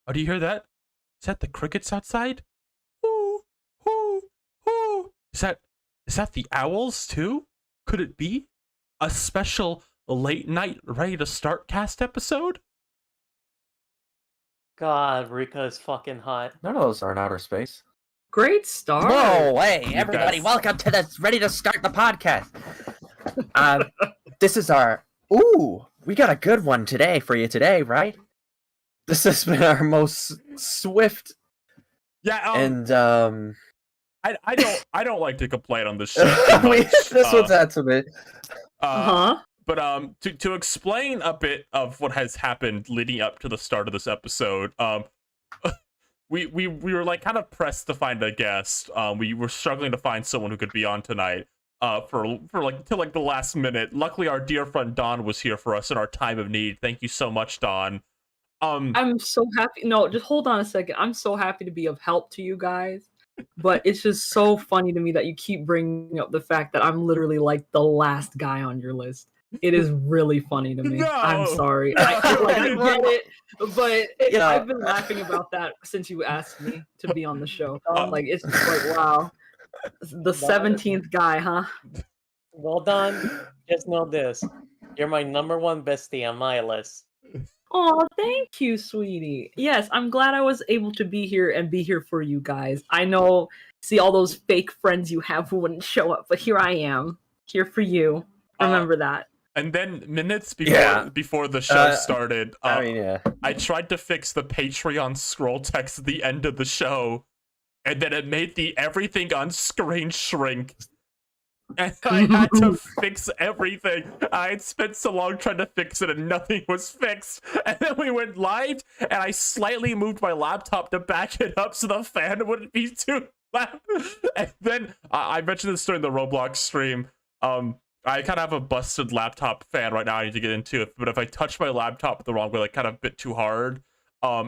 Oh, do you hear that? Is that the crickets outside? Ooh, ooh, ooh. Is that the owls too? Could it be a special late night ready to start cast episode? God, Rika is fucking hot. None of those are in outer space. Great start. Whoa, hey, You everybody, guys- welcome to this Ready to Start the podcast. This is our... Ooh, we got a good one today for you today, right? This has been our most swift Yeah, and, I don't like to complain on this show too much. this one's had some... But to explain a bit of what has happened leading up to the start of this episode, we were like kind of pressed to find a guest. We were struggling to find someone who could be on tonight. For like till like the last minute. Luckily, our dear friend Dawn was here for us in our time of need. Thank you so much, Dawn. I'm so happy. No, just hold on a second. I'm so happy to be of help to you guys. But it's just so funny to me that you keep bringing up the fact that I'm literally like the last guy on your list. It is really funny to me. No. I'm sorry. I get it, but I've been laughing about that since you asked me to be on the show. Like it's just like, wow, the 17th guy, huh? Well done. Just know this. You're my number one bestie on my list. Oh, thank you, sweetie. Yes, I'm glad I was able to be here and be here for you guys. I know, see all those fake friends you have who wouldn't show up, but here I am, here for you. Remember that. And then minutes before the show started, I tried to fix the Patreon scroll text at the end of the show, and then it made the everything on screen shrink. And I had to fix everything. I had spent so long trying to fix it and nothing was fixed. And then we went live and I slightly moved my laptop to back it up so the fan wouldn't be too loud. And then I mentioned this during the Roblox stream. I kind of have a busted laptop fan right now I need to get into it. But if I touch my laptop the wrong way, like kind of a bit too hard,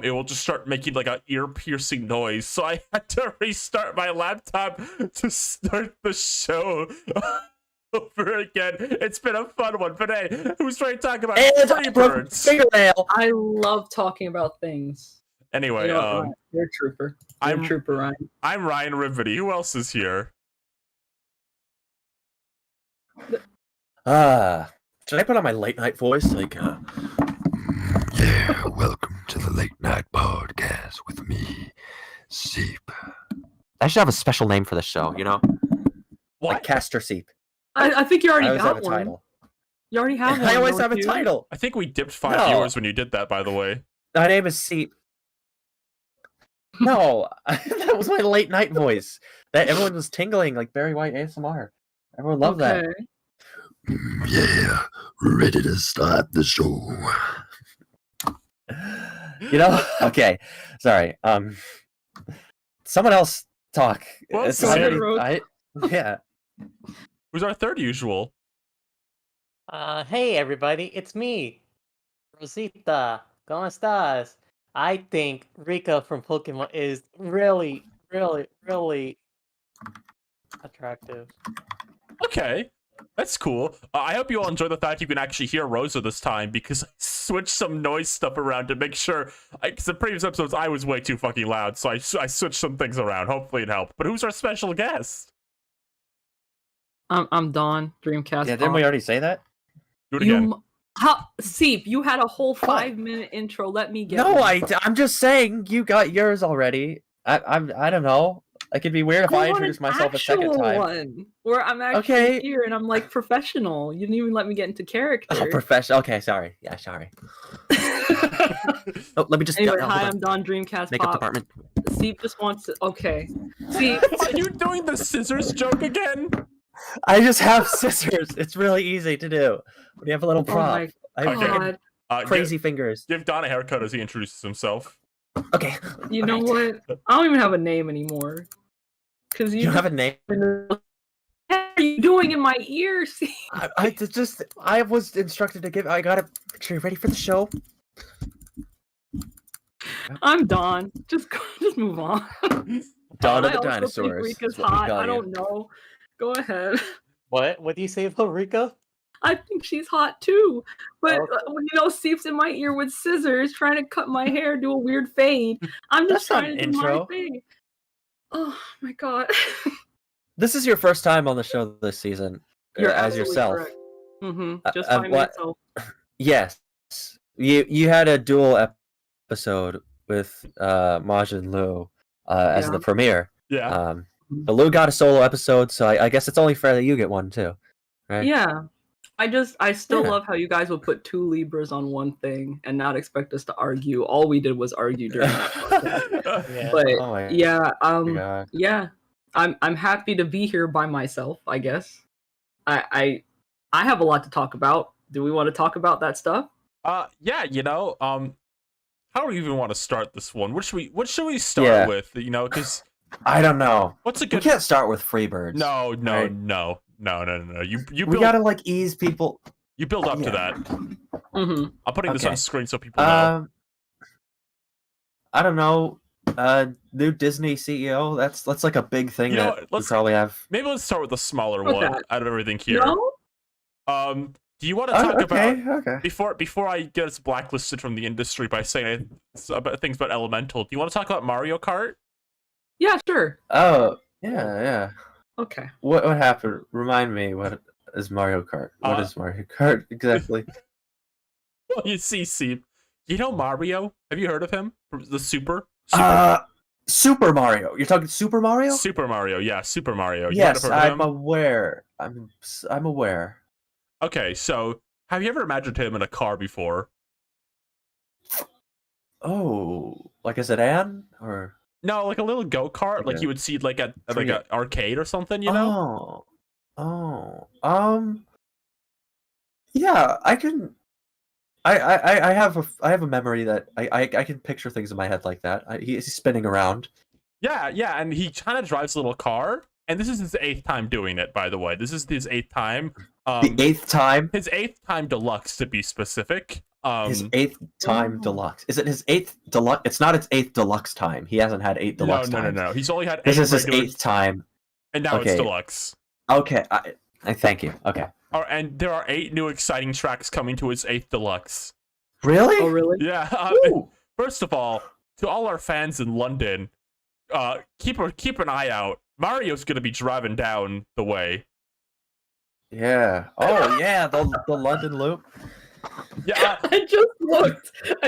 it will just start making like an ear-piercing noise. So I had to restart my laptop to start the show over again. It's been a fun one, but hey, who's trying to talk about Freebirds? I love talking about things. Anyway, you're a trooper. You're a trooper, Ryan. I'm Ryan Rivety. Who else is here? Should I put on my late night voice? Like, yeah, welcome to the late night podcast with me, Seep. I should have a special name for the show, you know? What? Like Castor Seep. I think you already got got have one. a title. You already have one. I always have a title. I think we dipped 5 viewers when you did that, by the way. My name is Seep. No, that was my late night voice. That everyone was tingling like Barry White ASMR. Everyone loved that. Yeah, ready to start the show. You know? Okay. Sorry. Someone else talk. Well, yeah. Who's our third usual? Hey everybody, it's me, Rosita. ¿Cómo estás? I think Rika from Pokemon is really, really, really attractive. Okay. That's cool. I hope you all enjoy the fact you can actually hear Rosa this time, because I switched some noise stuff around to make sure. Because in previous episodes, I was way too fucking loud, so I switched some things around. Hopefully it helped. But who's our special guest? I'm Dawn, Dreamcast. Yeah, didn't we already say that? Do it again. Seep, you had a whole 5-minute intro. Let me get No, one. I'm just saying you got yours already. I don't know. It could be weird if I introduced myself a second time. One where I'm actually here and I'm like professional. You didn't even let me get into character. Oh, professional. Okay, sorry. Yeah, sorry. Oh, let me just. Anyway, hi, I'm Don Dreamcast. Makeup Pop. department. Seep just wants to. Okay. Seep. Are you doing the scissors joke again? I just have scissors. It's really easy to do. When you have a little prop. Oh my God. Crazy fingers. Give Don a haircut as he introduces himself. Okay. You know what? I don't even have a name anymore. Because you don't have a name. What are you doing in my ear? See? I was instructed to give. I got it. Are you ready for the show? I'm Dawn. Just move on. Dawn of the I also Dinosaurs. think Rika's hot. I don't know. Go ahead. What do you say about Rika? I think she's hot too. But Seep's in my ear with scissors, trying to cut my hair, do a weird fade. I'm just trying to do my thing. Oh my god. This is your first time on the show this season. You're as yourself. Just by myself. Yes. You had a dual episode with Maj and Lou as the premiere. Yeah. But Lou got a solo episode, so I guess it's only fair that you get one too. Right? Yeah. I still love how you guys would put two Libras on one thing and not expect us to argue. All we did was argue during that podcast. But I'm happy to be here by myself, I guess. I have a lot to talk about. Do we want to talk about that stuff? How do we even want to start this one? What should we start with? Because I don't know. What's a good? We can't start with Freebirds. No. You we gotta ease people. You build up to that. Mm-hmm. I'm putting this on screen so people know. I don't know. New Disney CEO. That's like a big thing that we probably have. Maybe let's start with the smaller one out of everything here. No? Do you want to talk about before I get us blacklisted from the industry by saying things about Elemental? Do you want to talk about Mario Kart? Yeah, sure. Oh, yeah. Okay. What happened? Remind me. What is Mario Kart? What is Mario Kart exactly? Well, you see, Mario? Have you heard of him? The Super Mario. You're talking Super Mario? Super Mario, yeah, Super Mario. Yes, I'm aware. I'm aware. Okay, so have you ever imagined him in a car before? Oh, like a sedan or? No, like a little go-kart, like you would see like at an arcade or something, you know? Yeah, I can. I have a memory that I can picture things in my head like that. He's spinning around. Yeah, and he kind of drives a little car, and this is his 8th time doing it. By the way, this is his 8th time. The 8th time. His 8th time deluxe, to be specific. His 8th time deluxe. Is it his 8th deluxe? It's not its 8th deluxe time. He hasn't had 8 deluxe times. No. He's only had 8. This is his 8th time, and now it's deluxe. Okay, I thank you. Okay. And there are 8 new exciting tracks coming to his 8th deluxe. Really? Oh, really? Yeah. First of all, to all our fans in London, keep an eye out. Mario's gonna be driving down the way. Yeah. Oh yeah, the London Loop. Yeah. I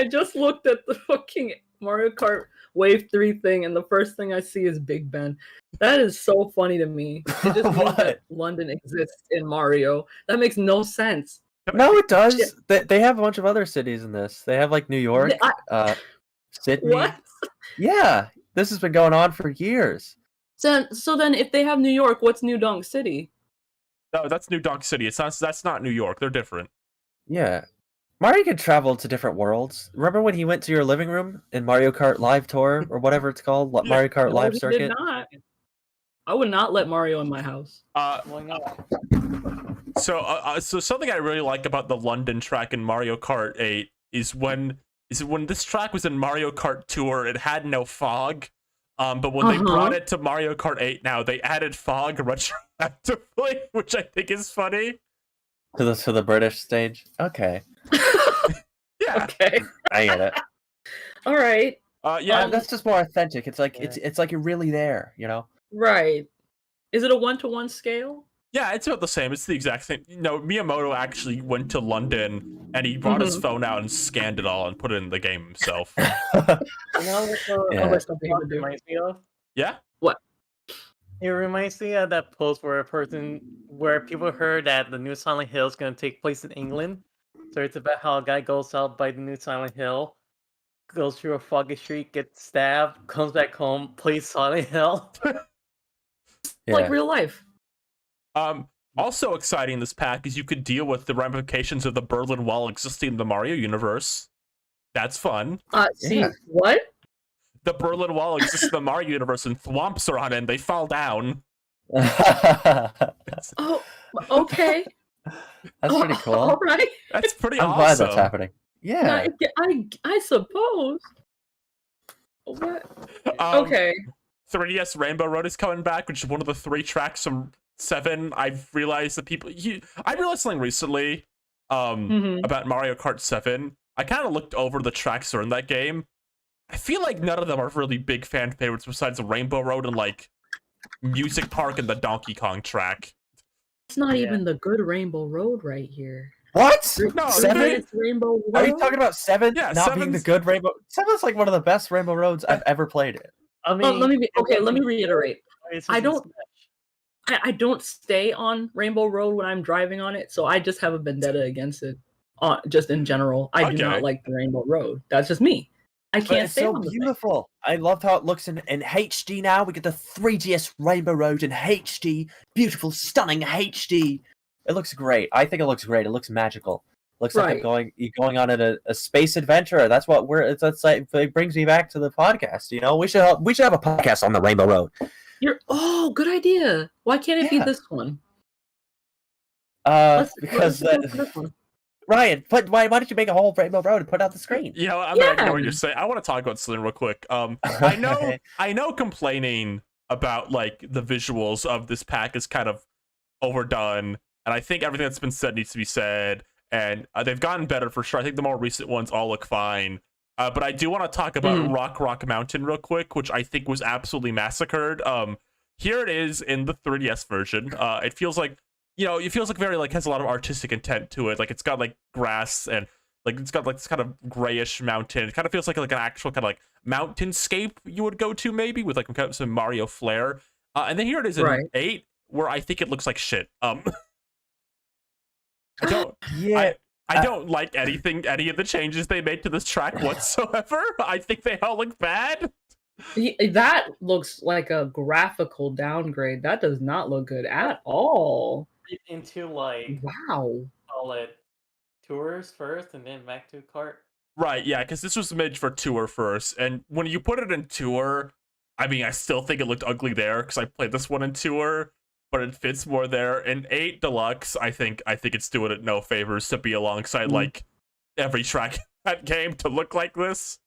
just looked at the fucking Mario Kart Wave 3 thing, and the first thing I see is Big Ben. That is so funny to me. It just means that London exists in Mario. That makes no sense. No, it does. They have a bunch of other cities in this. They have like New York, Sydney. What? Yeah, this has been going on for years. So then, if they have New York, what's New Donk City? No, that's New Donk City. That's not New York. They're different. Yeah. Mario can travel to different worlds. Remember when he went to your living room in Mario Kart Live Tour or whatever it's called, Mario Kart Live Circuit? Did not. I would not let Mario in my house. Why not? So something I really like about the London track in Mario Kart 8 is when this track was in Mario Kart Tour, it had no fog. But when they brought it to Mario Kart 8 now, they added fog retroactively, which I think is funny. To the British stage? Okay. Yeah. Okay. I get it. All right. Yeah. That's just more authentic. It's like it's like you're really there, you know? Right. Is it a 1-to-1 scale? Yeah, it's about the same. It's the exact same. Miyamoto actually went to London and he brought his phone out and scanned it all and put it in the game himself. Reminds me of? Yeah? What? It reminds me of that post where people heard that the new Silent Hill is going to take place in England. So it's about how a guy goes out by the new Silent Hill, goes through a foggy street, gets stabbed, comes back home, plays Silent Hill. Like real life. Also exciting in this pack is you could deal with the ramifications of the Berlin Wall existing in the Mario universe. That's fun. What? The Berlin Wall exists in the Mario universe and thwomps are on it and they fall down. Oh, okay. That's pretty cool. All right. That's pretty I'm awesome. glad that's happening. Yeah. I suppose. What? Okay. 3DS Rainbow Road is coming back, which is one of the 3 tracks from 7, I've realized that I realized something recently about Mario Kart 7. I kind of looked over the tracks that are in that game. I feel like none of them are really big fan favorites besides the Rainbow Road and like Music Park and the Donkey Kong track. It's not even the good Rainbow Road right here. What? No, 7? Rainbow Road? Are you talking about 7 Yeah, not being the good Rainbow? 7's like one of the best Rainbow Roads I've ever played it. I mean, let me reiterate. I don't Smash. I don't stay on Rainbow Road when I'm driving on it, so I just have a vendetta against it. Just in general, I do not like the Rainbow Road. That's just me. I can't it's stay so on the beautiful. I loved how it looks in HD now. We get the 3DS Rainbow Road in HD. Beautiful, stunning HD. It looks great. I think it looks great. It looks magical. Looks like you're going on a space adventure. That's what it's like. It brings me back to the podcast. You know, we should have a podcast on the Rainbow Road. Good idea. Why can't it be this one? Because Ryan, why don't you make a whole Rainbow Road and put it on the screen? You know, I'm gonna ignore what you're saying. I want to talk about something real quick. I know complaining about like the visuals of this pack is kind of overdone, and I think everything that's been said needs to be said. And they've gotten better for sure. I think the more recent ones all look fine. But I do want to talk about Rock Mountain real quick, which I think was absolutely massacred. Here it is in the 3DS version. It feels like, very like has a lot of artistic intent to it. Like it's got like grass and like it's got like this kind of grayish mountain. It kind of feels like an actual kind of like mountainscape you would go to maybe with like kind of some Mario flair. And then here it is in 8, where I think it looks like shit. I don't like any of the changes they made to this track whatsoever. I think they all look bad. That looks like a graphical downgrade. That does not look good at all. Into like call it tours first and then back to Kart. Right, yeah, because this was made for tour first, and when you put it in tour, I mean, I still think it looked ugly there because I played this one in tour, but it fits more there. In 8 Deluxe, I think it's doing it no favors to be alongside like every track in that game to look like this.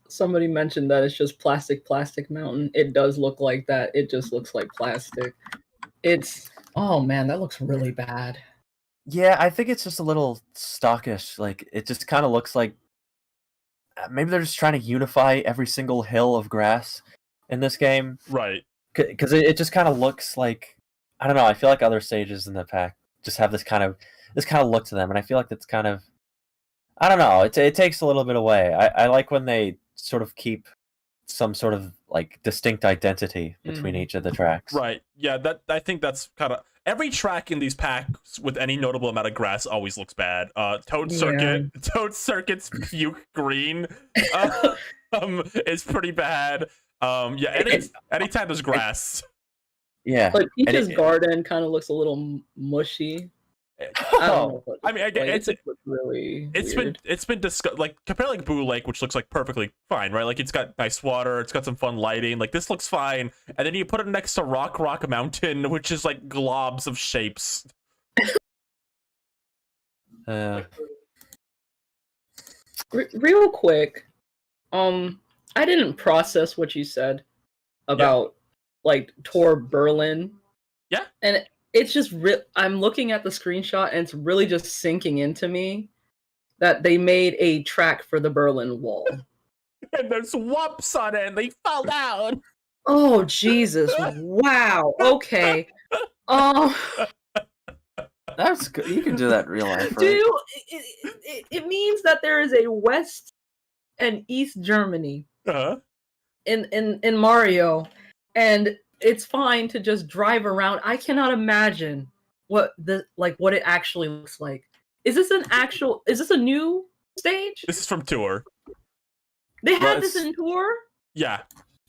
Somebody mentioned that it's just plastic mountain. It does look like that. It just looks like plastic. Oh man, that looks really bad. Yeah, I think it's just a little stockish. Like it just kind of looks like maybe they're just trying to unify every single hill of grass in this game. Right. Because it just kind of looks like, I don't know, I feel like other stages in the pack just have this kind of look to them, and I feel like that's kind of, I don't know, it takes a little bit away. I like when they sort of keep some sort of like distinct identity between each of the tracks. Right. Yeah, I think that's kind of every track in these packs with any notable amount of grass always looks bad. Toad Circuit's puke green is pretty bad. Anytime there's grass. Yeah. Like Peach's garden kind of looks a little mushy. It's been discussed. Like compare like Boo Lake, which looks like perfectly fine, right? Like it's got nice water, it's got some fun lighting. Like this looks fine, and then you put it next to Rock Mountain, which is like globs of shapes. Real quick, I didn't process what you said about like Tour Berlin. Yeah, and it's just I'm looking at the screenshot and it's really just sinking into me that they made a track for the Berlin Wall. And there's whoops on it and they fell down. Oh, Jesus. Wow. Okay. That's good. You can do that in real life, right? Dude, it means that there is a West and East Germany in Mario, and it's fine to just drive around. I cannot imagine what it actually looks like. Is this a new stage? This is from Tour. They had this in Tour? Yeah.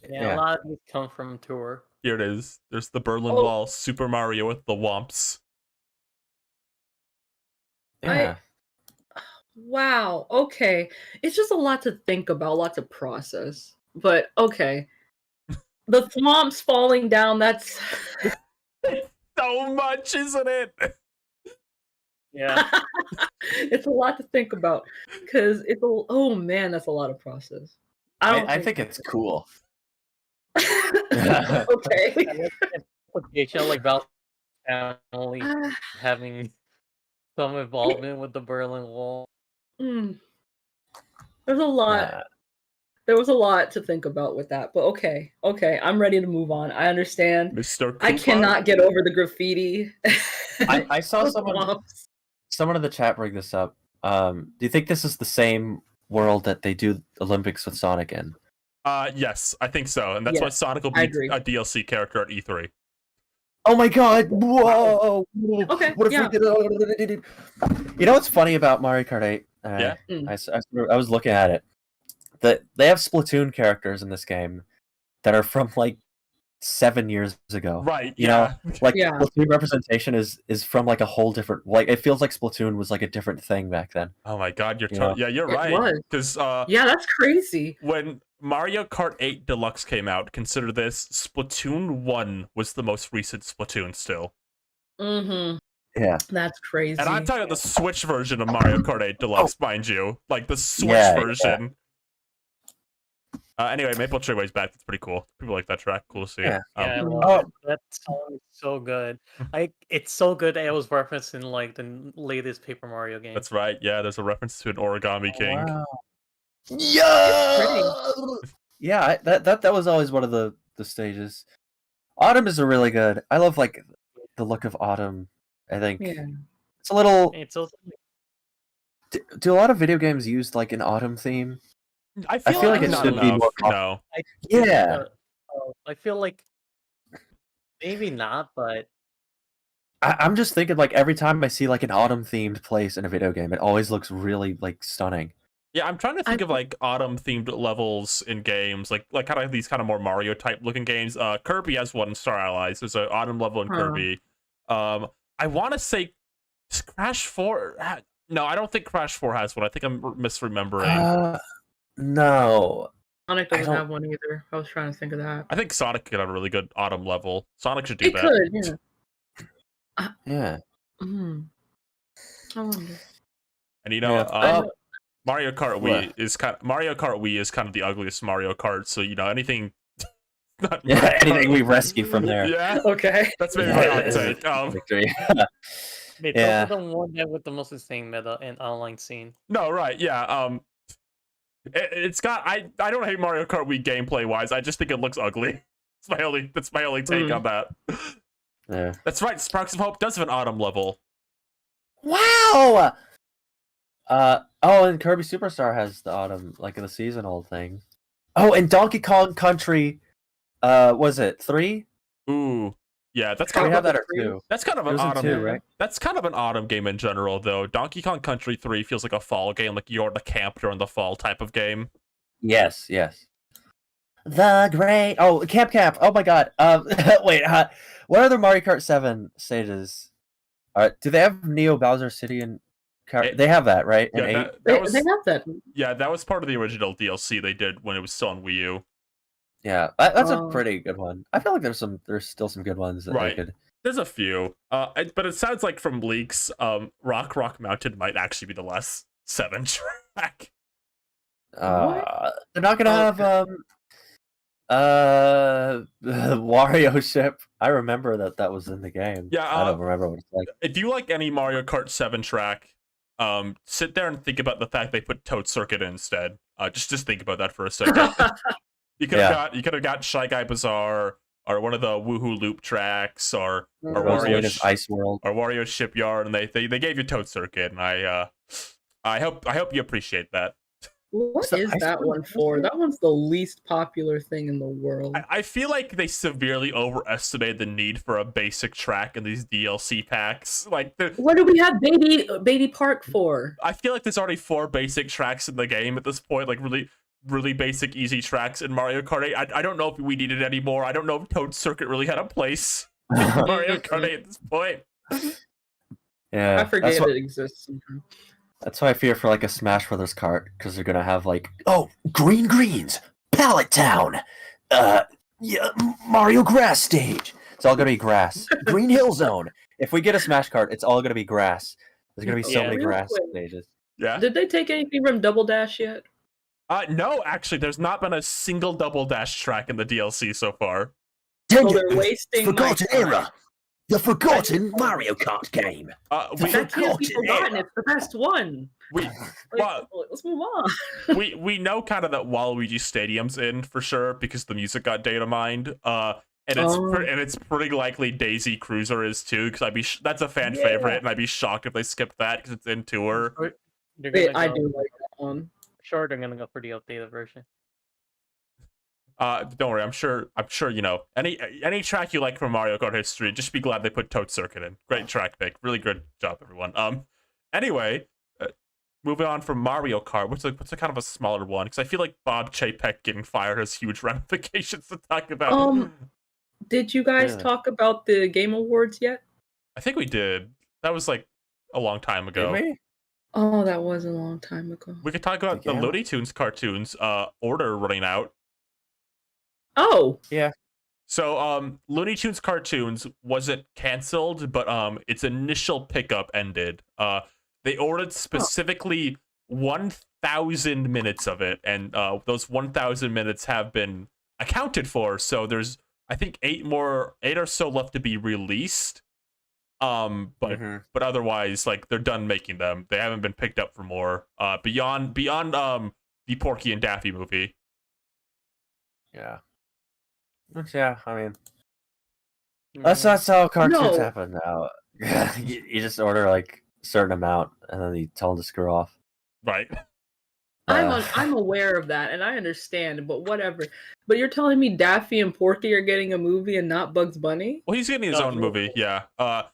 Yeah, a lot of these come from Tour. Here it is. There's the Berlin Wall, Super Mario with the Womps. Yeah. Wow. Okay. It's just a lot to think about, a lot to process. But okay. The Thwomps falling down, that's so much, isn't it? Yeah. It's a lot to think about because oh man, that's a lot of process. I think it's cool. Okay. implication like Val's family having some involvement with the Berlin Wall. There's a lot. There was a lot to think about with that, but okay, I'm ready to move on. I understand. Mr. I cannot get over the graffiti. I saw someone in the chat bring this up. Do you think this is the same world that they do Olympics with Sonic in? Yes, I think so, and that's why Sonic will be a DLC character at E3. Oh my god! Whoa! Okay. What if we did? You know what's funny about Mario Kart 8? I was looking at it. That they have Splatoon characters in this game that are from like 7 years ago. Right. You know, like Splatoon representation is from like a whole different. Like it feels like Splatoon was like a different thing back then. Oh my god, you're right. Because that's crazy. When Mario Kart 8 Deluxe came out, consider this: Splatoon 1 was the most recent Splatoon still. Mm-hmm. Yeah. That's crazy. And I'm talking about the Switch version of Mario Kart 8 Deluxe, mind you, like the Switch version. Yeah. Anyway, Maple Treeway's back. That's pretty cool. People like that track. Cool to see. Yeah, that song is so good. It's so good that it was referenced in like the latest Paper Mario game. That's right. Yeah, there's a reference to an Origami King. Wow. Yeah, that was always one of the stages. Autumn is a really good. I love like the look of Autumn. I think it's a little. It's also... Do a lot of video games use like an Autumn theme? I feel like it should be more. No. I feel like maybe not, but I'm just thinking like every time I see like an autumn themed place in a video game, it always looks really like stunning. Yeah, I'm trying to think of like autumn themed levels in games, like kind of these kind of more Mario type looking games. Kirby has one in Star Allies. There's an autumn level in Kirby. I want to say Crash 4. No, I don't think Crash 4 has one. I think I'm misremembering. No. Sonic doesn't have one either. I was trying to think of that. I think Sonic could have a really good autumn level. Sonic should do that. Could, yeah. I wonder. And you know, Mario Kart Wii is kind of the ugliest Mario Kart. So you know, anything. Anything we rescue from there. Yeah. Okay. That's maybe my hot take. Victory. It's also the one that with the most insane meta and online scene. No, right? Yeah. It's got. I don't hate Mario Kart Wii gameplay wise. I just think it looks ugly. That's my only take on that. Yeah. That's right. Sparks of Hope does have an autumn level. Wow. And Kirby Superstar has the autumn, like the seasonal thing. Oh, and Donkey Kong Country, was it 3? Ooh, yeah, that's kind of that 2. That's kind of an autumn, 2, right? That's kind of an autumn game in general, though. Donkey Kong Country 3 feels like a fall game, like you're the camp during the fall type of game. Yes. The great Camp. Oh my god. Wait. What are the Mario Kart 7 stages? Do they have Neo Bowser City and? They have that, right? Yeah, they have that. Yeah, that was part of the original DLC they did when it was still on Wii U. Yeah, that's a pretty good one. I feel like there's still some good ones that they could. There's a few, but it sounds like from leaks, Rock Mountain might actually be the last 7 track. They're not gonna have Wario Ship. I remember that was in the game. Yeah, I don't remember what it's like. If you like any Mario Kart 7 track, sit there and think about the fact they put Toad Circuit in instead. Just think about that for a second. You could have got Shy Guy Bazaar or one of the Woohoo Loop tracks or Wario's Ice World or Wario's Shipyard, and they gave you Toad Circuit, and I hope you appreciate that. What is that one for? That one's the least popular thing in the world. I feel like they severely overestimated the need for a basic track in these DLC packs. Like, what do we have Baby Park for? I feel like there's already 4 basic tracks in the game at this point, like really basic, easy tracks in Mario Kart 8. I don't know if we needed any more. I don't know if Toad Circuit really had a place in Mario Kart 8 at this point. Yeah, I forget it exists sometimes. That's why I fear for like a Smash Brothers kart, because they're gonna have like, Green Greens, Pallet Town, Mario Grass Stage. It's all gonna be grass. Green Hill Zone. If we get a Smash kart, it's all gonna be grass. There's gonna be so many grass stages. Yeah. Did they take anything from Double Dash yet? No, actually, there's not been a single Double Dash track in the DLC so far. So they're wasting Forgotten my time. era. The forgotten Mario Kart game. That can't be forgotten. It's the best one. Let's move on. we know kind of that Waluigi Stadium's in for sure because the music got data mined. And it's pretty likely Daisy Cruiser is too because that's a fan favorite, and I'd be shocked if they skipped that because it's in tour. I do like that one. Sure, they're gonna go for the updated version. Don't worry, I'm sure any track you like from Mario Kart history, just be glad they put Toad Circuit in. Great track pick, really good job, everyone. Anyway, moving on from Mario Kart, what's a kind of a smaller one? Because I feel like Bob Chapek getting fired has huge ramifications to talk about. Did you guys talk about the Game Awards yet? I think we did. That was like a long time ago. Did we? Oh, that was a long time ago. We could talk about the Looney Tunes cartoons order running out. Oh. Yeah. So Looney Tunes cartoons wasn't canceled, but its initial pickup ended. They ordered specifically 1,000 minutes of it, and those 1,000 minutes have been accounted for. So there's I think 8 or so left to be released. But otherwise, like, they're done making them. They haven't been picked up for more. Beyond the Porky and Daffy movie. Yeah. Yeah, I mean, that's how cartoons happen now. you just order like a certain amount, and then you tell them to screw off. Right. I'm aware of that, and I understand, but whatever. But you're telling me Daffy and Porky are getting a movie and not Bugs Bunny? Well, he's getting his own movie, yeah. Well,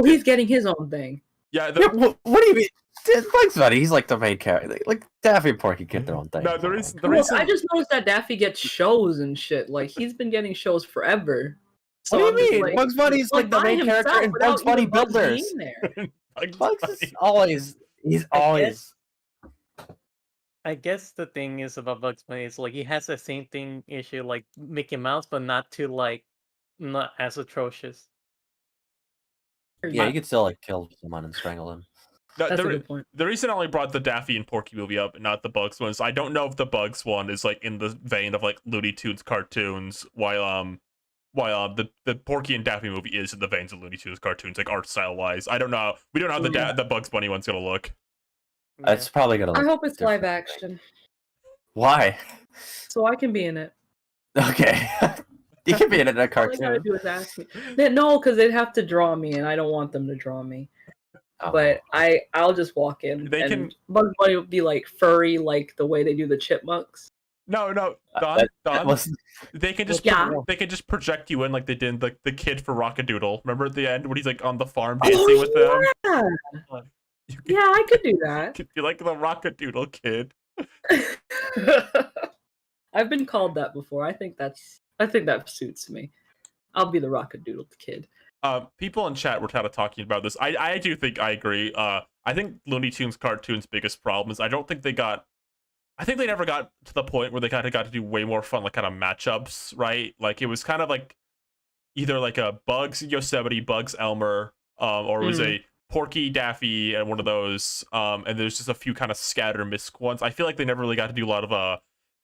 he's getting his own thing. Yeah. What do you mean? Bugs Bunny, he's like the main character. Like Daffy and Porky get their own thing. No, the reason I just noticed that Daffy gets shows and shit. Like, he's been getting shows forever. So what do you mean? Like, Bugs Bunny's like the main character in Bugs Bunny Builders. Bugs is always. He's always. I guess the thing is about Bugs Bunny is like he has the same thing issue like Mickey Mouse, but not as atrocious. Yeah, you could still like kill someone and strangle him. That's a good point. The reason I only brought the Daffy and Porky movie up and not the Bugs one is I don't know if the Bugs one is like in the vein of like Looney Tunes cartoons, while the Porky and Daffy movie is in the veins of Looney Tunes cartoons, like art style wise. I don't know. We don't know how the Bugs Bunny one's gonna look. It's probably gonna. I hope it's live action. Why? So I can be in it. Okay. You can be in a cartoon. All I gotta do is ask me. No, because they'd have to draw me, and I don't want them to draw me. Oh. But I'll just walk in. Bugs Bunny will be like furry, like the way they do the chipmunks. No, Don. They can just project you in like they did the kid for Rockadoodle. Remember at the end when he's like on the farm dancing with them? Yeah, I could do that. You're like the Rockadoodle kid. I've been called that before. I think that suits me. I'll be the Rockadoodle kid. People in chat were kind of talking about this. I do think I agree. I think Looney Tunes cartoons' biggest problem is I think they never got to the point where they kind of got to do way more fun, like kind of matchups, right? Like it was kind of like either like a Bugs Yosemite, Bugs Elmer, or it was a Porky, Daffy, and one of those. And there's just a few kind of scatter missed ones. I feel like they never really got to do a lot of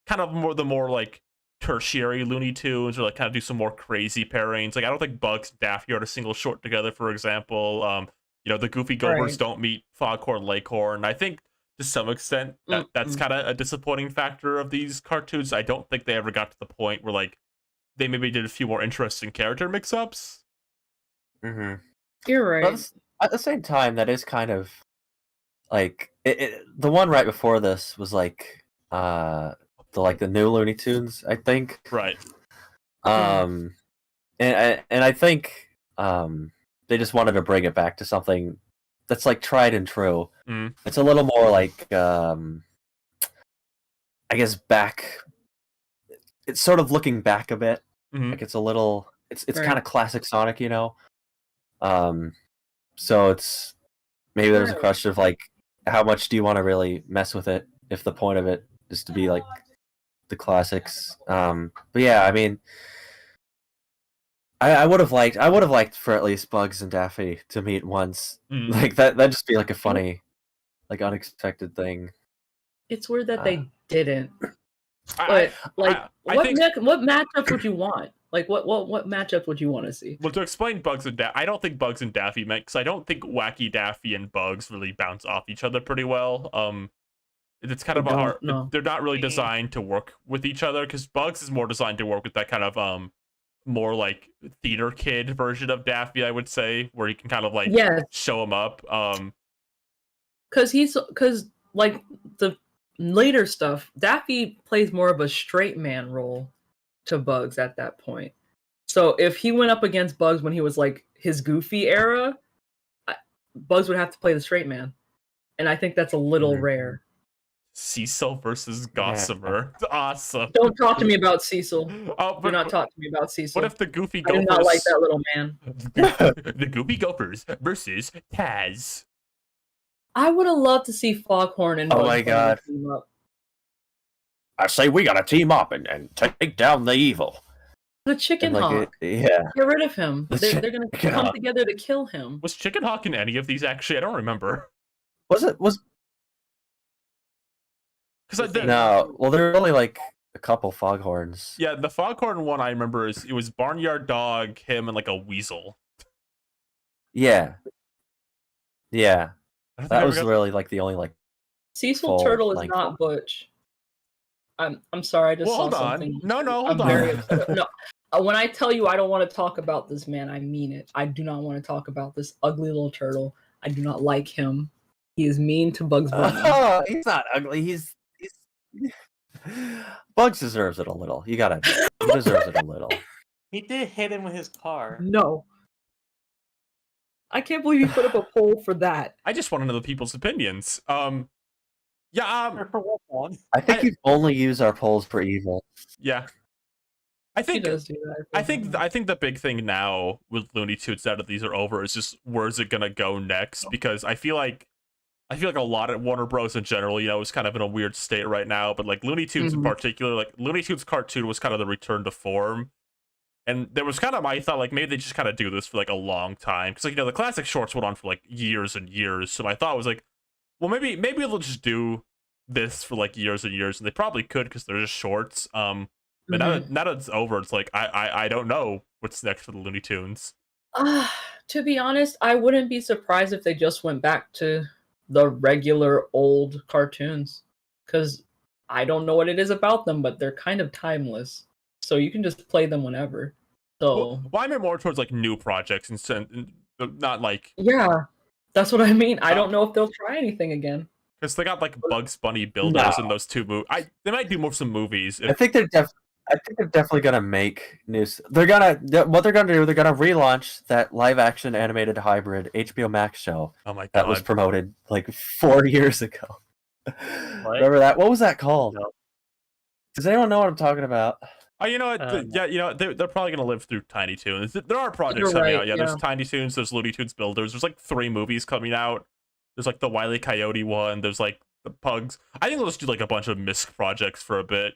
kind of more like tertiary Looney Tunes or like kind of do some more crazy pairings. Like I don't think Bugs and Daffy are a single short together, for example. The Goofy Gophers don't meet Foghorn Leghorn. I think to some extent that's kind of a disappointing factor of these cartoons. I don't think they ever got to the point where like they maybe did a few more interesting character mix-ups. You're right. But at the same time, that is kind of like the one right before this was like the new Looney Tunes, I think. Right. And I think they just wanted to bring it back to something that's like tried and true. It's a little more like I guess back. It's sort of looking back a bit. Like it's a little. It's kind of classic Sonic, you know. So it's maybe there's a question of like how much do you want to really mess with it if the point of it is to be like the classics. But yeah, I mean, I would have liked for at least Bugs and Daffy to meet once. Like that'd just be like a funny, like unexpected thing. It's weird that they didn't. But what matchup would you want? Like, what matchup would you want to see? Well, to explain Bugs and Daffy, I don't think Bugs and Daffy meant, because I don't think Wacky Daffy and Bugs really bounce off each other pretty well. It's kind of a hard. No. They're not really designed to work with each other, because Bugs is more designed to work with that kind of more like theater kid version of Daffy, I would say, where he can kind of like show him up. Because like the later stuff, Daffy plays more of a straight man role to Bugs at that point. So if he went up against Bugs when he was like his goofy era, Bugs would have to play the straight man, and I think that's a little rare. Cecil versus Gossamer. Awesome. Don't talk to me about Cecil. Do not talk to me about Cecil. What if the Goofy Gophers... I do not like that little man. The Goofy Gophers versus Taz. I would have loved to see Foghorn and Bugs team up. I say we gotta team up and take down the evil. The Chicken Hawk. Get rid of him. They're gonna come together to kill him. Was Chicken Hawk in any of these, actually? I don't remember. Was... No, well, there were only like a couple Foghorns. Yeah, the Foghorn one I remember it was Barnyard Dog, him, and like a weasel. Yeah. That was really like the only like. Cecil Turtle is not Butch. I'm sorry, I just saw something. No, hold on. Very upset. No, when I tell you I don't want to talk about this man, I mean it. I do not want to talk about this ugly little turtle. I do not like him. He is mean to Bugs Bunny. Oh, he's not ugly. He's Bugs deserves it a little. He deserves it a little. He did hit him with his car. No. I can't believe you put up a poll for that. I just want to know the people's opinions. For what one? I think you only use our polls for evil. Yeah. I think he does do that. I think the big thing now with Looney Tunes now that these are over is just where's it gonna go next? Because I feel like a lot of Warner Bros. In general, is kind of in a weird state right now. But like Looney Tunes in particular, like Looney Tunes cartoon was kind of the return to form. And there was kind of I thought like maybe they just kind of do this for like a long time. Because like the classic shorts went on for like years and years. So my thought was like, well maybe they'll just do this for like years and years. And they probably could because they're just shorts. But now that it's over, it's like I don't know what's next for the Looney Tunes. To be honest, I wouldn't be surprised if they just went back to the regular old cartoons, because I don't know what it is about them, but they're kind of timeless, so you can just play them whenever. So well I meant more towards like new projects and not like that's what I mean. I don't know if they'll try anything again, because they got like Bugs Bunny Builders in those two movies. They might do some movies. I think they're definitely gonna make news. What they're gonna do. They're gonna relaunch that live-action animated hybrid HBO Max show. Oh my god, that was promoted like 4 years ago. Remember that? What was that called? No. Does anyone know what I'm talking about? Oh, you know what? They're probably gonna live through Tiny Toons. There are projects coming out. Yeah, there's Tiny Toons. There's Looney Tunes Builders. There's like 3 movies coming out. There's like the Wile E. Coyote one. There's like the Pugs. I think they'll just do like a bunch of misc projects for a bit.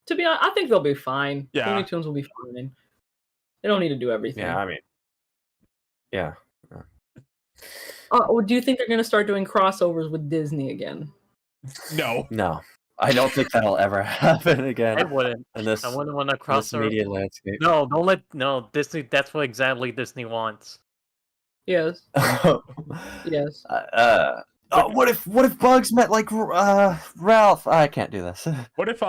To be honest, I think they'll be fine. Yeah. Looney Tunes will be fine. They don't need to do everything. Yeah, I mean, yeah. Do you think they're going to start doing crossovers with Disney again? No. I don't think that'll ever happen again. I wouldn't. I wouldn't want to crossover. Media landscape. No, Disney. That's what exactly Disney wants. Yes. Yes. What if Bugs met like Ralph? I can't do this. What if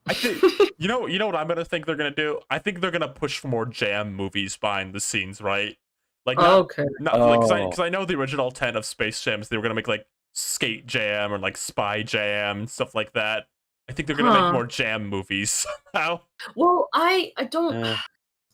I think you know what I'm gonna think they're gonna do? I think they're gonna push for more Jam movies behind the scenes, right? Like because I know the original 10 of Space Jams, they were gonna make like Skate Jam or like Spy Jam and stuff like that. I think they're gonna make more Jam movies somehow. Well, I don't.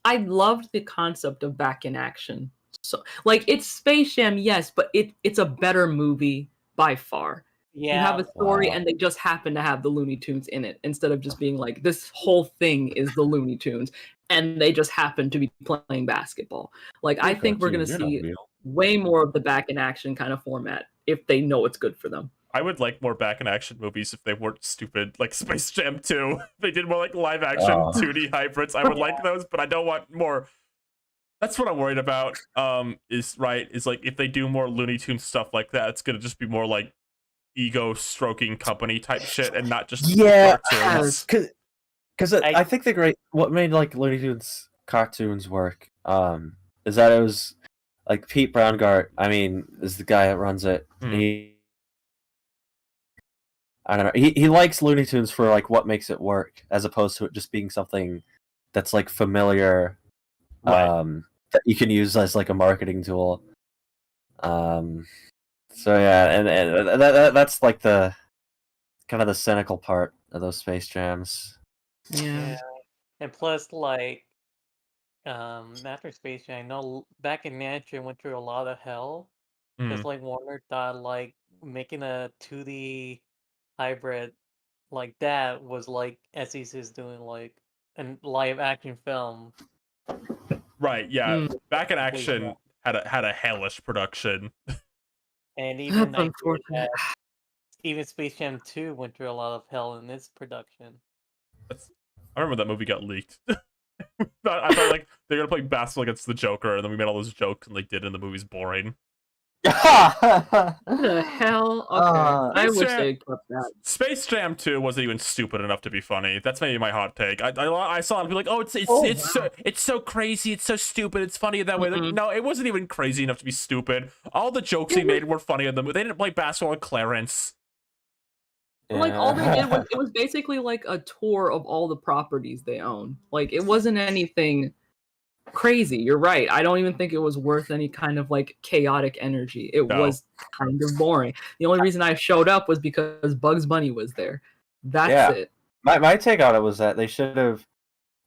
I loved the concept of Back in Action. So like it's Space Jam, yes, but it's a better movie by far. Yeah, you have a story and they just happen to have the Looney Tunes in it instead of just being like this whole thing is the Looney Tunes and they just happen to be playing basketball. Like I think we're gonna see way more of the Back in Action kind of format if they know it's good for them. I would like more Back in Action movies if they weren't stupid, like Space Jam 2. They did more like live action 2D hybrids. I would like those, but I don't want more. That's what I'm worried about. Is like if they do more Looney Tunes stuff like that, it's gonna just be more like ego stroking company type shit and not just cartoons. Because I think what made like Looney Tunes cartoons work is that it was like Pete Browngardt, is the guy that runs it. I don't know. He likes Looney Tunes for like what makes it work, as opposed to it just being something that's like familiar, that you can use as like a marketing tool. So yeah, and that's like the kind of the cynical part of those Space Jams. Yeah. And plus, like, after Space Jam, I know back in Mansion went through a lot of hell. Because, like, Warner thought, like, making a 2D hybrid like that was, like, as easy as doing, like, a live-action film. Right, yeah. Back in Action had a hellish production. And even even Space Jam 2 went through a lot of hell in its production. I remember that movie got leaked. I thought like they were gonna play basketball against the Joker, and then we made all those jokes, and they did, and the movie's boring. What the hell? Okay, I wish they kept that. Space Jam 2 wasn't even stupid enough to be funny. That's maybe my hot take. I saw it be like, oh, it's so crazy, it's so stupid, it's funny that way. Like, no, it wasn't even crazy enough to be stupid. All the jokes he made were funny in the movie. They didn't play basketball with Clarence. Like all they did was it was basically like a tour of all the properties they own. Like it wasn't anything crazy. You're right. I don't even think it was worth any kind of like chaotic energy. It was kind of boring. The only reason I showed up was because Bugs Bunny was there. That's it. My take on it was that they should have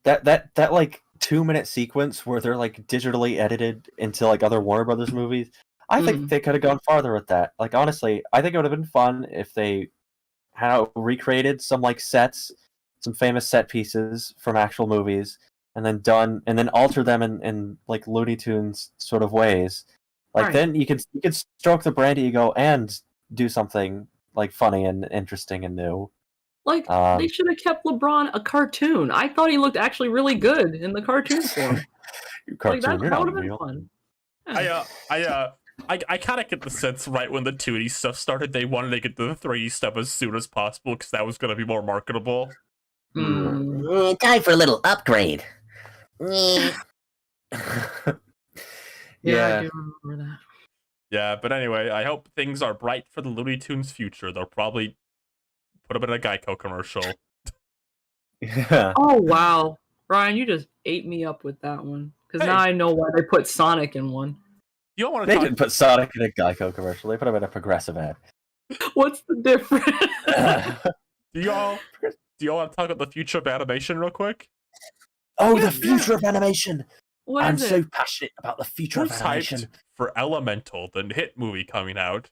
that like 2-minute sequence where they're like digitally edited into like other Warner Brothers movies. I think they could have gone farther with that. Like honestly, I think it would have been fun if they had recreated some like sets, some famous set pieces from actual movies, and then alter them in like Looney Tunes sort of ways. Like then you could stroke the brand ego and do something like funny and interesting and new. Like they should have kept LeBron a cartoon. I thought he looked actually really good in the cartoon form. Cartoon, like, that would have been fun. Yeah. I kind of get the sense right when the 2D stuff started, they wanted to get the 3D stuff as soon as possible because that was going to be more marketable. Time for a little upgrade. Yeah, I do remember that. Yeah, but anyway, I hope things are bright for the Looney Tunes future. They'll probably put them in a Geico commercial. Yeah. Oh, wow. Ryan, you just ate me up with that one. Because now I know why they put Sonic in one. You don't want to didn't put Sonic in a Geico commercial. They put him in a Progressive ad. What's the difference? Do y'all want to talk about the future of animation real quick? Oh, the future of animation! I'm so passionate about the future of animation. Hyped for Elemental, the hit movie coming out.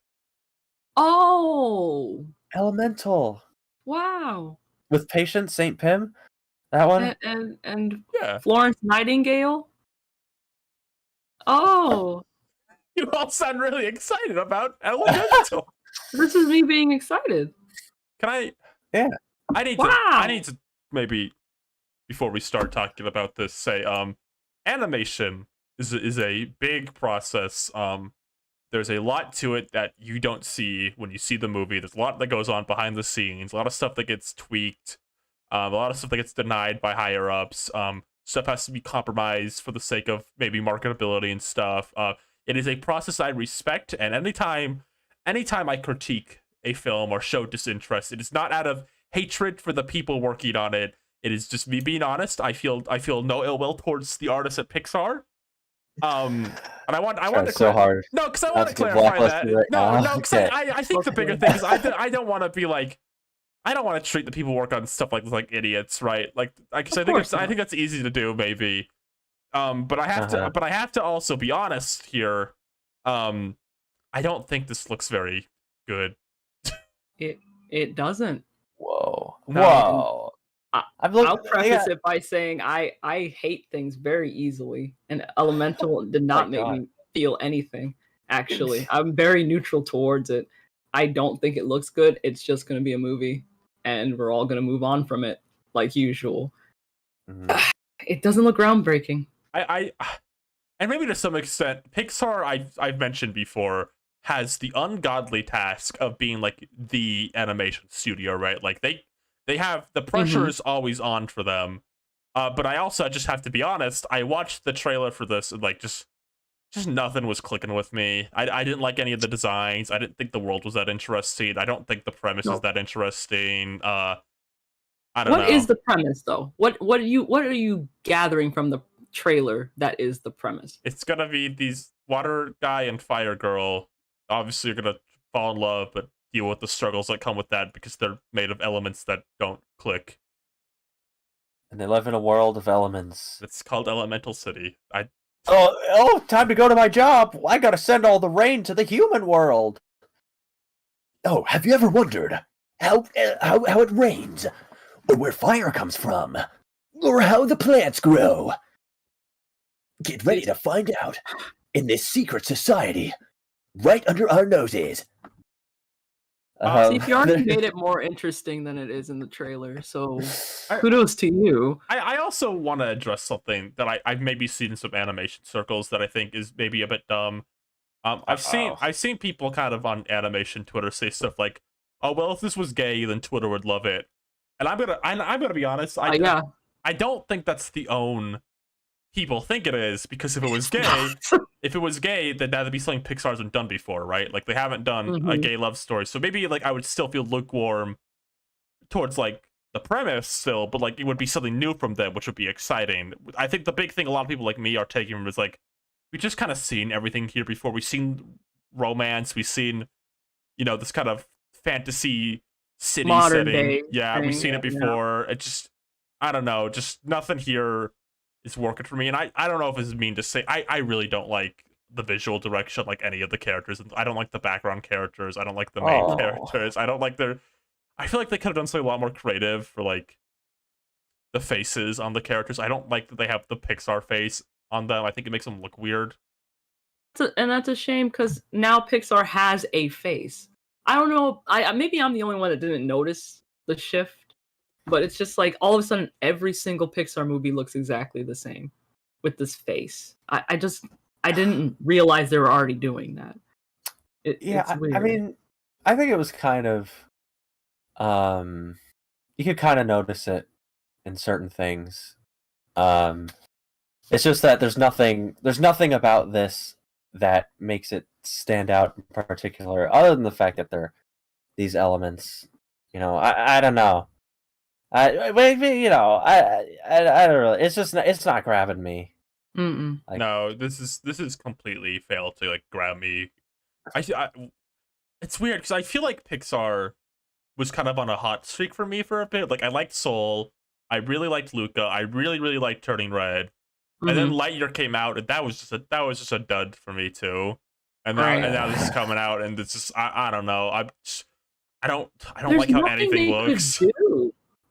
Oh! Elemental. Wow. With Patience St. Pim? That one? And Florence Nightingale? Oh! You all sound really excited about Elemental. This is me being excited. Can I? Yeah. I need to maybe before we start talking about this say animation is a big process. There's a lot to it that you don't see when you see the movie. There's a lot that goes on behind the scenes. A lot of stuff that gets tweaked. A lot of stuff that gets denied by higher ups. Stuff has to be compromised for the sake of maybe marketability and stuff. It is a process I respect, and anytime I critique a film or show disinterest, it is not out of hatred for the people working on it. It is just me being honest. I feel no ill will towards the artists at Pixar. And I want to so hard. No, because I want to clarify that. Right no, because I think the bigger thing is I don't want to be like, I don't want to treat the people who work on stuff like this like idiots, right? Like I think that's easy to do maybe. But I have to also be honest here. I don't think this looks very good. It doesn't. Whoa. Whoa. I'll preface it by saying I hate things very easily, and Elemental did not make me feel anything. Actually, I'm very neutral towards it. I don't think it looks good. It's just going to be a movie, and we're all going to move on from it like usual. It doesn't look groundbreaking. And maybe to some extent, Pixar I've mentioned before has the ungodly task of being like the animation studio, right? Like they the pressure is always on for them. But I also just have to be honest. I watched the trailer for this and like just nothing was clicking with me. I didn't like any of the designs. I didn't think the world was that interesting. I don't think the premise is that interesting. I don't know. What is the premise though? What are you gathering from the trailer that is the premise? It's gonna be these water guy and fire girl. Obviously, you're gonna fall in love, but deal with the struggles that come with that because they're made of elements that don't click. And they live in a world of elements. It's called Elemental City. Time to go to my job. I gotta send all the rain to the human world. Oh, have you ever wondered how it rains, or where fire comes from, or how the plants grow? Get ready to find out in this secret society, right under our noses. See, if you already made it more interesting than it is in the trailer, so kudos to you. I also want to address something that I've maybe seen in some animation circles that I think is maybe a bit dumb. I've seen people kind of on animation Twitter say stuff like, "Oh well, if this was gay, then Twitter would love it." And I'm gonna be honest. I don't think that's the own people think it is, because if it was gay, then that'd be something Pixar hasn't done before, right? Like they haven't done a gay love story, so maybe like I would still feel lukewarm towards like the premise still, but like it would be something new from them, which would be exciting. I think the big thing a lot of people like me are taking from is like we just kind of seen everything here before. We've seen romance, we've seen this kind of fantasy city modern setting. Day yeah, we've seen it before. It just I don't know, just nothing here is working for me, and I don't know if it's mean to say I really don't like the visual direction like any of the characters. I don't like the background characters. I don't like the main characters. I don't like I feel like they could have done something a lot more creative for like the faces on the characters. I don't like that they have the Pixar face on them. I think it makes them look weird. And that's a shame because now Pixar has a face. I don't know. Maybe I'm the only one that didn't notice the shift. But it's just like all of a sudden every single Pixar movie looks exactly the same with this face. I didn't realize they were already doing that. It's weird. I mean, I think it was kind of you could kind of notice it in certain things. It's just that there's nothing about this that makes it stand out in particular, other than the fact that they're these elements. I don't know. I don't really. It's not grabbing me. Like, no, this is completely failed to like grab me. It's weird because I feel like Pixar was kind of on a hot streak for me for a bit. Like I liked Soul, I really liked Luca, I really liked Turning Red, and then Lightyear came out, and that was just a dud for me too. And now this is coming out, and it's just I don't know. I don't like how anything looks.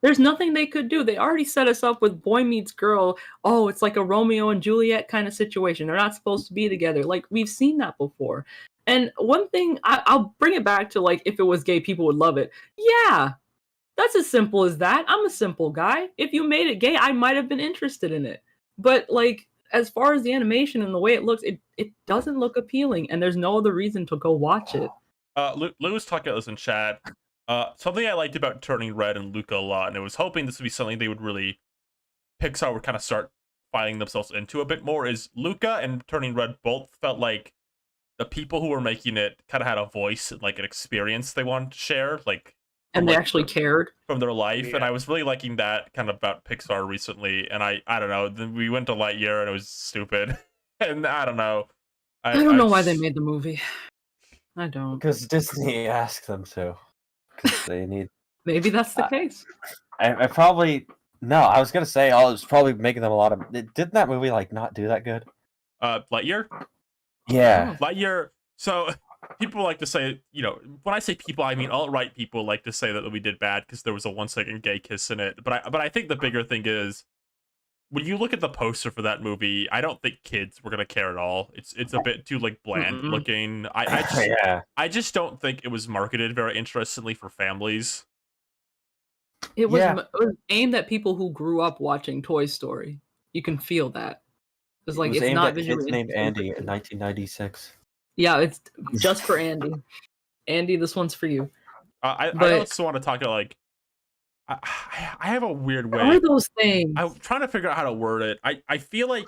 There's nothing they could do. They already set us up with boy meets girl. Oh, it's like a Romeo and Juliet kind of situation. They're not supposed to be together. Like, we've seen that before. And one thing, I'll bring it back to, like, if it was gay, people would love it. Yeah, that's as simple as that. I'm a simple guy. If you made it gay, I might have been interested in it. But, like, as far as the animation and the way it looks, it doesn't look appealing. And there's no other reason to go watch it. Lou was talking about this in chat. Something I liked about Turning Red and Luca a lot, and I was hoping this would be something Pixar would kind of start finding themselves into a bit more, is Luca and Turning Red both felt like the people who were making it kind of had a voice and like an experience they wanted to share, like, and they actually cared from their life. And I was really liking that kind of about Pixar recently. And I don't know, then we went to Lightyear and it was stupid. And I don't know. I don't know why they made the movie. I don't. Because Disney asked them to. They need. Maybe that's the case. I probably no. I was gonna say, it was probably making them a lot of. Didn't that movie like not do that good? Lightyear. Yeah, Lightyear. So people like to say, when I say people, I mean alt-right people like to say that we did bad because there was a 1-second gay kiss in it. But I think the bigger thing is when you look at the poster for that movie, I don't think kids were gonna care at all. It's a bit too like bland looking. I just don't think it was marketed very interestingly for families. It was aimed at people who grew up watching Toy Story. You can feel that. It's like it's not kids named Andy in 1996. Yeah, it's just for Andy. Andy, this one's for you. I also want to talk about like I have a weird way. What are those things? I'm trying to figure out how to word it. I feel like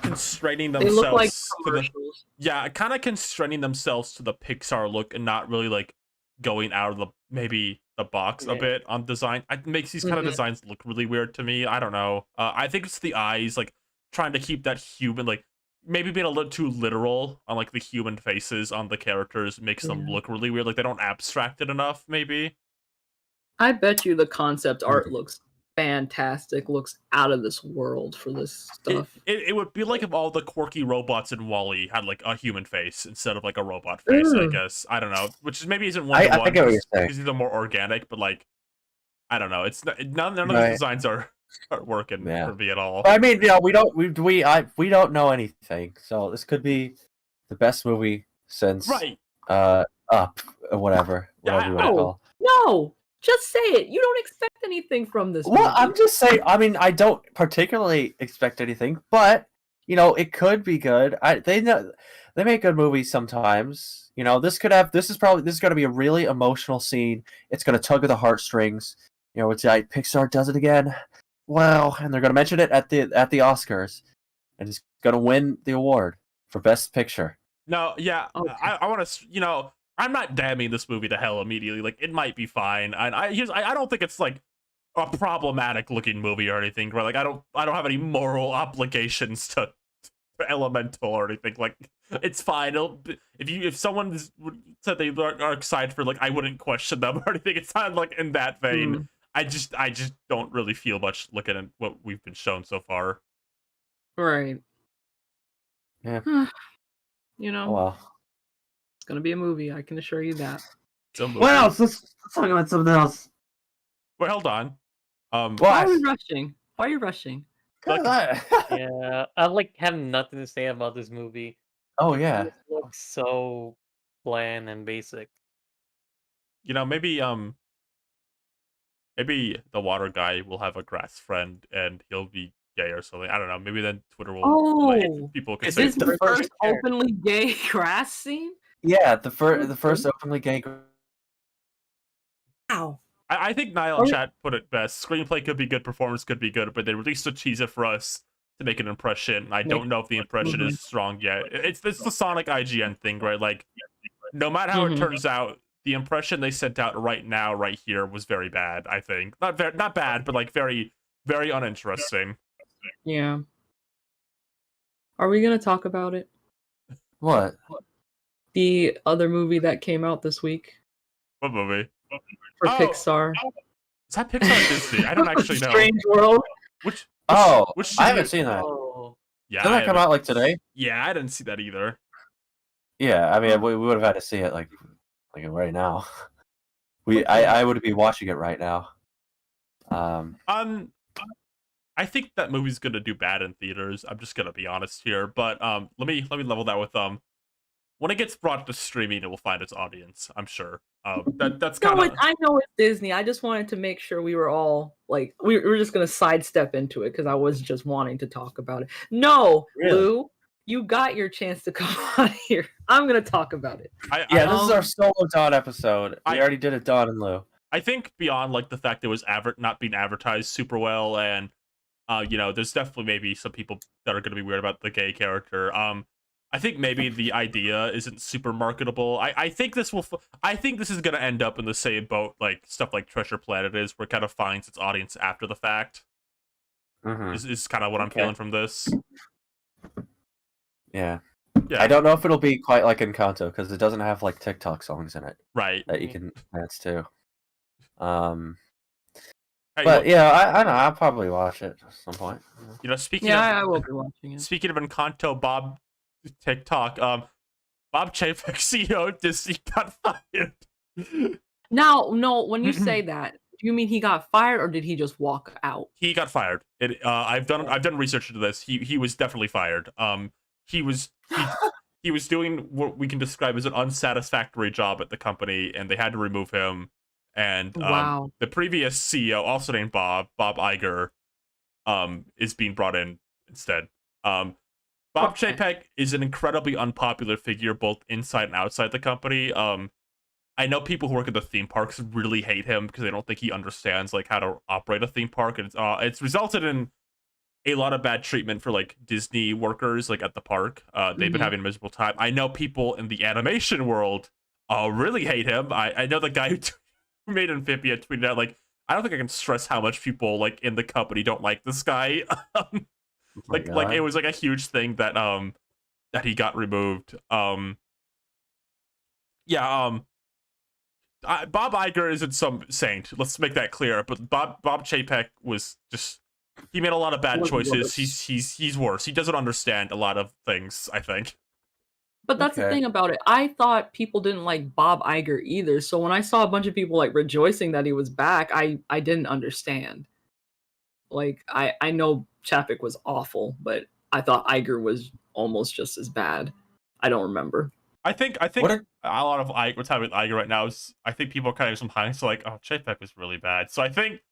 constraining They look like themselves to the commercials. kind of constraining themselves to the Pixar look and not really like going out of the box a bit on design. It makes these kind of designs look really weird to me. I don't know. I think it's the eyes, like trying to keep that human, like maybe being a little too literal on like the human faces on the characters makes them look really weird. Like they don't abstract it enough, maybe. I bet you the concept art looks fantastic, looks out of this world for this stuff. It would be like if all the quirky robots in WALL-E had like a human face instead of like a robot face, I guess. I don't know. Which maybe isn't one to one because these are more organic, but like I don't know. It's none of the designs are working for me at all. I mean, we don't know anything, so this could be the best movie since Up or whatever you want to call. No, just say it. You don't expect anything from this movie. Well, I'm just saying. I mean, I don't particularly expect anything, but it could be good. They make good movies sometimes. This is going to be a really emotional scene. It's going to tug at the heartstrings. It's like Pixar does it again. Wow, and they're going to mention it at the Oscars, and it's going to win the award for Best Picture. No, yeah, okay. I want to. I'm not damning this movie to hell immediately. Like it might be fine. I don't think it's like a problematic looking movie or anything. Right? Like I don't have any moral obligations to Elemental or anything. Like it's fine. If someone said they are excited for, like, I wouldn't question them or anything. It's not like in that vein. I just don't really feel much looking at what we've been shown so far. Right. Yeah. Oh, well. It's gonna be a movie, I can assure you that. What else? Let's talk about something else. Wait, hold on. Why are we rushing? Why are you rushing? Yeah, I like have nothing to say about this movie. Oh yeah. It looks so bland and basic. Maybe the water guy will have a grass friend and he'll be gay or something. I don't know. Maybe then Twitter will people can say is this the first openly gay grass scene? Yeah, the first openly gay. Wow. I think Niall in chat put it best. Screenplay could be good, performance could be good, but they released a teaser for us to make an impression. I don't know if the impression is strong yet. It's the Sonic IGN thing, right? Like, no matter how it turns out, the impression they sent out right now, right here, was very bad. I think not bad, but like very, very uninteresting. Yeah. Are we gonna talk about it? What? The other movie that came out this week. What movie? For Pixar. Is that Pixar or Disney? I don't actually know. Strange World. Which I haven't seen that. Yeah, didn't that come out like today? Yeah, I didn't see that either. Yeah, I mean, we would have had to see it like right now. I would be watching it right now. I think that movie's gonna do bad in theaters. I'm just gonna be honest here, but let me level that with when it gets brought to streaming, it will find its audience. I'm sure. That's kind of. I know it's Disney. I just wanted to make sure we were all like we were just gonna sidestep into it because I was just wanting to talk about it. No, really? Lou, you got your chance to come on here. I'm gonna talk about it. This is our solo Dawn episode. We already did it, Dawn and Lou. I think beyond like the fact it was not being advertised super well, and there's definitely maybe some people that are gonna be weird about the gay character. I think maybe the idea isn't super marketable. I think this is gonna end up in the same boat like stuff like Treasure Planet is, where it kind of finds its audience after the fact. Is kind of what I'm feeling from this. Yeah. I don't know if it'll be quite like Encanto because it doesn't have like TikTok songs in it, right? That you can dance to. Hey, but I know I'll probably watch it at some point. Speaking I will be watching it. Speaking of Encanto, Bob TikTok, Bob Chapek, CEO Disney, got fired. Now, no, when you say that, do you mean he got fired or did he just walk out? He got fired. I've done research into this. He was definitely fired. He was doing what we can describe as an unsatisfactory job at the company, and they had to remove him. And the previous CEO, also named Bob Iger, is being brought in instead. Bob Chapek is an incredibly unpopular figure both inside and outside the company. I I know people who work at the theme parks really hate him because they don't think he understands like how to operate a theme park, and it's resulted in a lot of bad treatment for like Disney workers like at the park. They've been having a miserable time. I know people in the animation world really hate him. I know the guy who made Amphibia tweeted out like, I don't think I can stress how much people like in the company don't like this guy. Like it was like a huge thing that that he got removed. Bob Iger isn't some saint. Let's make that clear. But Bob Chapek was just, he made a lot of bad choices. He's worse. He doesn't understand a lot of things, I think. But that's the thing about it. I thought people didn't like Bob Iger either. So when I saw a bunch of people like rejoicing that he was back, I didn't understand. Like I know Chapek was awful, but I thought Iger was almost just as bad. I don't remember. I think a lot of what's happening with Iger right now is I think people are kind of some hindsight like, oh, Chapek was really bad. So I think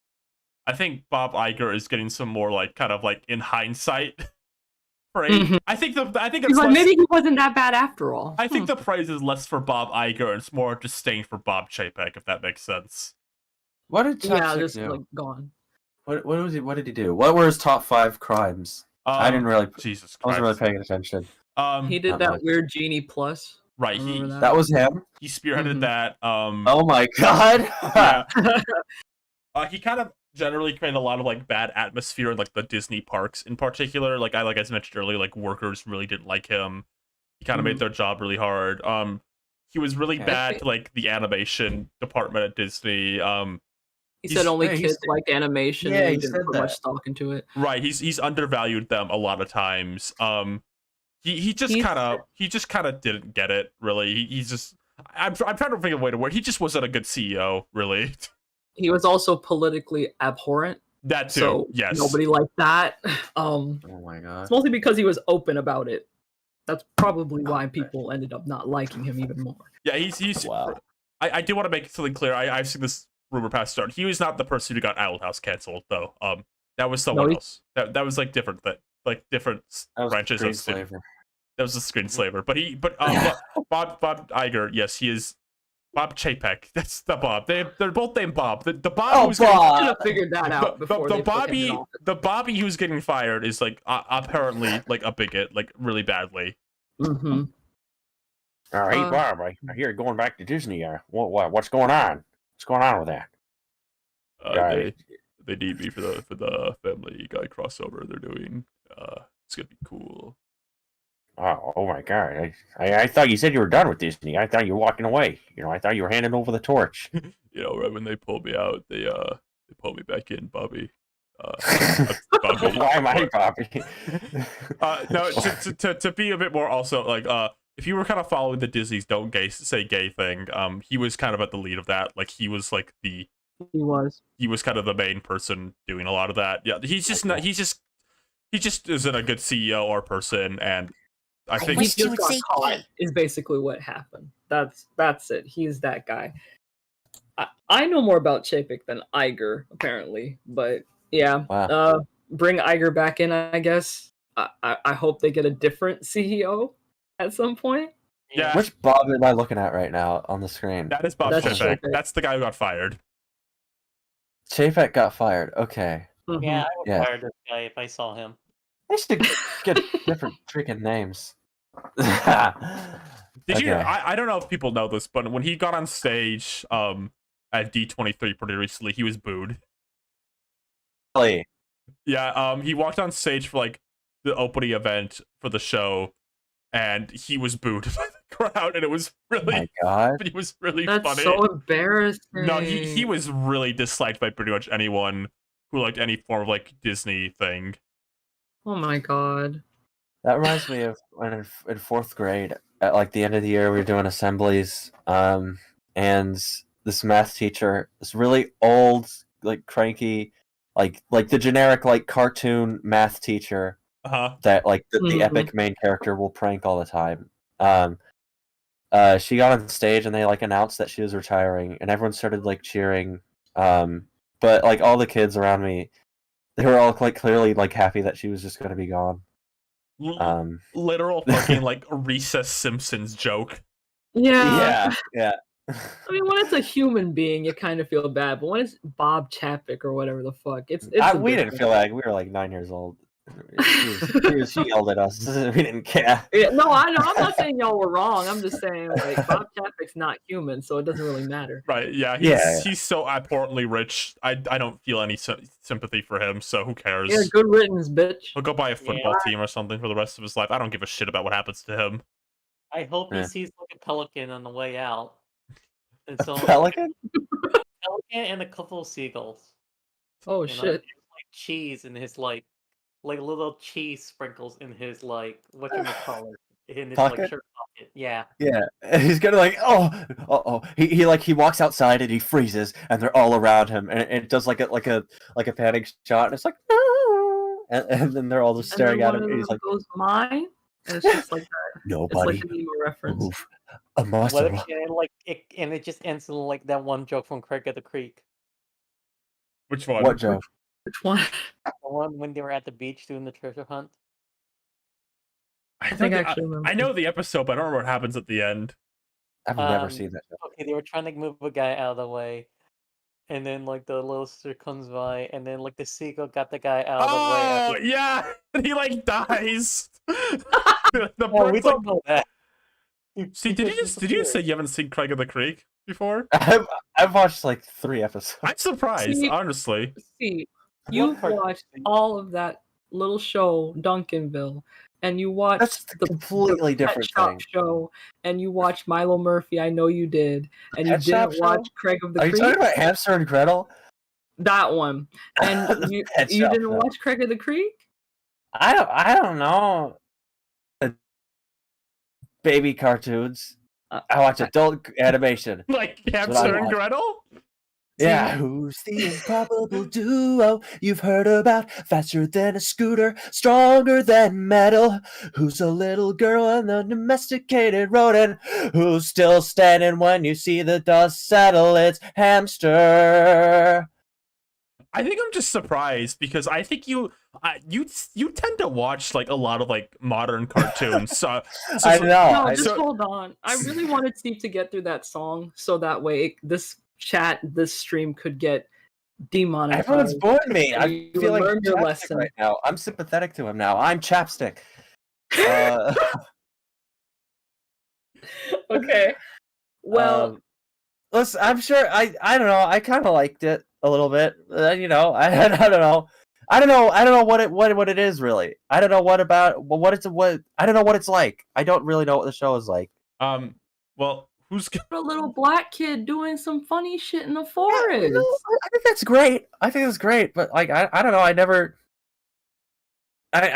Bob Iger is getting some more like kind of like in hindsight praise. Mm-hmm. I think it's like, maybe he wasn't that bad after all. I think the praise is less for Bob Iger and it's more disdain for Bob Chapek, if that makes sense. What did Chapek do? Like gone. What was he? What did he do? What were his top 5 crimes? I didn't really. Jesus Christ. I wasn't really paying attention. He did that weird Genie Plus. Right. That was him. He spearheaded that. Oh my god. Yeah. He kind of generally created a lot of like bad atmosphere in like the Disney parks in particular. Like I mentioned earlier, like workers really didn't like him. He kind of made their job really hard. He was really bad to like the animation department at Disney. He said only kids like animation. Yeah, and he he didn't put much stock into it. Right. He's undervalued them a lot of times. He just kind of didn't get it. Really. He's just. I'm trying to think of a way to word. He just wasn't a good CEO. Really. He was also politically abhorrent. That too. So yes. Nobody liked that. Oh my god. It's mostly because he was open about it. That's probably why people ended up not liking him even more. Yeah, he's. Wow. I do want to make something clear. I've seen this rumor past start. He was not the person who got Owl House canceled, though. That was someone else. That was like different. Different branches of Slaver. That was a screenslaver. Bob Iger, yes, he is. Bob Chapek. That's the Bob. They're both named Bob. The Bob who's should have figured that out before the Bobby who's getting fired is like apparently like a bigot, like really badly. Mm-hmm. All right, Bob. I hear going back to Disney. What's going on? What's going on with that? They need me for the Family Guy crossover they're doing. It's gonna be cool. Oh my god! I thought you said you were done with Disney. I thought you were walking away. I thought you were handing over the torch. Right when they pulled me out, they pulled me back in, Bobby. Bobby. Why am I Bobby? No, to be a bit more also like if you were kind of following the Disney's don't say gay thing, he was kind of at the lead of that. Like he was like he was kind of the main person doing a lot of that. Yeah, he's just not. He just isn't a good CEO or person, and I think he just got caught is basically what happened. That's it. He's that guy. I know more about Chapek than Iger apparently, but yeah. Wow. Bring Iger back in, I guess. I hope they get a different CEO at some point. Yeah. Which Bob am I looking at right now on the screen? That is Bob Chapek. That's the guy who got fired. Chapek got fired. Okay. Mm-hmm. Yeah, I would fire this guy if I saw him. They should get different freaking names. Did you? I don't know if people know this, but when he got on stage at D23 pretty recently, he was booed. Really? Yeah. He walked on stage for like the opening event for the show, and he was booed by the crowd, and it was really. Oh my god! But he was really That's funny. So embarrassing. No, he was really disliked by pretty much anyone who liked any form of like Disney thing. Oh my god. That reminds me of when in 4th grade, at like the end of the year, we were doing assemblies, and this math teacher, this really old, like cranky, like the generic like cartoon math teacher that like the epic main character will prank all the time. She got on stage and they like announced that she was retiring, and everyone started like cheering. But like all the kids around me, they were all like clearly like happy that she was just going to be gone. Literal fucking like recess Simpsons joke. Yeah. Yeah. I mean, when it's a human being, you kind of feel bad, but when it's Bob Chapek or whatever the fuck, it's we didn't feel like we were like 9 years old. She yelled at us. We didn't care. Yeah, no, I know. I'm not saying y'all were wrong. I'm just saying like Bob Chapek's not human, so it doesn't really matter. Right? Yeah. He's so abhorrently rich. I don't feel any sympathy for him. So who cares? Yeah, good riddance, bitch. He'll go buy a football team or something for the rest of his life. I don't give a shit about what happens to him. I hope he sees like a pelican on the way out. And so, Pelican? Pelican and a couple of seagulls. Oh shit! Like cheese in his like little cheese sprinkles in his like whatchamacallit in his pocket? like shirt pocket. Yeah. Yeah. He's gonna like he walks outside and he freezes and they're all around him and it does like a panic shot and it's like no! and then they're all just staring at him and he's like goes mine. And it's just like that. Nobody. It's like an emo reference. Move a muscle. And it just ends in like that one joke from Craig at the Creek. Which one? What joke? Which one? The one when they were at the beach doing the treasure hunt. I know the episode, but I don't remember what happens at the end. I've never seen that joke. Okay, they were trying to move a guy out of the way. And then like the little sister comes by, and then like the seagull got the guy out of the way. Oh yeah, he like dies. We don't know that. See, did you say you haven't seen Craig of the Creek before? I've watched like 3 episodes. I'm surprised, honestly. See, you've watched all of that little show, Duncanville, and you watched the completely different Pet Shop show, and you watched Milo Murphy. I know you did, and you didn't watch Craig of the Creek. Are you talking about Hamster and Gretel? That one, and you didn't watch Craig of the Creek. I don't know. Baby cartoons. I watch adult animation. Like Hamster and Gretel? Yeah. Who's the improbable duo you've heard about? Faster than a scooter, stronger than metal. Who's a little girl and the domesticated rodent? Who's still standing when you see the dust settle? It's Hamster. I think I'm just surprised because I think you tend to watch like a lot of like modern cartoons. I know. No, just hold on. I really wanted Steve to get through that song so that way this stream could get demonetized. Everyone's bored me. I feel like learn your lesson right now. I'm sympathetic to him now. I'm Chapstick. Okay. Well, listen, I'm sure. I don't know. I kind of liked it a little bit. I don't know. I don't know. I don't know what it is really. I don't know what I don't know what it's like. I don't really know what the show is like. Well, who's a little black kid doing some funny shit in the forest? Yeah, I think that's great. But like I don't know. I never like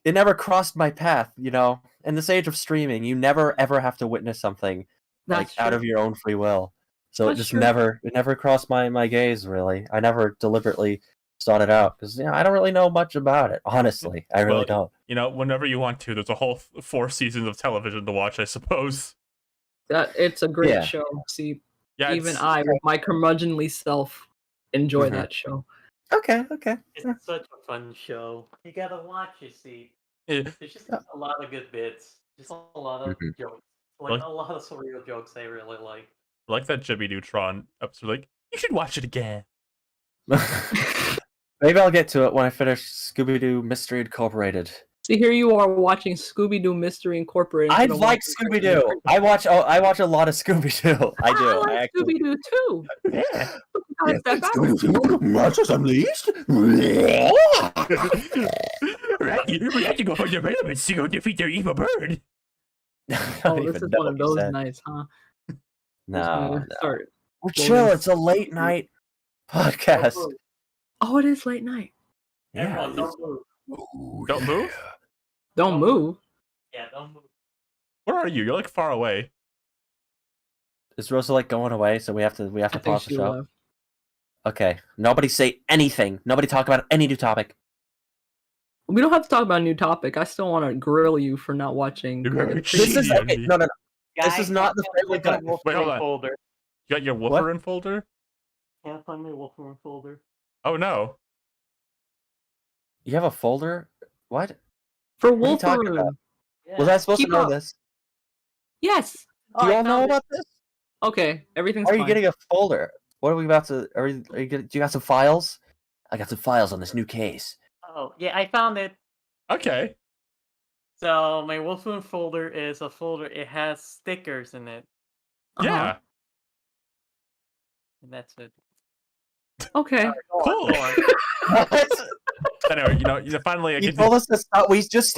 it never crossed my path. You know, in this age of streaming, you never ever have to witness something out of your own free will. So it never crossed my gaze, really. I never deliberately sought it out because I don't really know much about it. Honestly, I really don't. You know, whenever you want to, there's a whole 4 seasons of television to watch, I suppose. It's a great show. See, even I, with my curmudgeonly self, enjoy that show. Okay. It's such a fun show. You gotta watch it, see. There's just a lot of good bits. Just a lot of jokes. Like a lot of surreal jokes I really like. I like that Jimmy Neutron episode. Like, you should watch it again. Maybe I'll get to it when I finish Scooby-Doo Mystery Incorporated. See, here you are watching Scooby-Doo Mystery Incorporated. I like Scooby-Doo. I watch a lot of Scooby-Doo. I do. I like Scooby-Doo too. Yeah. Scooby-Doo Monsters Unleashed. You have to go for the relevance to go defeat their evil bird. Oh, this is one of those nights, huh? No. We're chill. It's a late night podcast. Oh, it is late night. Yeah. Don't move. Don't move? Don't move? Yeah, don't move. Where are you? You're like far away. Is Rosa like going away? So we have to pause the show. Left. Okay. Nobody say anything. Nobody talk about any new topic. We don't have to talk about a new topic. I still want to grill you for not watching. This is no. This is not the friendly guy. Wait, hold on. Folder. You got your Wolverine folder? Can't find my Wolverine folder. Oh no. You have a folder? What? For Wolverine. Yeah. Was I supposed to know this? Yes. Do you all know about this? Okay, everything's Are you fine. getting a folder? What are we about to? Are you getting? Do you got some files? I got some files on this new case. Oh, yeah, I found it. Okay. So my Wolfmoon folder is a folder. It has stickers in it, Yeah. and that's it. Okay. Cool. Anyway, finally I You get told us to stop. We just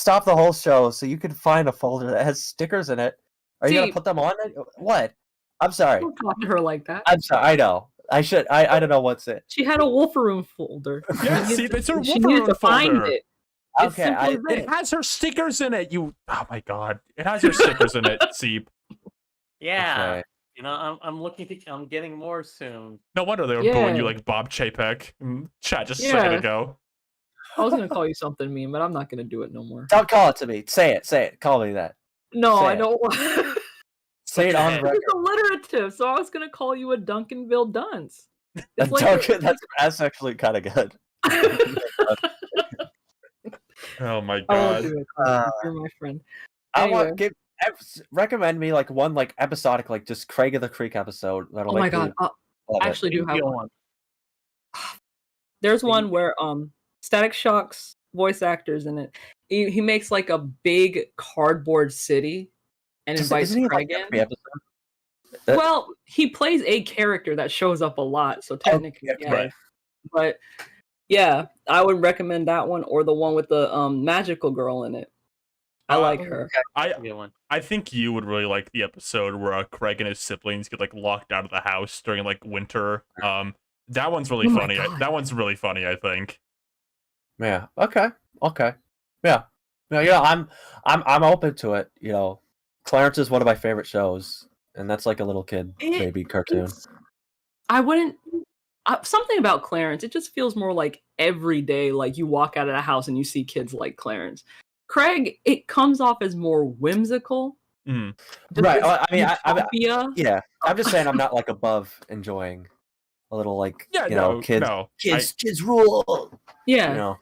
stop the whole show so you can find a folder that has stickers in it. Are you gonna See- put them on it? What? I'm sorry. Don't talk to her like that. I'm sorry. I know. I should. I don't know what's it. She had a Wolferoon folder. Yeah, She see, needed it's her she needed to Wolferoon find folder. it. It's Okay, simple as It that. has her stickers in it. Oh my god, it has her stickers in it. Seep. Yeah, Okay. I'm looking. I'm getting more soon. No wonder they were booing you Yeah. like Bob Chapek. Chat just a Yeah. second ago. I was gonna call you something mean, but I'm not gonna do it no more. Don't call it to me. Say it. Say it. Call me that. No, Say I it. don't want. Say it on Okay. record. It's alliterative, so I was gonna call you a Duncanville dunce. It's like Don't- that's actually kind of good. Oh my I won't god. do it. You're my friend. I Anyway. want recommend me like one like episodic like just Craig of the Creek episode. That'll Oh my make me god! I love it. actually do have Feel one. There's one where Static Shock's voice actors in it. He makes like a big cardboard city and invites Isn't he Craig like in. every episode? Well, he plays a character that shows up a lot, so technically, okay, yeah. right. But yeah, I would recommend that one or the one with the magical girl in it. I like her. That's a good one. I think you would really like the episode where Craig and his siblings get like locked out of the house during like winter. That one's really Oh my funny. God. That one's really funny, I think. Yeah. Okay. Yeah. I'm open to it. Clarence is one of my favorite shows, and that's like a little kid baby cartoon. I wouldn't. Something about Clarence. It just feels more like every day. Like you walk out of the house and you see kids like Clarence. Craig, it comes off as more whimsical. Mm. Right. I mean, utopia. yeah. I'm just saying I'm not like above enjoying a little like kids rule. Yeah.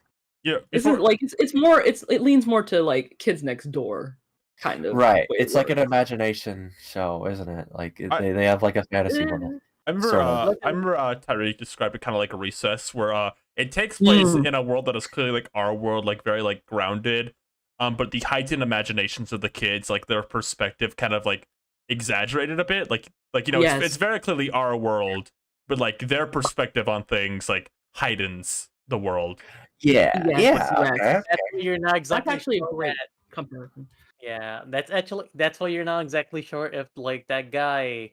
Yeah. Isn't like it's more it leans more to like Kids Next Door kind of Right. way It's it like an works. imagination show, isn't it? Like they have like a fantasy world. I remember, Sort of. I remember Tyreek described it kind of like a Recess, where it takes place in a world that is clearly like our world, like very like grounded, but the heightened imaginations of the kids, like their perspective, kind of like exaggerated a bit. Like Yes. it's very clearly our world, but like their perspective on things like heightens the world. Yeah. Yes, Yeah. yes. Okay. That's why you're not That's exactly. actually a sure great that- comparison. Yeah, that's why you're not exactly sure if like that guy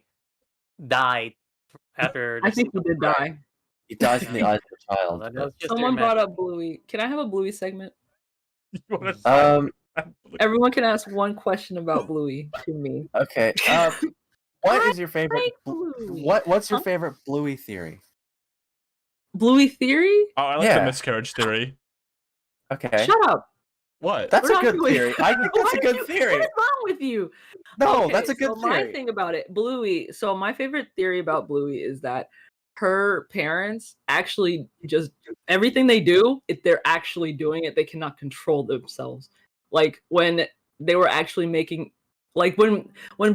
died after. I think he did die. He dies in the eyes of a child. That was just Someone their brought up Bluey. Can I have a Bluey segment? You wanna- Everyone can ask one question about Bluey to me. Okay. What is your favorite? like Bluey. What's your Huh? favorite Bluey theory? Bluey theory? Oh, I like Yeah. the miscarriage theory. Okay. Shut up. What? That's We're a not good doing- theory. I think that's a Why good do you- theory. What is wrong with you? No, Okay, that's a good so my theory. thing about it, Bluey. So my favorite theory about Bluey is that her parents actually just everything they do, if they're actually doing it, they cannot control themselves. Like when they were actually making, like when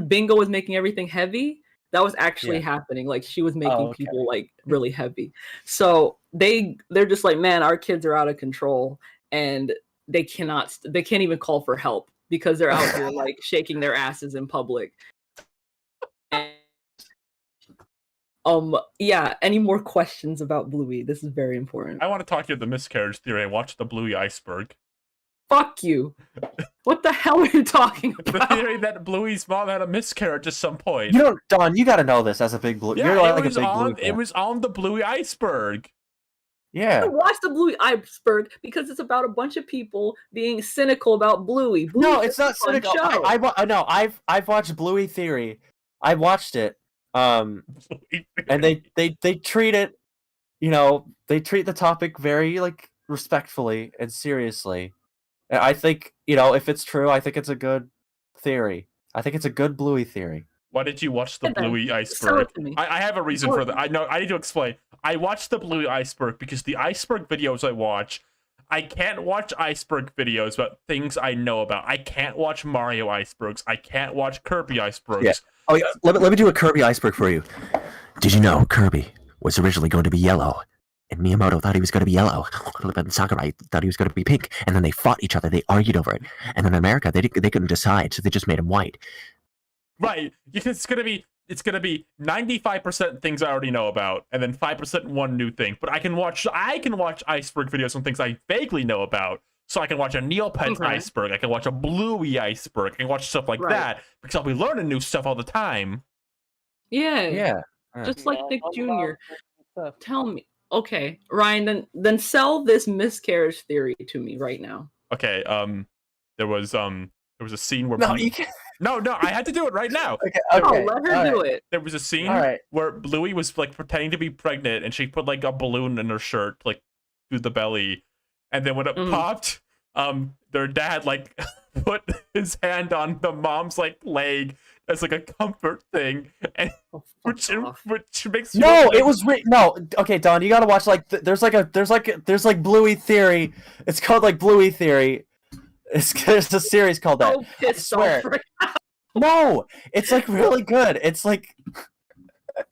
Bingo was making everything heavy, that was actually Yeah. happening. Like she was making okay. people like really heavy. So they're just like, man, our kids are out of control, and they can't even call for help because they're out here like shaking their asses in public. And, yeah, any more questions about Bluey? This is very important. I want to talk to you about the miscarriage theory. I watched the Bluey iceberg. Fuck you. What the hell are you talking The about? theory that Bluey's mom had a miscarriage at some point. You don't, Don. You got to know this as a big Blue. Yeah, You're it like a was big on. Bluey It fan. was on the Bluey iceberg. Yeah. I watched the Bluey iceberg because it's about a bunch of people being cynical about Bluey. No, Bluey's it's not a fun cynical. show. No, I've watched Bluey Theory. I watched it. And they treat it, they treat the topic very like respectfully and seriously. And I think, if it's true, I think it's a good theory. I think it's a good Bluey theory. Why did you watch the Yeah, then, Bluey Sell iceberg? it to me. I have a reason for that. I know. I need to explain. I watched the Bluey iceberg because the iceberg videos I watch, I can't watch iceberg videos about things I know about. I can't watch Mario icebergs. I can't watch Kirby icebergs. Yeah. Oh, yeah. Let me do a Kirby iceberg for you. Did you know Kirby was originally going to be yellow? And Miyamoto thought he was going to be yellow. And Sakurai thought he was going to be pink. And then they fought each other. They argued over it. And then in America, they couldn't decide, so they just made him white. Right. It's gonna be 95% things I already know about, and then 5% one new thing. But I can watch iceberg videos on things I vaguely know about. So I can watch a Neopets iceberg. I can watch a Bluey iceberg. I can watch stuff like that because I'll be learning new stuff all the time. Yeah. Just like Nick Jr. Tell me. Okay, Ryan, then sell this miscarriage theory to me right now. Okay, there was a scene where you can't. No, I had to do it right now. Okay. Oh, let her do it. There was a scene where Bluey was like pretending to be pregnant, and she put like a balloon in her shirt, like through the belly, and then when it popped, their dad like put his hand on the mom's like leg as like a comfort thing, and which makes you it was no. Okay, Don, you gotta watch like there's like Bluey Theory. It's called like Bluey Theory. There's a series called that. I swear. No, it's like really good. It's like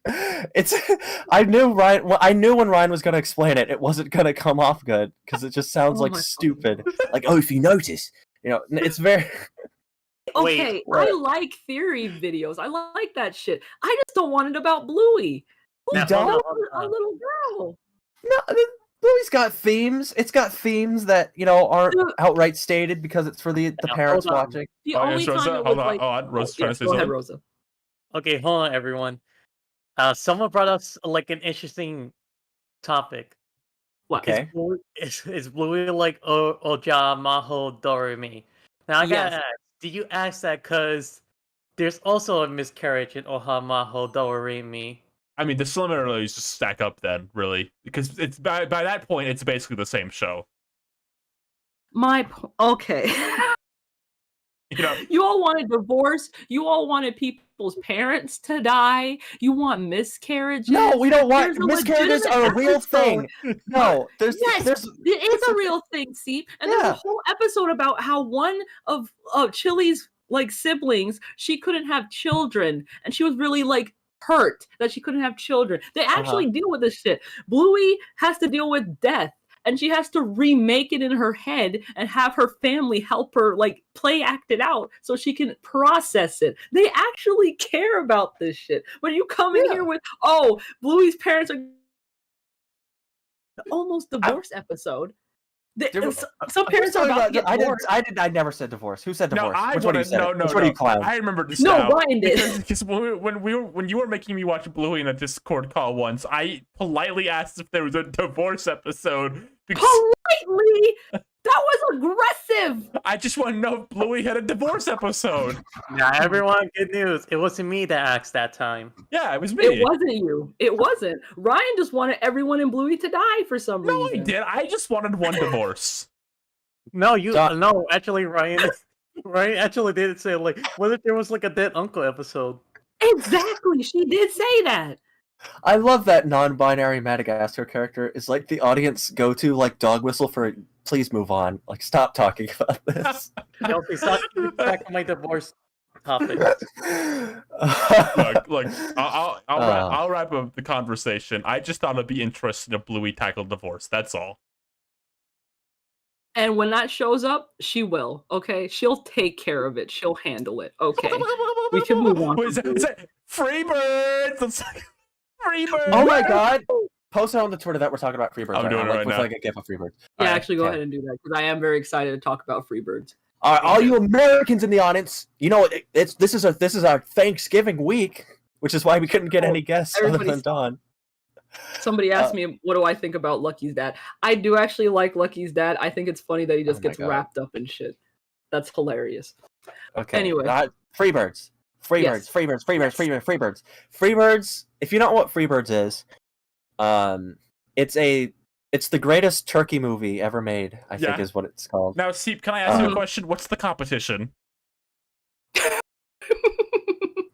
I knew when Ryan was gonna explain it, it wasn't gonna come off good because it just sounds like stupid. Like, oh, if you notice, it's very. Okay, I like theory videos. I like that shit. I just don't want it about Bluey. You don't? A little girl. No, Bluey's got themes. It's got themes that aren't outright stated because it's for the parents watching. The only time Rosa, it was like, Rosa's trying to say go something. ahead, Rosa. Okay, hold on, everyone. Someone brought us like an interesting topic. What? Okay. Is Bluey like Oja Maho Doremi? Now I gotta ask, do you ask that because there's also a miscarriage in Oha Maho Doremi? I mean, the similarities just stack up then, really, because it's by that point it's basically the same show. Okay. You all wanted divorce. You all wanted people's parents to die. You want miscarriages. No, we don't want miscarriages. Are a real thing. No, it is a real thing. See, and there's a whole episode about how one of Chili's like siblings, she couldn't have children, and she was really like hurt that she couldn't have children. They actually deal with this shit. Bluey has to deal with death. And she has to remake it in her head and have her family help her like act it out so she can process it. They actually care about this shit. But you come in here with, Bluey's parents are almost divorce episode. Some parents are about to get divorced. I never said divorce. Who said divorce? No, Which one of you said it? Which one of you clowns? I remember this. No, Ryan did. Because when you were making me watch Bluey in a Discord call once, I politely asked if there was a divorce episode. Politely? That was aggressive. I just want to know if Bluey had a divorce episode. Yeah, everyone, good news. It wasn't me that asked that time. Yeah, it was me. It wasn't you. It wasn't. Ryan just wanted everyone in Bluey to die for some reason. No, I did. I just wanted one divorce. No, actually, Ryan actually did say, like, what if there was, like, a dead uncle episode? Exactly. She did say that. I love that non-binary Madagascar character is like the audience go-to like dog whistle for please move on. Like, stop talking about this. Stop back to my divorce topic. Look, I'll wrap up the conversation. I just thought it'd be interesting if Bluey tackled divorce. That's all. And when that shows up, she will. Okay, she'll take care of it. She'll handle it. Okay, we can move on. Freebirds. Freebirds. Oh my god! Post it on the Twitter that we're talking about Freebirds. I'm doing it right now. Like a gif of Freebirds. Yeah, actually, go ahead and do that because I am very excited to talk about Freebirds. All right, all you Americans in the audience, this is our Thanksgiving week, which is why we couldn't get any guests other than Don. Somebody asked me, what do I think about Lucky's dad? I do actually like Lucky's dad. I think it's funny that he just gets wrapped up in shit. That's hilarious. Okay. Anyway. Freebirds. Freebirds. If you don't know what Freebirds is, it's the greatest turkey movie ever made, I think is what it's called. Now, Seep, can I ask you a question? What's the competition?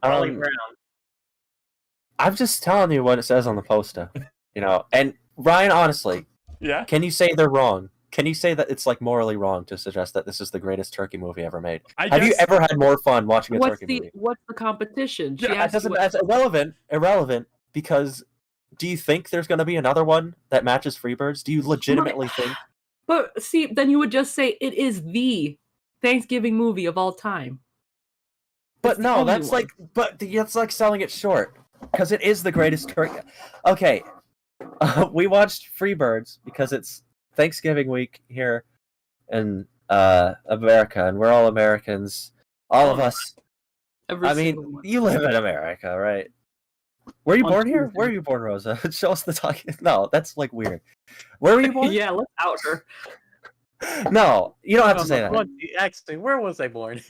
Charlie Brown. I'm just telling you what it says on the poster. And Ryan, honestly, yeah, can you say they're wrong? can you say that it's like morally wrong to suggest that this is the greatest turkey movie ever made? Have you ever had more fun watching a turkey movie? What's the competition? That's irrelevant because do you think there's going to be another one that matches Freebirds? Do you legitimately think? But see, then you would just say it is the Thanksgiving movie of all time. But no, that's like selling it short because it is the greatest turkey. Okay, we watched Freebirds because it's Thanksgiving week here in America, and we're all Americans. All of us. You live in America, right? Were you born here? Where are you born, Rosa? Show us the talking. No, that's like weird. Where were you born? Yeah, let's out her. No, you don't have to say that. Actually, where was I born?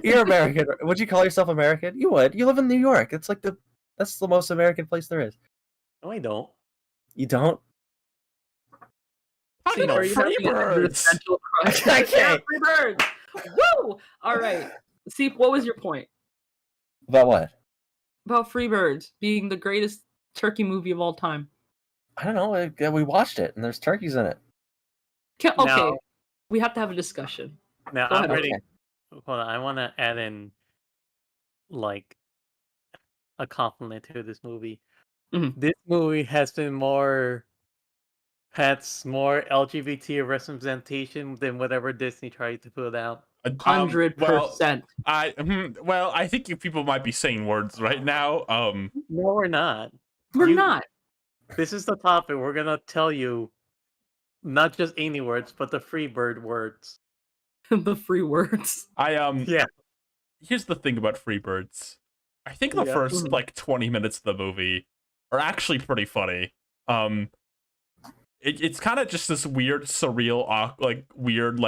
You're American. Would you call yourself American? You would. You live in New York. It's like that's the most American place there is. No, I don't. You don't? Freebirds. I can't. Freebirds. Woo! All right. See, what was your point? About what? About Freebirds being the greatest turkey movie of all time. I don't know. We watched it, and there's turkeys in it. Okay, we have to have a discussion. Now, Go ahead. Hold on. I want to add in, like, a compliment to this movie. Mm-hmm. This movie has more LGBT representation than whatever Disney tried to put out. 100%. I think you people might be saying words right now. No, we're not. We're not. This is the topic. We're gonna tell you not just any words, but the Freebird words. The free words. Yeah. Here's the thing about Freebirds. I think the first like 20 minutes of the movie are actually pretty funny. It's kind of just this weird, surreal, weird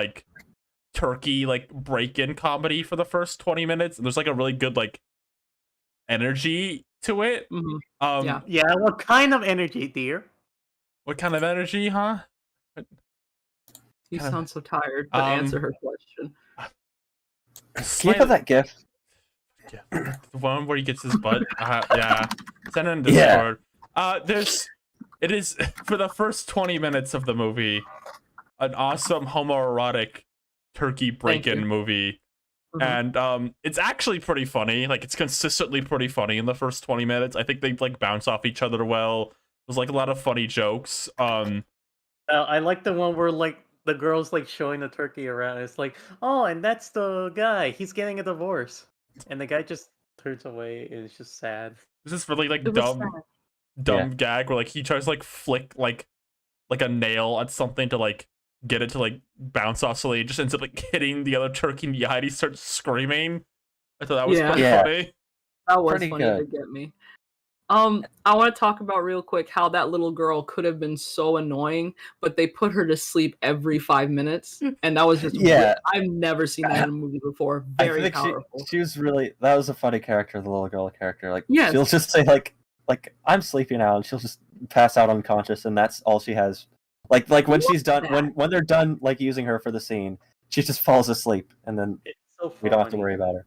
turkey break-in comedy for the first 20 minutes, and there's like a really good energy to it. Yeah. What kind of energy, dear? What kind of energy, huh? You sound so tired, but answer her question. Can you put that GIF? Yeah. The one where he gets his butt. Yeah. Send it in Discord. It is for the first 20 minutes of the movie, an awesome homoerotic turkey break-in movie. Mm-hmm. And it's actually pretty funny. It's consistently pretty funny in the first 20 minutes. I think they bounce off each other well. There's a lot of funny jokes. I like the one where the girl's showing the turkey around. It's and that's the guy. He's getting a divorce, and the guy just turns away. And it's just sad. This is really dumb gag where he tries to flick a nail at something to get it to bounce off, so he just ends up hitting the other turkey in the eye. And he starts screaming. I thought that was pretty funny. That was pretty funny to get me. I want to talk about real quick how that little girl could have been so annoying, but they put her to sleep every 5 minutes, and that was just weird. I've never seen that in a movie before. Very powerful. She was really, that was a funny character, the little girl character. She'll just say I'm sleepy now, and she'll just pass out unconscious, and that's all she has. When she's done, when they're done using her for the scene, she just falls asleep, and then we don't have to worry about her.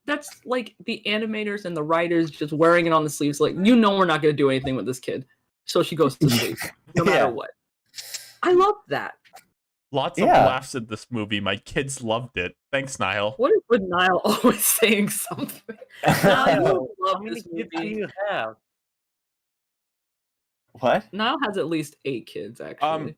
That's the animators and the writers just wearing it on the sleeves. We're not going to do anything with this kid. So she goes to sleep, no matter what. I love that. Lots of laughs in this movie. My kids loved it. Thanks, Niall. What is with Niall always saying something? Niall, how many kids do you have? What? Niall has at least 8 kids, actually.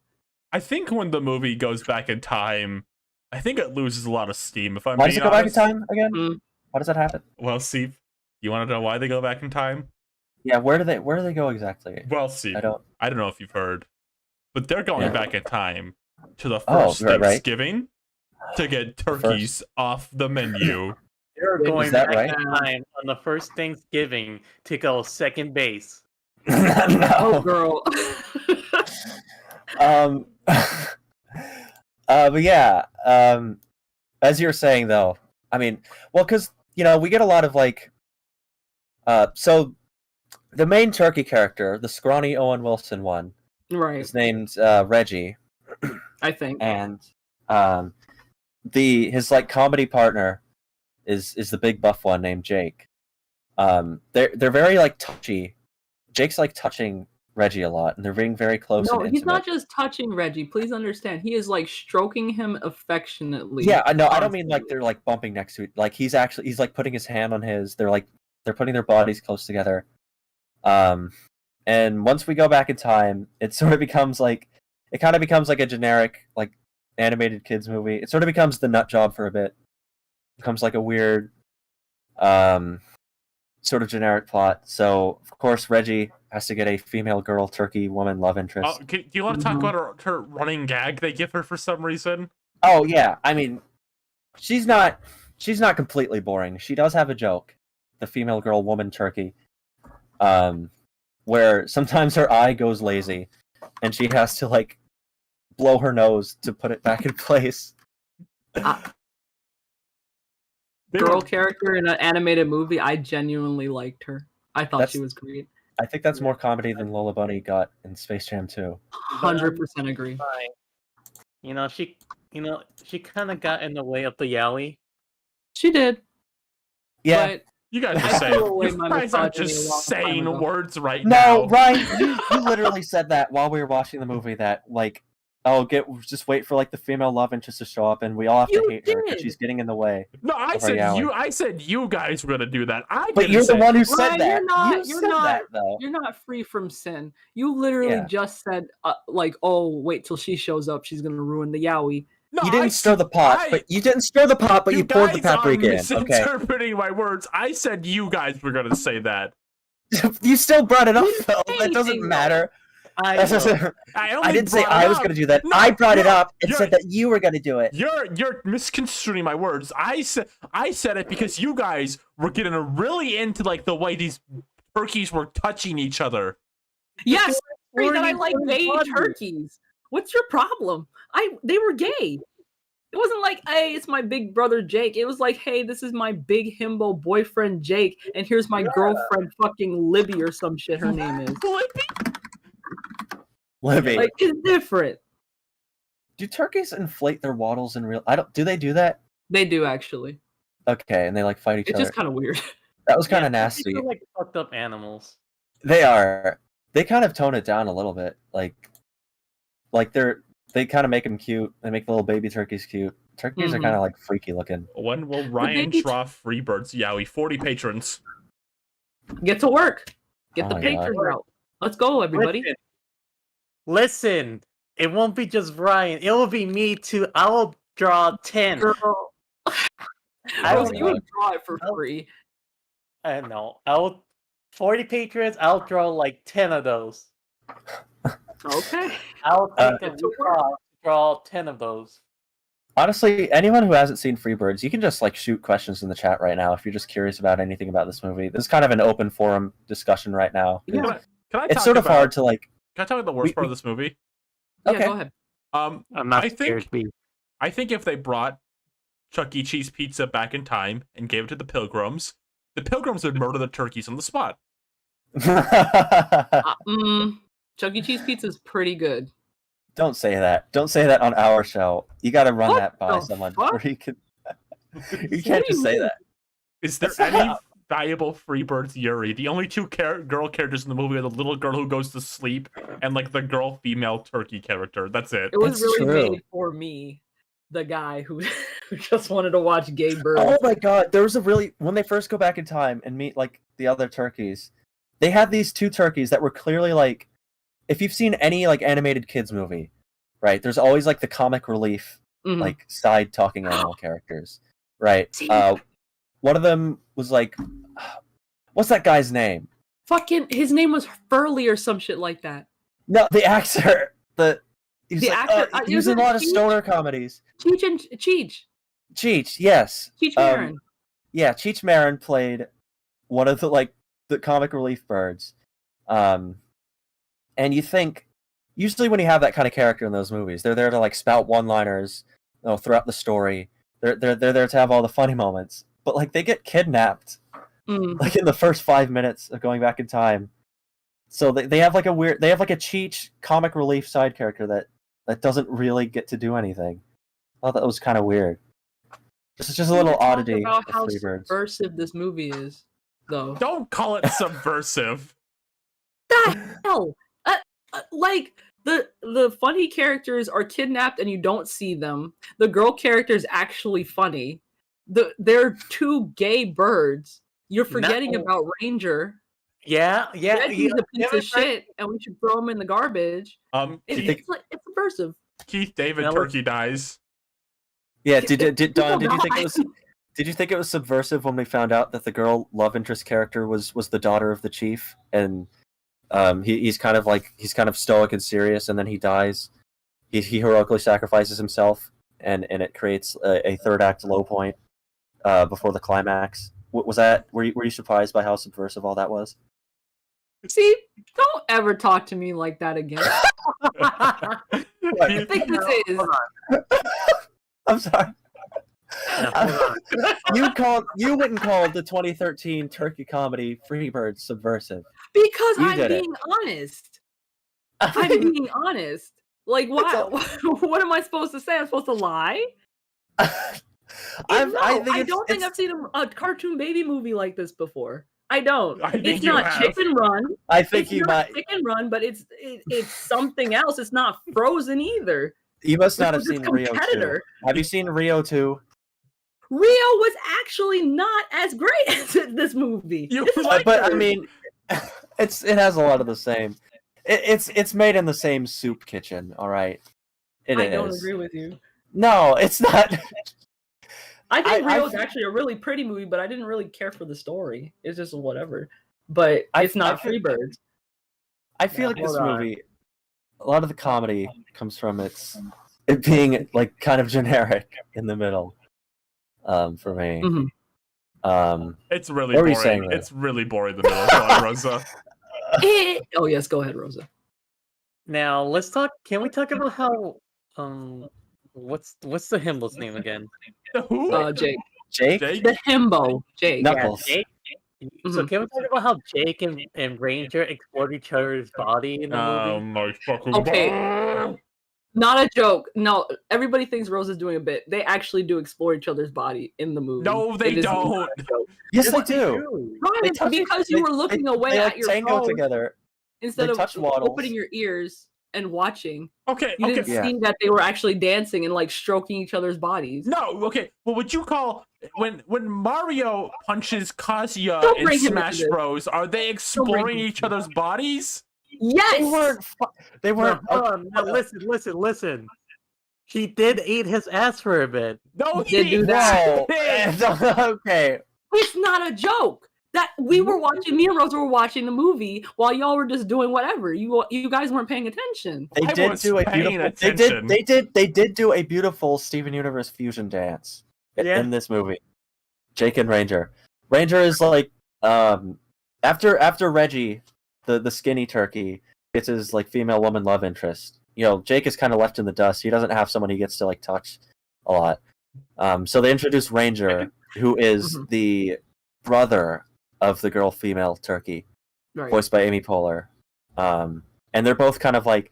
I think when the movie goes back in time, I think it loses a lot of steam. If I'm why being does it go honest. back in time again? Why does that happen? Well, Steve, you want to know why they go back in time? Yeah, where do they go exactly? Well, Steve, I don't know if you've heard, but they're going back in time to the first Thanksgiving to get turkeys off the menu. They're going back in time on the first Thanksgiving to go second base. No. Oh, girl. But yeah, as you were saying though, because we get a lot of so the main turkey character, the scrawny Owen Wilson one, right? His name's Reggie, I think, and his comedy partner is the big buff one named Jake. They're very touchy. Jake's touching Reggie a lot, and they're being very close. No, and he's not intimate. just touching Reggie. Please understand. He is like stroking him affectionately. Yeah, no, I don't mean like they're like bumping next to it. Like he's like putting his hand on his. They're putting their bodies close together. And once we go back in time, it kind of becomes like a generic like animated kids movie. It sort of becomes the nut job for a bit. It becomes like a weird, sort of generic plot. So of course Reggie has to get a female girl turkey woman love interest. Oh, do you want to talk about her running gag they give her for some reason? Oh yeah, I mean, she's not completely boring. She does have a joke, the female girl woman turkey, where sometimes her eye goes lazy, and she has to like blow her nose to put it back in place. Girl character in an animated movie, I genuinely liked her. I thought she was great. I think that's more comedy than Lola Bunny got in Space Jam 2. 100% agree. She kind of got in the way of the Yaoi. She did. Yeah. But you guys I are saying threw away you my guys are misogyny a long just time saying ago. words right now. No, Ryan, you literally said that while we were watching the movie. That like, just wait for like the female love interest to show up, and we all have to hate her because she's getting in the way. No, I said you guys were gonna do that. But you're the one who said Ryan, that. You're not, that though. You're not free from sin. You literally just said like, oh, wait till she shows up. She's gonna ruin the Yaoi. No, you didn't stir the pot, but you didn't stir the pot, but you poured the paprika in. Okay. Misinterpreting my words. I said you guys were gonna say that. You still brought it up, though. That doesn't matter. I didn't say I was going to do that. No, I brought it up and said that you were going to do it. You're misconstruing my words. I said it because you guys were getting really into like the way these turkeys were touching each other. Yes, that I like gay turkeys. What's your problem? They were gay. It wasn't like, hey, it's my big brother Jake. It was like, hey, this is my big himbo boyfriend Jake, and here's my girlfriend fucking Libby or some shit her name is. Libby. Like, it's different. Do turkeys inflate their wattles in real? Do they do that? They do, actually. Okay, and they like fight each other. It's just kind of weird. That was kind of nasty. They're like fucked up animals. They are. They kind of tone it down a little bit. Like they kind of make them cute. They make the little baby turkeys cute. Turkeys are kind of like freaky looking. When will Ryan draw Freebirds Yaoi? 40 patrons. Get to work. Get the patrons out. Let's go, everybody. Listen, it won't be just Ryan. It will be me too. I will draw 10. Girl. You would draw it for free. I know. 40 patrons. I'll draw like 10 of those. Okay. I'll take draw 10 of those. Honestly, anyone who hasn't seen Freebirds, you can just like shoot questions in the chat right now if you're just curious about anything about this movie. This is kind of an open forum discussion right now. Yeah. It's sort of hard to like. Can I talk about the worst part of this movie? Okay. Yeah, go ahead. I'm not scared. I think if they brought Chuck E. Cheese pizza back in time and gave it to the Pilgrims would murder the turkeys on the spot. Chuck E. Cheese pizza is pretty good. Don't say that. Don't say that on our show. You got to run that by someone before you can. You can't just say that. Is there any valuable Freebirds Yuri? The only two girl characters in the movie are the little girl who goes to sleep and like the girl female turkey character. That's it. It was really made for me, the guy who just wanted to watch gay birds. Oh my god, there was when they first go back in time and meet like the other turkeys, they had these two turkeys that were clearly like, if you've seen any like animated kids movie, right? There's always like the comic relief, like side talking animal characters, right? One of them was like, what's that guy's name? Fucking, his name was Furley or some shit like that. No, the actor. He was in a lot of stoner comedies. Cheech, yes. Cheech Marin. Yeah, Cheech Marin played one of the comic relief birds. And you think, usually when you have that kind of character in those movies, they're there to like spout one-liners, throughout the story. They're there to have all the funny moments. But like they get kidnapped, like in the first 5 minutes of going back in time. So they have like a Cheech comic relief side character that doesn't really get to do anything. I thought that was kind of weird. This is just a little oddity. About how subversive this movie is, though. Don't call it subversive. The hell! like the funny characters are kidnapped and you don't see them. The girl character is actually funny. They're two gay birds. You're forgetting about Ranger. Yeah. Reggie's a piece of shit, and we should throw him in the garbage. It's subversive. Keith David Turkey dies. Yeah, Don, did you think it was subversive when we found out that the girl love interest character was the daughter of the chief, and he's kind of stoic and serious, and then he dies. He heroically sacrifices himself, and it creates a third act low point before the climax. Was that were you surprised by how subversive all that was? See, don't ever talk to me like that again. I think this is. I'm sorry. You wouldn't call the 2013 turkey comedy Freebird subversive. Because I'm being honest. I'm being honest. Like, why? What am I supposed to say? I'm supposed to lie? I don't think I've seen a cartoon baby movie like this before. I don't. It's not Chicken Run. I think you might. Chicken Run, but it's something else. It's not Frozen either. You must not have seen Rio 2. Have you seen Rio 2? Rio was actually not as great as this movie. But I mean, it has a lot of the same. It's made in the same soup kitchen. All right. I don't agree with you. No, it's not. I think Rio is actually a really pretty movie, but I didn't really care for the story. It's just whatever. But it's not Freebirds. I feel like this movie, a lot of the comedy comes from it being like kind of generic in the middle. For me. Mm-hmm. It's really boring. Saying, it's really boring in the middle. Go on, Rosa. Oh yes, go ahead, Rosa. Now let's talk. Can we talk about how what's the himbo's name again? Who? Jake. Jake? The himbo. Jake. Knuckles. Yeah, Jake. So can we talk about how Jake and Ranger explored each other's body in the movie? Oh my fucking God. Not a joke. No, everybody thinks Rose is doing a bit. They actually do explore each other's body in the movie. No, they don't. Yes, they do. Right, because you were looking away at your phone together instead of opening your ears and watching. Okay, you didn't see that they were actually dancing and like stroking each other's bodies. No, okay. Well, would you call when Mario punches Kazuya in Smash Bros? Are they exploring each other's bodies? Yes. They weren't. No, listen. He did eat his ass for a bit. No, he did do that. Okay. It's not a joke. That me and Rosa were watching the movie while y'all were just doing whatever. You guys weren't paying attention. They did do a beautiful. They did do a beautiful Steven Universe fusion dance in this movie. Jake and Ranger. Ranger is like after Reggie, the skinny turkey, gets his like female woman love interest. You know, Jake is kind of left in the dust. He doesn't have someone he gets to like touch a lot. So they introduce Ranger, who is the brother of the girl female turkey, voiced by Amy Poehler. And they're both kind of like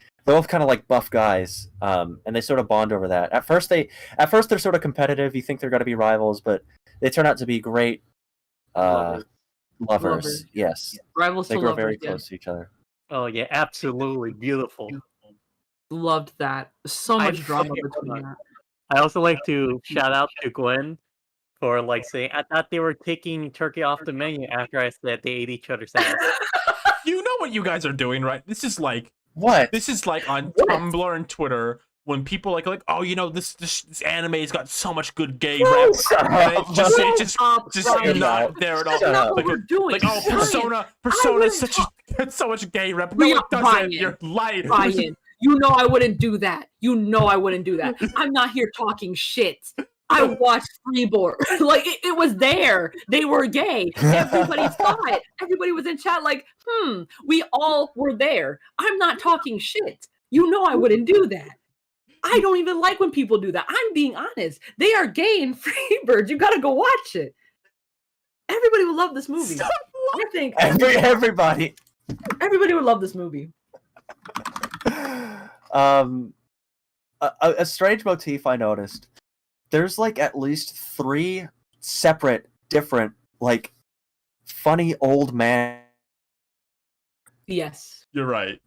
buff guys. And they sort of bond over that. At first they're sort of competitive. You think they're going to be rivals, but they turn out to be great lovers. Yes, rivals. They grow very close to each other. Oh yeah, absolutely beautiful. Loved that. So much drama between that. I also like to shout out to Gwen for like saying I thought they were taking turkey off the menu after I said they ate each other's ass. You know what you guys are doing, right? This is like what? This is like on Tumblr and Twitter when people like oh, you know, this anime's got so much good gay rep. It's just not there at all. That's not what we're doing. Like Persona is so much gay rep. No, it doesn't. You're lying. Ryan, you know I wouldn't do that. I'm not here talking shit. I watched Freeborn. Like it was there. They were gay. Everybody saw it. Everybody was in chat like, we all were there. I'm not talking shit. You know I wouldn't do that. I don't even like when people do that. I'm being honest. They are gay in Freebirds. You gotta go watch it. Everybody would love this movie. I think everybody would love this movie. A strange motif I noticed. There's like at least 3 separate, different, like funny old man. Yes, you're right.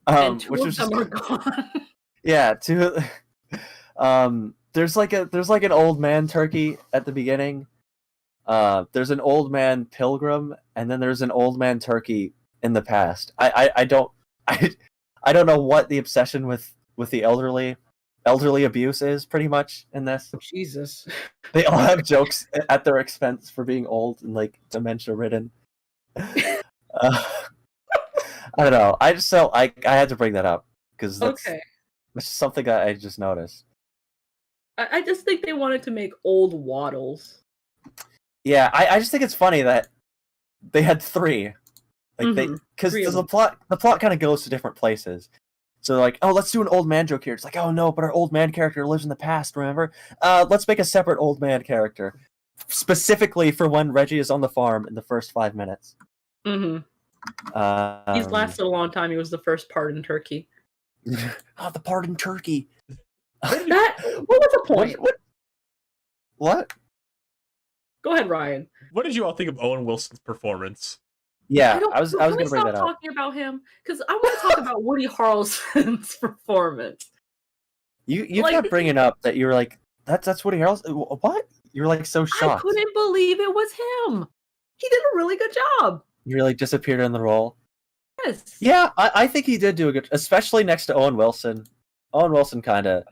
And two which of was them just are gone. yeah, two. There's like an old man turkey at the beginning. There's an old man pilgrim, and then there's an old man turkey in the past. I don't know what the obsession with the elderly abuse is pretty much in this. Jesus. They all have jokes at their expense for being old and like dementia ridden. I don't know. I just felt I had to bring that up because that's something I just noticed. I just think they wanted to make old Waddles. Yeah, I just think it's funny that they had three, like because the plot kind of goes to different places. So they're like, oh, let's do an old man joke here. It's like, oh no, but our old man character lives in the past. Remember? Let's make a separate old man character, specifically for when Reggie is on the farm in the first 5 minutes. Mm-hmm. He's lasted a long time. He was the first pardoned turkey. Oh, the pardoned turkey. What was the point? What? Go ahead, Ryan. What did you all think of Owen Wilson's performance? Yeah, I was going to bring that up. Talking about him because I want to talk about Woody Harrelson's performance. You kept bringing up that you were like, that's Woody Harrelson. What? You were like so shocked. I couldn't believe it was him. He did a really good job. You really disappeared in the role. Yes. Yeah, I think he did do a good, especially next to Owen Wilson. Owen Wilson kind of.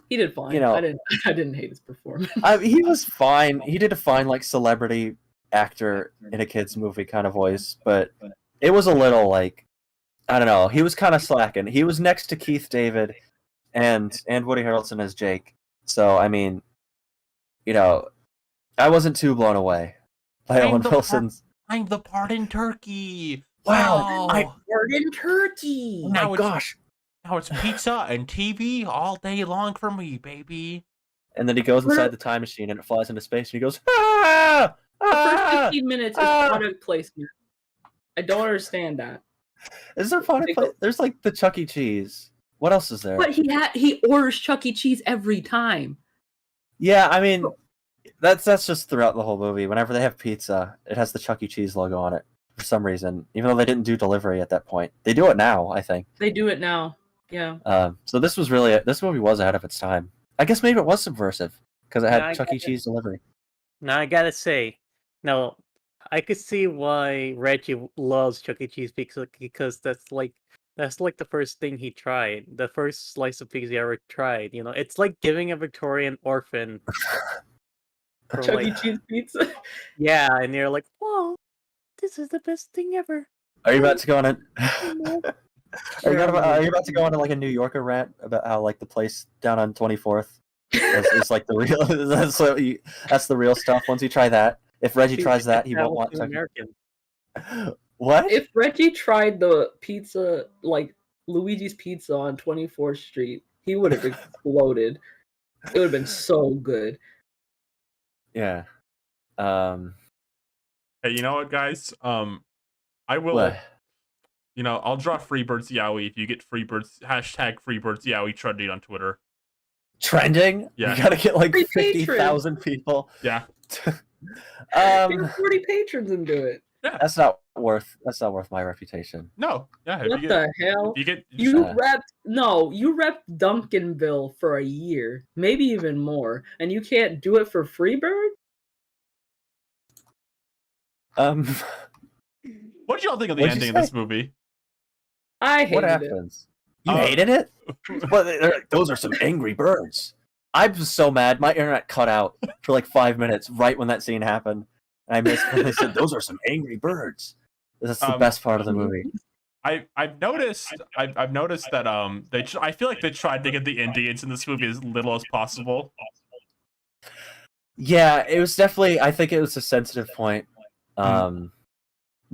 He did fine. You know, I didn't hate his performance. He was fine. He did a fine like celebrity actor in a kid's movie kind of voice, but it was a little like, I don't know. He was kind of slacking. He was next to Keith David and Woody Harrelson as Jake. So I mean, you know, I wasn't too blown away by Owen Wilson's. I'm the pardoned turkey. Wow, pardoned turkey. Oh my gosh. Now it's pizza and TV all day long for me, baby. And then he goes inside the time machine and it flies into space and he goes, ah! The first 15 minutes is product placement. I don't understand that. Is there product placement? There's like the Chuck E. Cheese. What else is there? But he orders Chuck E. Cheese every time. Yeah, I mean, that's just throughout the whole movie. Whenever they have pizza, it has the Chuck E. Cheese logo on it for some reason. Even though they didn't do delivery at that point, they do it now. I think they do it now. Yeah. So this movie was ahead of its time. I guess maybe it was subversive because it had Chuck E. Cheese delivery. Now I gotta say, no, I could see why Reggie loves Chuck E. Cheese pizza because that's like the first thing he tried, the first slice of pizza he ever tried. You know, it's like giving a Victorian orphan Chuck E. Cheese pizza. Yeah, and you're like, whoa, this is the best thing ever. Are you about to go on it? Are you about to go on like a New Yorker rant about how like the place down on 24th is like the real? That's the real stuff. Once you try that, if Reggie tries that, he won't want American. What? If Reggie tried the pizza, like Luigi's Pizza on 24th Street, he would have exploded. It would have been so good. Yeah. Hey, you know what, guys? I will. What? You know, I'll draw Freebirds Yaoi if you get Freebirds #Freebirds Yaoi trending on Twitter. Trending? Yeah. You gotta get like 50,000 people. Yeah. 40 patrons into it. Yeah. That's not worth my reputation. No. Yeah. What the hell? You repped Duncanville for a year, maybe even more, and you can't do it for Freebird? What did y'all think of the ending of this movie? I hated What happens? You hated it? Well, those are some angry birds. I was so mad. My internet cut out for like 5 minutes right when that scene happened. And I missed when they said, those are some angry birds. That's the best part of the movie. I've noticed that I feel like they tried to get the Indians in this movie as little as possible. Yeah, it was definitely. I think it was a sensitive point.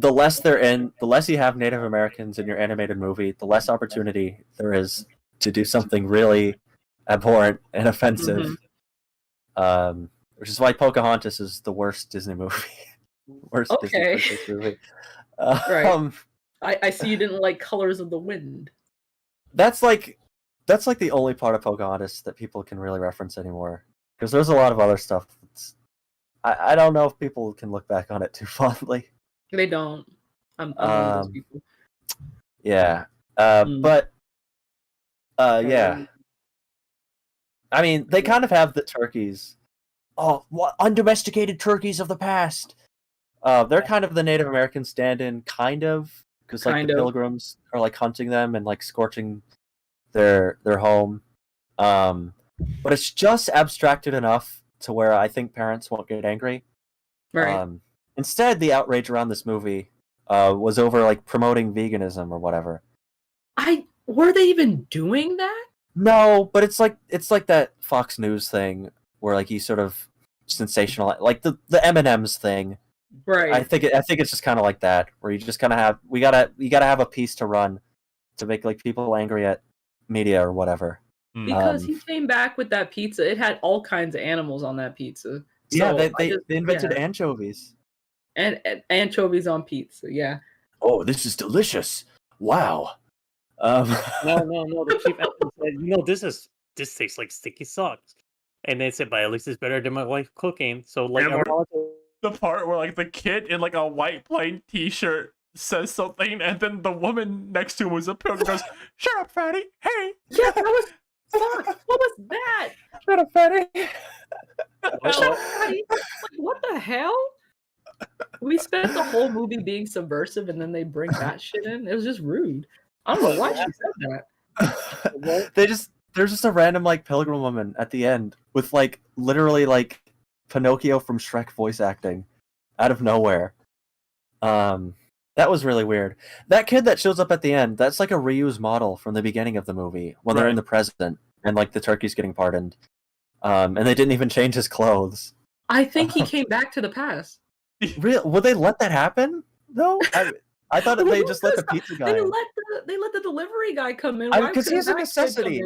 The less they're in, the less you have Native Americans in your animated movie, the less opportunity there is to do something really abhorrent and offensive. Which is why Pocahontas is the worst Disney movie. Disney princess movie. Right. I see you didn't like Colors of the Wind. That's like the only part of Pocahontas that people can really reference anymore. Because there's a lot of other stuff that's... I don't know if people can look back on it too fondly. They don't. I'm one of those people. Yeah. But yeah. I mean, they kind of have the turkeys. Oh, what undomesticated turkeys of the past. They're kind of the Native American stand-in, kind of, because like the pilgrims are like hunting them and like scorching their home. But it's just abstracted enough to where I think parents won't get angry. Right. Instead, the outrage around this movie was over like promoting veganism or whatever. Were they even doing that? No, but it's like that Fox News thing where like you sort of sensational, like the M&M's thing. Right. I think it's just kind of like that, where you just kind of have you gotta have a piece to run to make like people angry at media or whatever. Because he came back with that pizza. It had all kinds of animals on that pizza. So yeah, they invented anchovies. And anchovies on pizza, yeah. Oh, this is delicious! Wow. No. The chief said, this tastes like sticky socks, and they said, but at least it's better than my wife cooking. So like, the part where like the kid in like a white plain T-shirt says something, and then the woman next to him was a pilgrim goes, "Shut up, fatty! Hey!" Yeah, that was fuck. What was that? Shut up, fatty! Shut up, fatty! Like, what the hell? We spent the whole movie being subversive, and then they bring that shit in. It was just rude. I don't know why she said that. There's just a random like pilgrim woman at the end with like literally like Pinocchio from Shrek voice acting out of nowhere. That was really weird. That kid that shows up at the end, that's like a reused model from the beginning of the movie when they're in the present and like the turkey's getting pardoned. And they didn't even change his clothes. I think he came back to the past. Really? Would they let that happen? No, I thought they just let the pizza guy. They let the delivery guy come in. Because he's a necessity.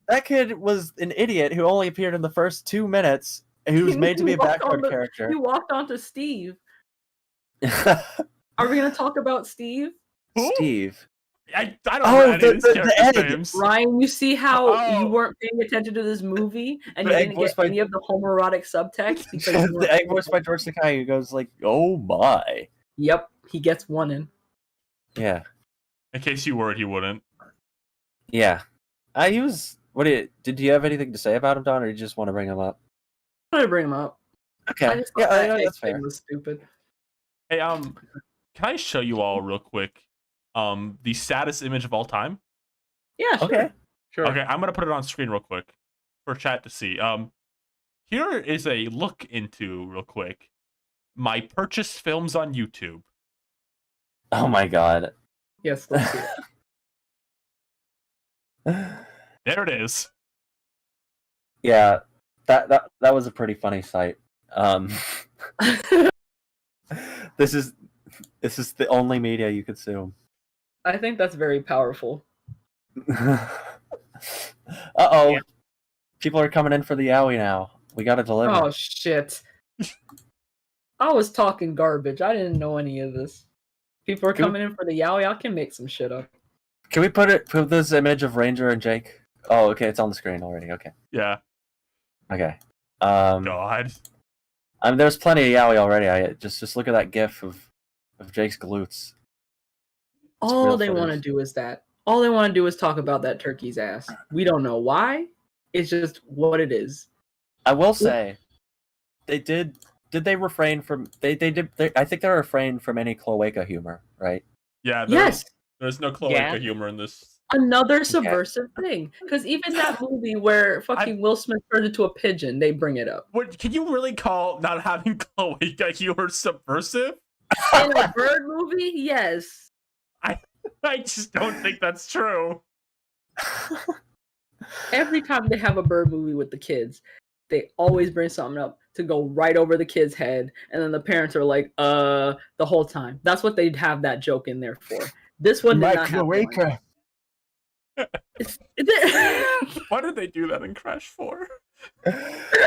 That kid was an idiot who only appeared in the first 2 minutes. Who was made to be a background character. He walked onto Steve. Are we gonna talk about Steve? Steve. I don't know the names. Ryan, you see how you weren't paying attention to this movie and you didn't get any of the homoerotic subtext? Because the egg voiced by George Takei who goes like, "Oh my." Yep, he gets one in. Yeah. In case you worried he wouldn't. Yeah. He was. Did you have anything to say about him, Don, or you just want to bring him up? I want to bring him up. Okay. That's fair. Was stupid. Hey, can I show you all real quick the saddest image of all time? Yeah, sure. Sure. Okay, I'm gonna put it on screen real quick for chat to see. Here is a look into real quick my purchased films on YouTube. Oh my god. Yes, let's see it. There it is. Yeah, that was a pretty funny sight. This is the only media you consume. I think that's very powerful. Uh-oh. Yeah. People are coming in for the Yaoi now. We gotta deliver. Oh shit. I was talking garbage. I didn't know any of this. People are coming in for the Yaoi. I can make some shit up. Can we put this image of Ranger and Jake? Oh, okay, it's on the screen already. Okay. Yeah. Okay. God. I mean, there's plenty of Yaoi already. Just look at that GIF of Jake's glutes. All they want to do is that. All they want to do is talk about that turkey's ass. We don't know why. It's just what it is. I will say, they did. Did they refrain from? They did. I think they refrained from any cloaca humor, right? Yeah. There's no cloaca humor in this. Another subversive thing, because even that movie where fucking Will Smith turned into a pigeon, they bring it up. What can you really call not having cloaca humor subversive? In a bird movie, yes. I just don't think that's true. Every time they have a bird movie with the kids, they always bring something up to go right over the kid's head, and then the parents are like, the whole time. That's what they'd have that joke in there for. This one did not have one. Why did they do that in Crash 4?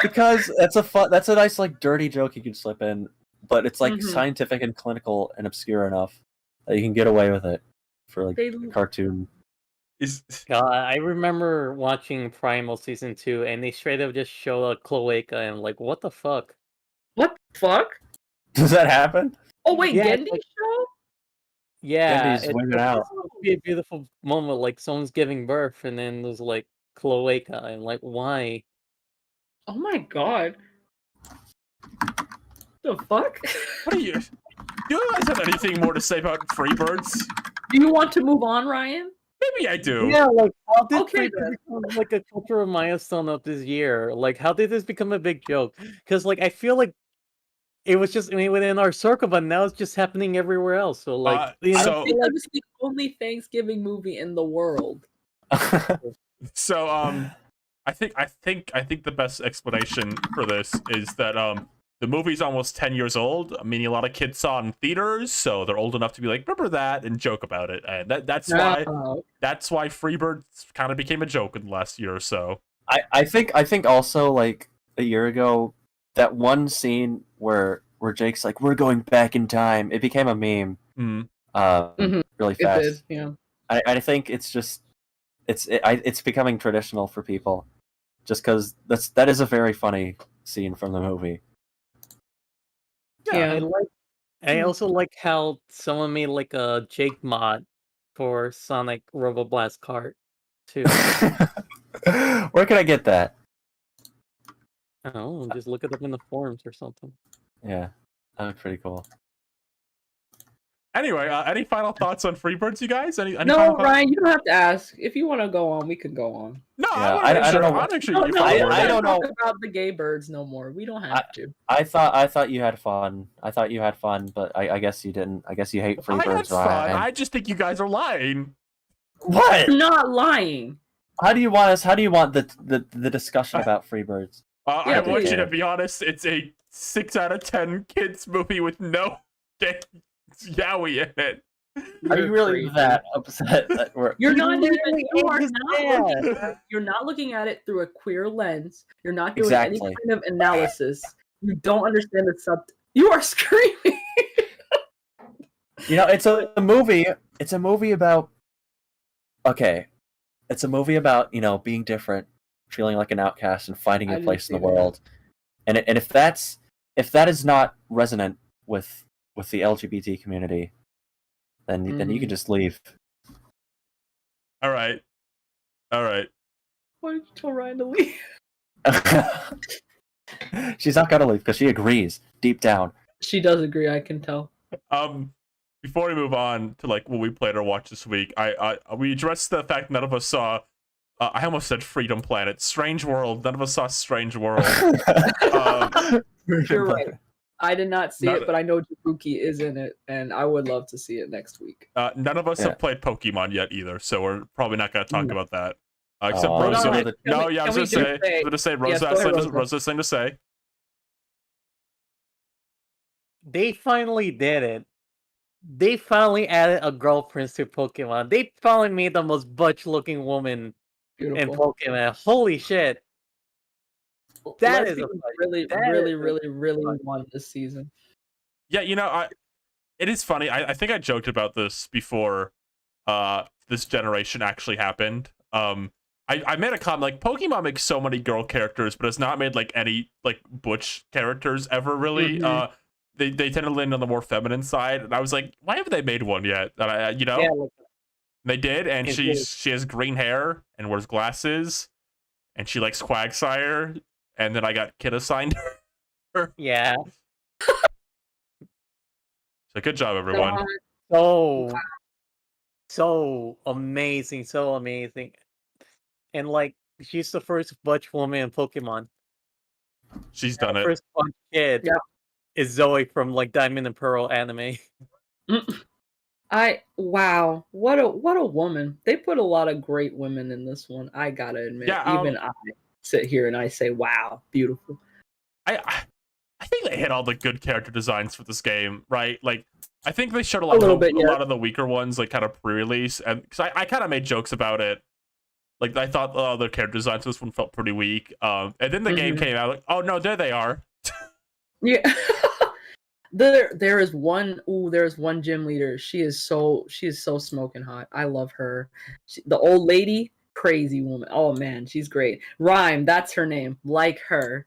Because that's a nice like dirty joke you can slip in, but it's like scientific and clinical and obscure enough that you can get away with it for like a cartoon. I remember watching Primal Season 2 and they straight up just show a cloaca and I'm like, what the fuck? What the fuck? Does that happen? Oh wait, Gendy's show? Yeah, Gendy's wigging out. be a beautiful moment, like someone's giving birth, and then there's like cloaca, and like why? Oh my god. The fuck? What are you? Do you guys have anything more to say about Freebirds? Do you want to move on, Ryan? Maybe I do. Yeah, like how did Okay, Freebirds become like a cultural milestone of this year? Like how did this become a big joke? Because like I feel like it was just within our circle, but now it's just happening everywhere else. So like so because it's the only Thanksgiving movie in the world. So I think the best explanation for this is that the movie's almost 10 years old, meaning a lot of kids saw it in theaters, so they're old enough to be like, remember that, and joke about it. And that's why Freebirds kind of became a joke in the last year or so. I think also like a year ago, that one scene where Jake's like, we're going back in time, it became a meme. Really fast. It did, yeah. I think it's just it's becoming traditional for people, just because that is a very funny scene from the movie. Yeah, I also like how someone made like a Jake mod for Sonic Roboblast Kart too. Where can I get that? I don't know, just look it up in the forums or something. Yeah, that looks pretty cool. Anyway, any final thoughts on Freebirds, you guys? Any no, Ryan, you don't have to ask. If you want to go on, we can go on. No, yeah, I don't know. I don't know about the gay birds no more. We don't have to. I thought you had fun. But I guess you didn't. I guess you hate Freebirds, Ryan. I just think you guys are lying. What? I'm not lying. How do you want the discussion about Freebirds? I want you to be honest. It's a 6 out of 10 kids movie with no Yaoi in it. Are you really that upset that we're... You're not looking at it through a queer lens. You're not doing any kind of analysis. You don't understand the You are screaming. You know, it's a movie. It's a movie about. Okay, it's a movie about being different, feeling like an outcast, and finding your place in the world. And if that is not resonant with the LGBT community, then you can just leave. All right. Why did you tell Ryan to leave? She's not gonna leave because she agrees deep down. She does agree. I can tell. Before we move on to like what we played or watched this week, we addressed the fact none of us saw. I almost said Freedom Planet, Strange World. None of us saw Strange World. You're right. I did not see it, but I know Jabuki is in it, and I would love to see it next week. None of us have played Pokemon yet either, so we're probably not going to talk about that. Except Rosa. I was going to say Rosa has something to say. They finally did it. They finally added a girl prince to Pokemon. They finally made the most butch-looking woman in Pokemon. Holy shit. That is really won this season. Yeah, it is funny. I think I joked about this before this generation actually happened. I made a comment like Pokemon makes so many girl characters, but it's not made like any like butch characters ever really. They tend to lean on the more feminine side, and I was like, why haven't they made one yet? And they did, and she has green hair and wears glasses, and she likes Quagsire. And then I got kid assigned her. Yeah. So good job, everyone. So amazing, so amazing. And like, she's the first butch woman in Pokemon. She's done it. First butch kid is Zoe from like Diamond and Pearl anime. Wow, what a woman. They put a lot of great women in this one. I gotta admit, even I sit here and I say, wow, beautiful. I think they hit all the good character designs for this game, right? Like, I think they showed a lot of the weaker ones, like kind of pre-release, and because I kind of made jokes about it. Like, I thought the character designs for this one felt pretty weak. And then the game came out, like, oh no, there they are. Yeah. There is one gym leader. She is so smoking hot. I love her. The old lady, crazy woman. Oh man, she's great. Rhyme, that's her name. Like her.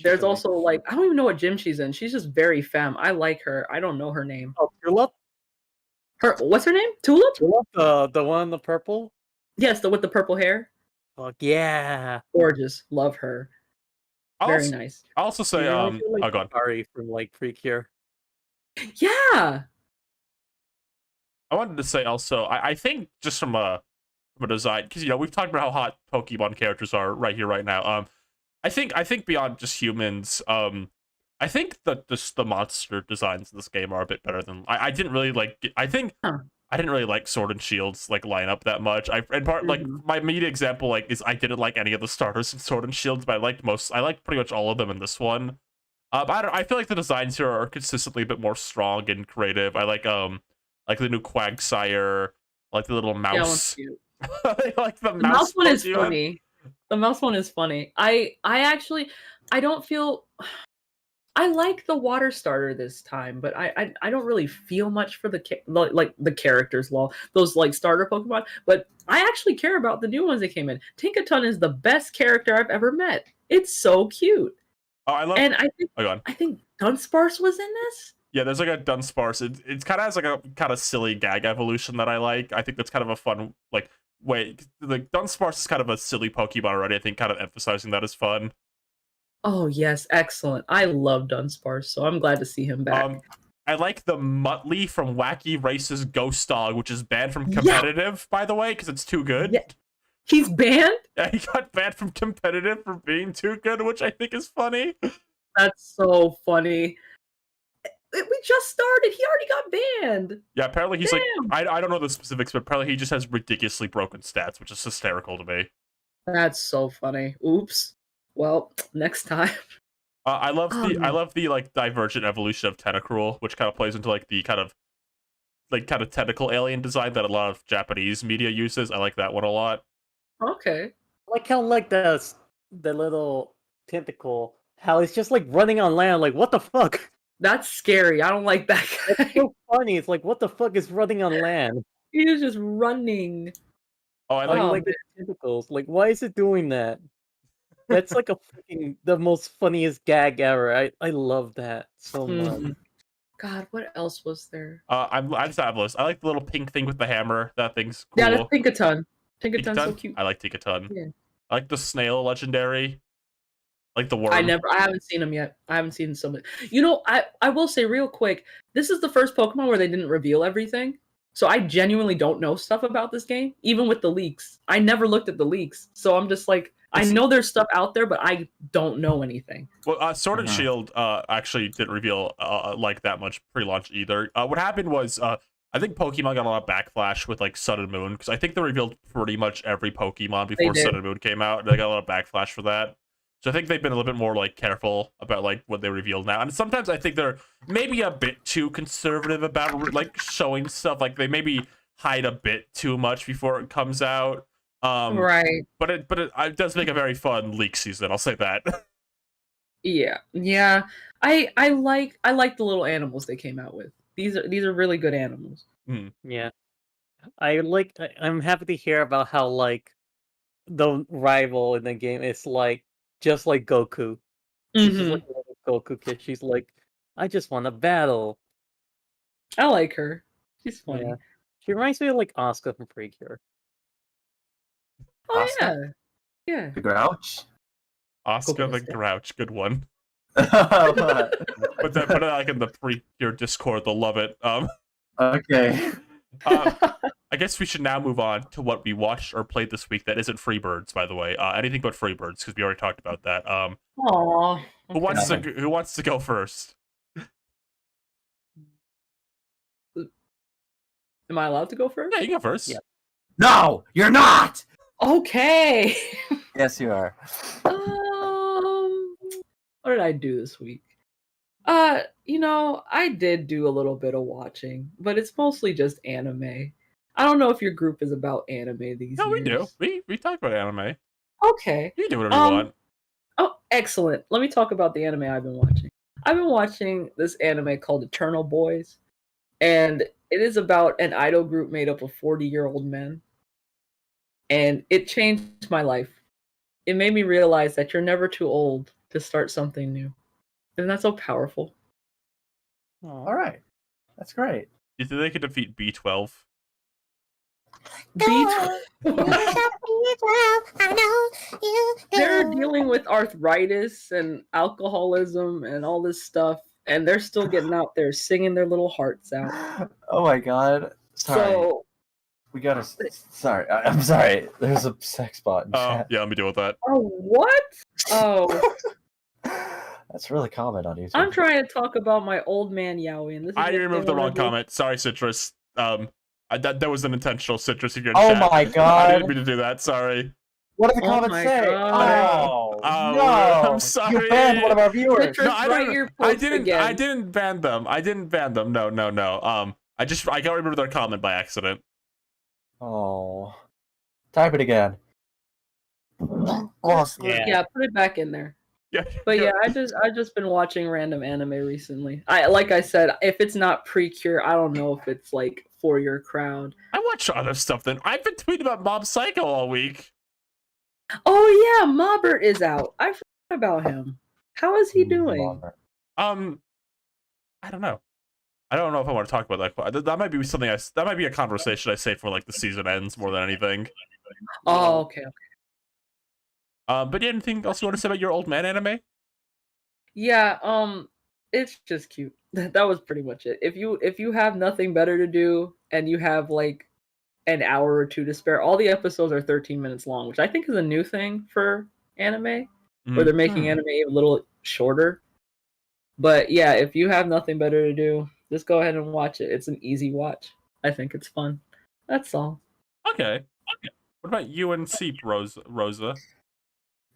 There's also like, I don't even know what gym she's in. She's just very femme. I like her. I don't know her name. Oh, Purlup? What's her name? Tulip? The one in the purple? Yes, with the purple hair. Fuck yeah. Gorgeous. Love her. Very nice. I also say, oh, go on. Sorry from like Precure. Yeah. I wanted to say also, I think just from a design, because we've talked about how hot Pokemon characters are right here, right now. I think beyond just humans, I think that the monster designs in this game are a bit better than I didn't really like. I didn't really like Sword and Shield's like lineup that much. Like my immediate example is I didn't like any of the starters in Sword and Shields, but I liked pretty much all of them in this one. I feel like the designs here are consistently a bit more strong and creative. I like the new Quagsire, like the little mouse. Yeah, I like the mouse one Pokemon. is funny. The mouse one is funny. I don't feel. I like the water starter this time, but I don't really feel much for the characters, those like starter Pokemon. But I actually care about the new ones that came in. Tinkaton is the best character I've ever met. It's so cute. Oh, I love. And I think Dunsparce was in this. Yeah, there's like a Dunsparce. It kind of has like a kind of silly gag evolution that I like. I think that's kind of a fun way. Like Dunsparce is kind of a silly Pokemon already. I think kind of emphasizing that is fun. Oh yes, excellent. I love Dunsparce, so I'm glad to see him back. I like the Muttley from Wacky Race's Ghost Dog, which is banned from competitive, by the way, because it's too good. Yeah. He's banned? Yeah, he got banned from competitive for being too good, which I think is funny. That's so funny. We just started. He already got banned. Yeah, apparently he's I don't know the specifics, but apparently he just has ridiculously broken stats, which is hysterical to me. That's so funny. Oops. Well, next time. I love the like divergent evolution of Tentacruel, which kind of plays into like the kind of tentacle alien design that a lot of Japanese media uses. I like that one a lot. Okay. I like how the little tentacle, how it's just like running on land. Like what the fuck? That's scary. I don't like that guy. It's so funny. It's like what the fuck is running on land? He is just running. Oh, I like the tentacles. Like why is it doing that? That's like the most funniest gag ever. I love that so much. God, what else was there? I'm fabulous. I like the little pink thing with the hammer. That thing's cool. Yeah, that's Tinkaton. Tinkaton's so cute. I like Tinkaton. Yeah. I like the snail legendary. Like the worm. I haven't seen him yet. I haven't seen some. I will say real quick, this is the first Pokemon where they didn't reveal everything. So I genuinely don't know stuff about this game, even with the leaks. I never looked at the leaks. So I'm just like, I know there's stuff out there, but I don't know anything. Well, Sword and Shield actually didn't reveal like that much pre-launch either. What happened was I think Pokemon got a lot of backlash with like Sun and Moon, because I think they revealed pretty much every Pokemon before Sun and Moon came out. They got a lot of backlash for that. So I think they've been a little bit more like careful about like what they revealed now. And sometimes I think they're maybe a bit too conservative about like showing stuff. Like they maybe hide a bit too much before it comes out. Right. But it does make a very fun leak season. I'll say that. Yeah. I like the little animals they came out with. These are really good animals. Yeah. I'm happy to hear about how like the rival in the game is like just like Goku. She's just like a little Goku kid. She's like, I just want to battle. I like her. She's funny. Yeah. She reminds me of like Asuka from Precure. Oh Asuka? yeah. The Grouch? Oscar the Grouch, good one. But Put it like in the Precure Discord, they'll love it. okay. I guess we should now move on to what we watched or played this week that isn't Freebirds, by the way. Anything but Freebirds, because we already talked about that. Aww. Who wants to go first? Am I allowed to go first? Yeah, you go first. Yeah. No, you're not! Okay. Yes, you are. What did I do this week? I did do a little bit of watching, but it's mostly just anime. I don't know if your group is about anime these No, years. we do. We talk about anime. Okay. You can do whatever you want. Oh, excellent. Let me talk about the anime I've been watching. I've been watching this anime called Eternal Boys, and it is about an idol group made up of 40-year-old men. And it changed my life. It made me realize that you're never too old to start something new. Isn't that so powerful? All right. That's great. You think they could defeat B12? They're dealing with arthritis and alcoholism and all this stuff, and they're still getting out there singing their little hearts out. Oh my god. Sorry. So We gotta. Sorry. I'm sorry. There's a sex bot in chat. Yeah, let me deal with that. oh, what? Oh, That's really common on YouTube. I'm trying to talk about my old man Yaoi, and this is I what removed they the wanna wrong do. comment. Sorry, Citrus. That was an intentional, Citrus. If you're in Oh chat. my I god. didn't mean to do that. Sorry. What do the Oh comments my say? God. Oh, No, no. I'm sorry. You banned one of our viewers. Citrus, No, I write didn't. your I post didn't. again. I didn't ban them. I didn't ban them. No. I got rid of their comment by accident. Oh. Type it again. Lost. Yeah, put it back in there. Yeah. But yeah, I just been watching random anime recently. Like I said, if it's not Precure, I don't know if it's like for your crowd. I watch other stuff. Then I've been tweeting about Mob Psycho all week. Oh yeah, Mobbert is out. I forgot about him. How is he doing? I don't know. I don't know if I want to talk about that. That might be something. That might be a conversation I say for like the season ends more than anything. Oh, okay. But yeah, anything else you want to say about your old man anime? Yeah, it's just cute. That was pretty much it. If you have nothing better to do and you have like an hour or two to spare, all the episodes are 13 minutes long, which I think is a new thing for anime, where they're making anime a little shorter. But yeah, if you have nothing better to do, just go ahead and watch it. It's an easy watch. I think it's fun. That's all. Okay. What about you and Seep, Rosa?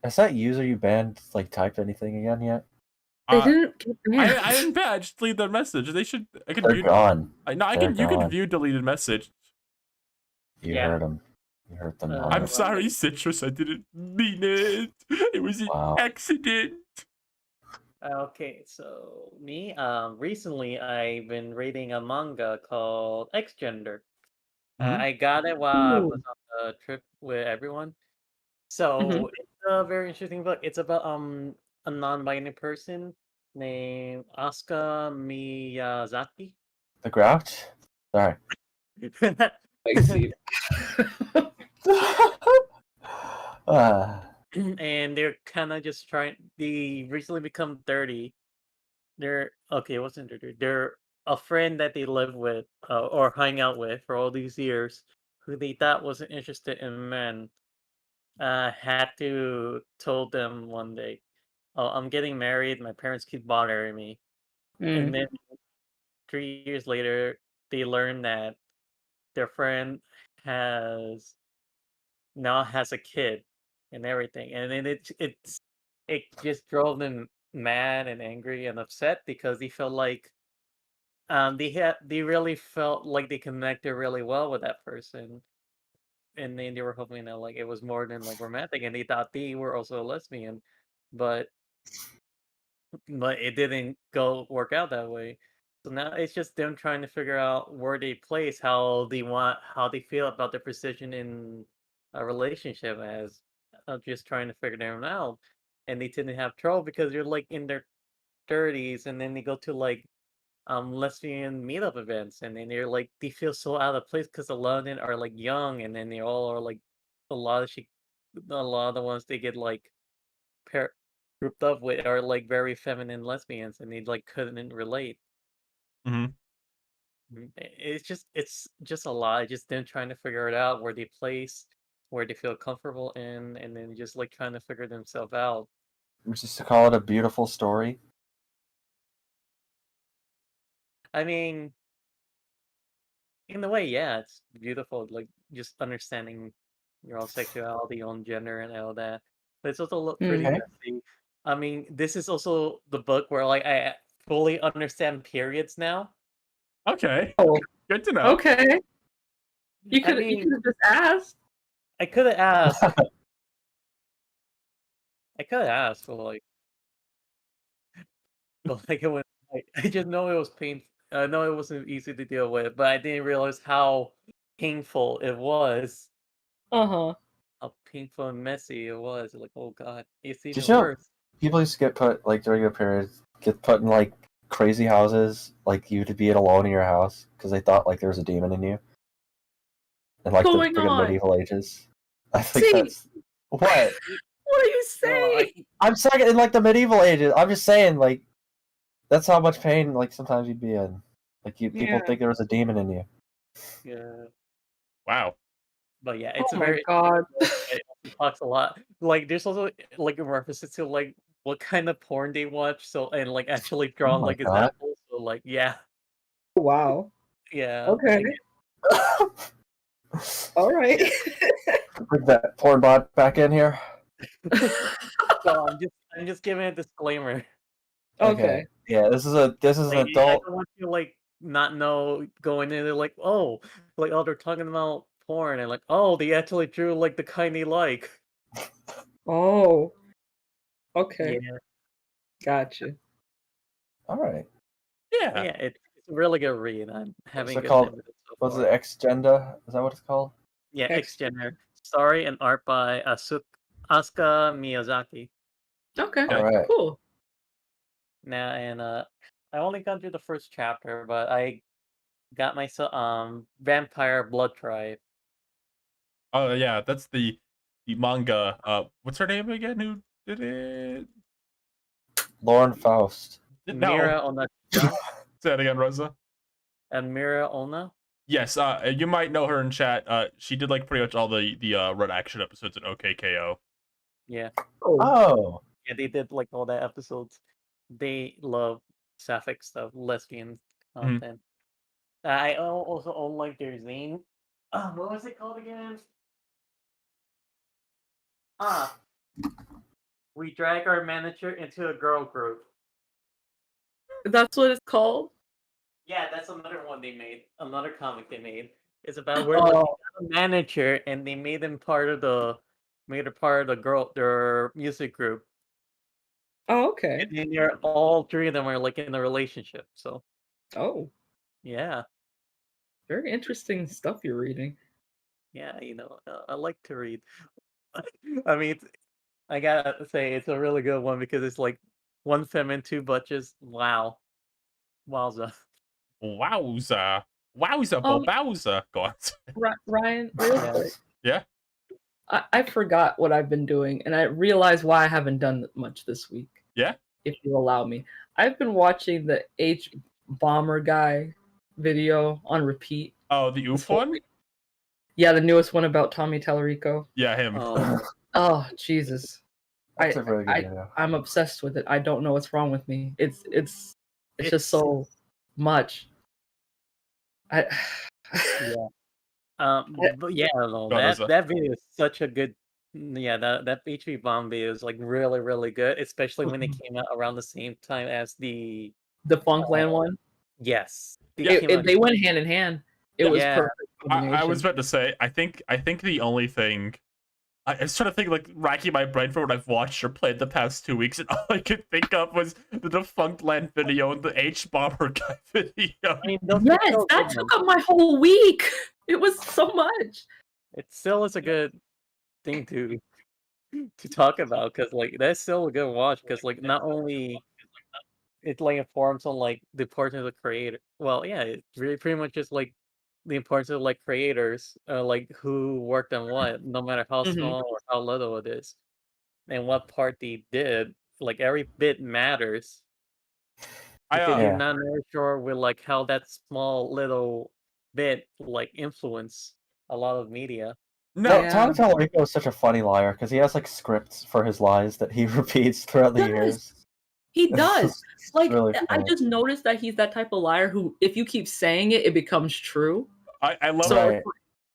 Has that user you banned like typed anything again yet? They didn't get banned. I didn't ban. I just deleted their message. They should. I could They're view. gone. You can view deleted message. You heard them. You heard them. I'm sorry, Citrus. I didn't mean it. It was an accident. Okay, so me, recently I've been reading a manga called X Gender. I got it while I was on a trip with everyone. So it's a very interesting book. It's about a non-binary person named Asuka Miyazaki. The Grouch? Sorry. I see. And they're kind of just trying. They recently become 30. They're okay. It wasn't 30. They're a friend that they live with or hang out with for all these years, who they thought wasn't interested in men. Had to told them one day, "Oh, I'm getting married. My parents keep bothering me." And then 3 years later, they learn that their friend now has a kid and everything, and then it just drove them mad and angry and upset because they felt like they really felt like they connected really well with that person, and then they were hoping that like it was more than like romantic, and they thought they were also a lesbian, but it didn't work out that way. So now it's just them trying to figure out where they place, how they feel about their position in a relationship, as just trying to figure them out. And they tend to have trouble because they're like in their 30s, and then they go to like lesbian meetup events, and then they feel so out of place because a lot of them are like young, and then they all are like a lot of the ones they get like grouped up with are like very feminine lesbians, and they like couldn't relate. Mm-hmm. It's just a lot. Just them trying to figure it out where they place, where they feel comfortable in, and then just like trying to figure themselves out. Just to call it a beautiful story. I mean, in a way, yeah, it's beautiful. Like just understanding your own sexuality, your own gender, and all that. But it's also pretty messy. I mean, this is also the book where like I fully understand periods now. Okay. Oh, good to know. Okay. You could have just asked. I could have asked. I could have asked, but like it was. I just know it was painful. I know it wasn't easy to deal with, but I didn't realize how painful it was. How painful and messy it was. Like, oh god, it's even worse. People used to get put like during a period, get put in like crazy houses, like you to be alone in your house because they thought like there was a demon in you, in like the friggin' medieval ages. I think that's what. What are you saying? I'm saying in like the medieval ages. I'm just saying like that's how much pain like sometimes you'd be in. Like people think there was a demon in you. Yeah. Wow. But yeah, it's Oh very. my god. It talks a lot. Like there's also like a reference to like what kind of porn they watch. So and like actually drawn like examples. So like yeah. Wow. Yeah. Okay. All right. Bring that porn bot back in here. So I'm just giving a disclaimer. Okay. Yeah, this is an adult. I don't want you to like not know going in. They're like, oh, they're talking about porn, and like, oh, they actually drew like the kind they like. Oh. Okay. Yeah. Gotcha. All right. Yeah. Yeah, it's a really good read. I'm having. What's it called? What's it? Exgenda? Is that what it's called? Yeah, Exgender. Story and art by Asuka Miyazaki. Okay. All right. Cool. Now and I only got through the first chapter, but I got myself Vampire Blood Tribe. Oh yeah, that's the manga. What's her name again? Who did it? Lauren Faust. Mira Ona. Say that again, Rosa. And Mira Ona. Yes, you might know her in chat. She did like pretty much all the Red Action episodes in OKKO. Yeah. Oh. Yeah, they did like all that episodes. They love sapphic stuff, lesbian content. I also own like their zine. What was it called again? We drag our manager into a girl group. That's what it's called? Yeah, that's another one they made. Another comic they made. It's about where like, they got a manager and they made him part of the their music group. Oh, okay. And then you're all three of them are like in a relationship. So yeah. Very interesting stuff you're reading. Yeah, I like to read. I mean, I gotta say, it's a really good one because it's like one femme and two butches. Wow. Wowza. Wowza. Wowza, Bowser. Go on. Ryan, real quick. Yeah? I forgot what I've been doing, and I realized why I haven't done much this week. Yeah? If you allow me. I've been watching the H Bomber guy video on repeat. Oh, the Oof one? Yeah, the newest one about Tommy Talarico. Yeah, him. Oh, Jesus. That's a very good video. I'm obsessed with it. I don't know what's wrong with me. It's just so much. But yeah, no, that video is such a good. Yeah, that HB Bomb video is like really, really good, especially when it came out around the same time as the Funkland one. Yes, they went hand in hand. It was perfect. I was about to say, I think the only thing I was trying to think, like, racking my brain for what I've watched or played the past 2 weeks, and all I could think of was the Defunct Land video and the H-Bomber guy video. I mean, yes, that took up my whole week. It was so much. It still is a good thing to talk about, because, like, that's still a good watch, because, like, not only it, like, informs on, like, the importance of the creator. Well, yeah, it's really pretty much just, like, the importance of like creators, like who worked on what, no matter how small or how little it is, and what part they did. Like every bit matters. Because you're not really sure with like how that small little bit like influence a lot of media. No, Tommy Talarico is such a funny liar because he has like scripts for his lies that he repeats throughout the years. He does. Like really I just noticed that he's that type of liar who, if you keep saying it, it becomes true. I love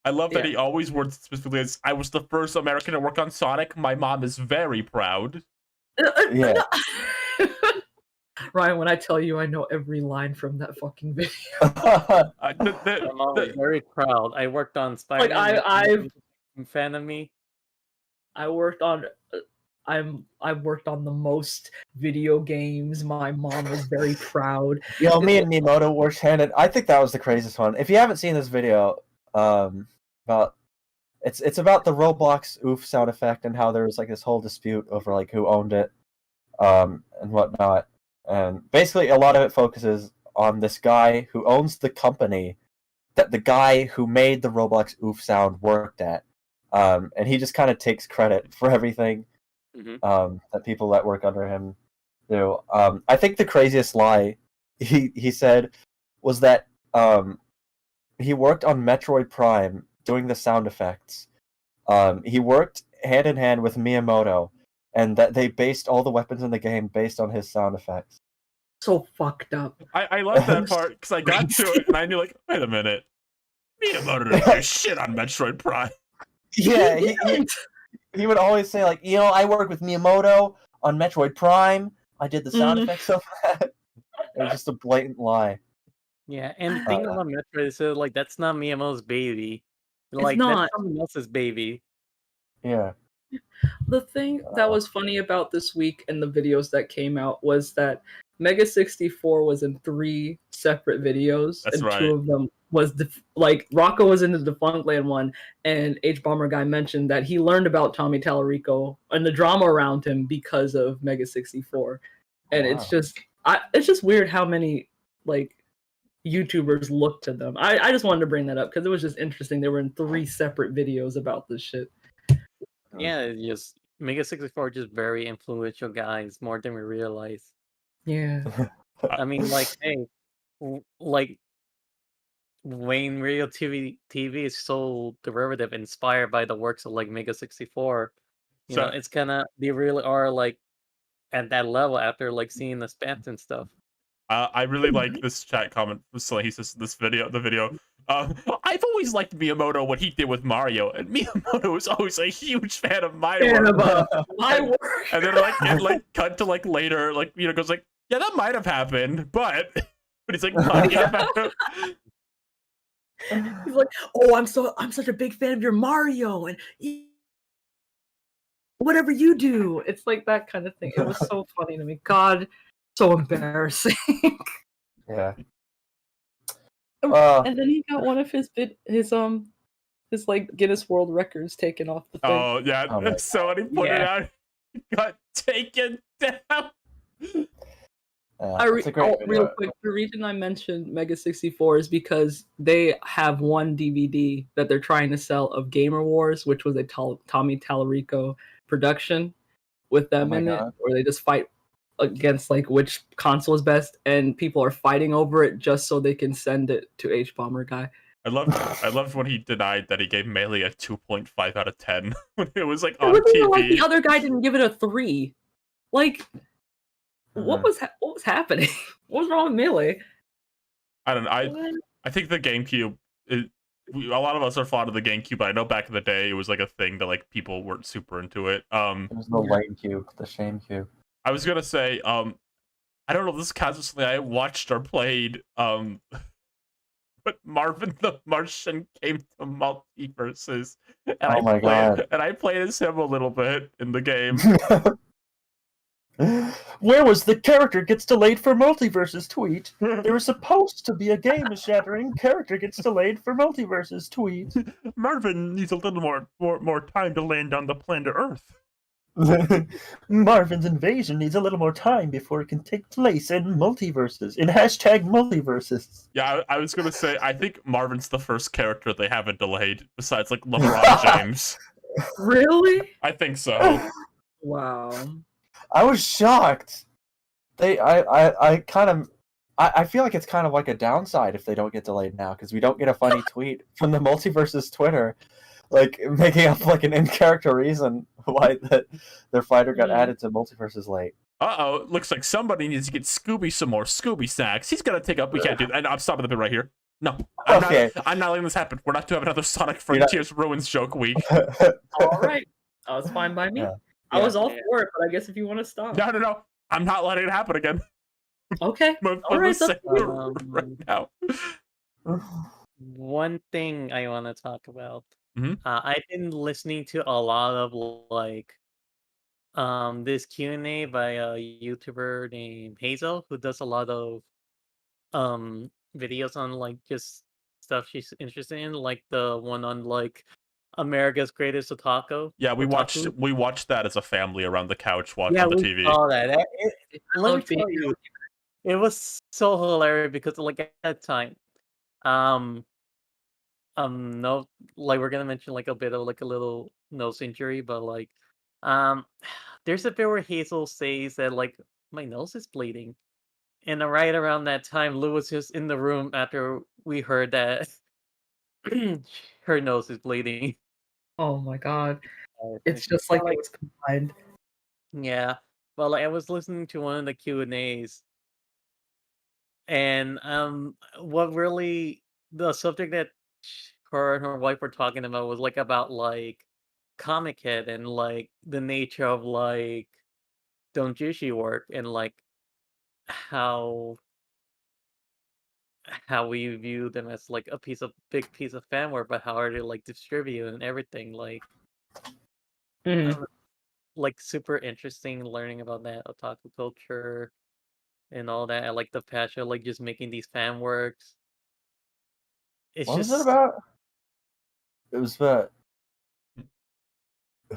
I love that he always words specifically as, I was the first American to work on Sonic. My mom is very proud. Yeah. Ryan, when I tell you I know every line from that fucking video. I'm always very proud. I worked on Spider-Man. Like I've fan of me. I've worked on the most video games. My mom was very proud. Yo, me and Miyamoto worked handed. I think that was the craziest one. If you haven't seen this video, about it's about the Roblox oof sound effect and how there was like this whole dispute over like who owned it, and whatnot. And basically, a lot of it focuses on this guy who owns the company that the guy who made the Roblox oof sound worked at. And he just kind of takes credit for everything that people that work under him do. I think the craziest lie he said was that he worked on Metroid Prime doing the sound effects. He worked hand in hand with Miyamoto, and that they based all the weapons in the game based on his sound effects. So fucked up. I love that part because I got to it and I knew, like, wait a minute, Miyamoto didn't do shit on Metroid Prime. Yeah, he would always say, like, I work with Miyamoto on Metroid Prime. I did the sound effects of that. It was just a blatant lie. Yeah, and the thing about Metroid is like that's not Miyamoto's baby. Like not. that's someone else's baby. Yeah. The thing that was funny about this week and the videos that came out was that Mega 64 was in 3 separate videos. That's and right. 2 of them was Rocco was in the Defunct Land one, and H Bomber Guy mentioned that he learned about Tommy Talarico and the drama around him because of Mega 64. And it's just weird how many YouTubers look to them. I just wanted to bring that up because it was just interesting. They were in 3 separate videos about this shit. Yeah, just Mega 64 just very influential guys, more than we realize. Yeah. I mean, hey, Wayne Radio TV is so derivative, inspired by the works of Mega 64. You know, it's they really are at that level after seeing the spats and stuff. I really like this chat comment. So he says the video. I've always liked Miyamoto, what he did with Mario, and Miyamoto was always a huge fan of my work. And then cut to later, goes yeah, that might have happened, but he's talking about it. He's like, oh, I'm such a big fan of your Mario and whatever you do. It's like that kind of thing. It was so funny to me. God, so embarrassing. Yeah. And then he got one of his Guinness World Records taken off the thing. Oh yeah, somebody put it out. It got taken down. Real quick, the reason I mentioned Mega 64 is because they have one DVD that they're trying to sell of Gamer Wars, which was a Tommy Talarico production with them in it, where they just fight against which console is best, and people are fighting over it just so they can send it to H Bomber Guy. I loved when he denied that he gave Melee a 2.5 out of 10 when it was on TV. TV. The other guy didn't give it a 3. What was happening? What was wrong with Melee? I don't know. I think the GameCube. A lot of us are fond of the GameCube, but I know back in the day it was a thing that people weren't super into it. There was no lame cube, the shame cube. I was gonna say, I don't know if this counts as something I watched or played, but Marvin the Martian came to Multiversus, and I played as him a little bit in the game. Where was the character gets delayed for Multiversus tweet? There was supposed to be a game-shattering character gets delayed for Multiversus tweet. Marvin needs a little more time to land on the planet Earth. Marvin's invasion needs a little more time before it can take place in Multiversus, in #Multiversus. Yeah, I was gonna say, I think Marvin's the first character they haven't delayed, besides LeBron James. Really? I think so. Wow. I was shocked. I feel like it's kind of like a downside if they don't get delayed now, because we don't get a funny tweet from the Multiversus Twitter, making up an in-character reason why their fighter got added to Multiversus late. Uh-oh, looks like somebody needs to get Scooby some more Scooby snacks. He's gonna take up. We can't do that. I'm stopping the bit right here. No, I'm not letting this happen. We're not to have another Sonic Frontiers Ruins joke week. All right, that was fine by me. Yeah. I was all for it, but I guess if you want to stop. No. I'm not letting it happen again. Okay. All right. Right now. One thing I want to talk about. Mm-hmm. I've been listening to a lot of this Q&A by a YouTuber named Hazel, who does a lot of videos on just stuff she's interested in, like the one on America's Greatest Otaku. Yeah, we watched that as a family around the couch watching the TV. Saw that. Let me tell you, it was so hilarious because like at that time, um, no, like we're gonna mention like a bit of like a little nose injury, but like, um, there's a bit where Hazel says that like my nose is bleeding, and right around that time, Lou was just in the room after we heard that her nose is bleeding. Oh my god. It's It's just like like it was combined. yeah, but like I was listening to one of the Q&As, and what really the subject that her and her wife were talking about was like about like comic head and like the nature of like donjishi work and like how how we view them as like a big piece of fan work, but how are they like distributed and everything like Mhm. like super interesting learning about that otaku culture and all that. I like the passion, like just making these fan works. It's What was it just about? It was about.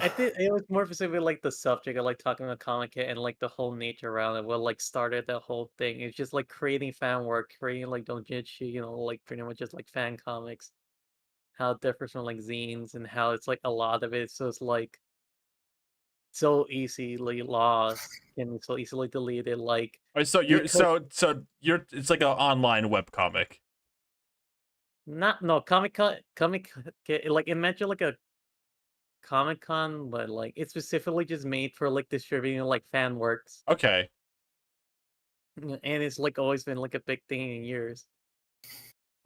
I think it was more specifically like the subject of like talking about comic kit and like the whole nature around it. What like started the whole thing. It's just like creating fan work, creating like donjitsu, like pretty much just like fan comics. How it differs from like zines and how it's like a lot of it. So it's like so easily lost and so easily deleted. Like Alright, so you you're could you're it's like an online webcomic. not no like imagine like a Comic Con, but like it's specifically just made for like distributing like fan works. Okay. And it's like always been like a big thing in years,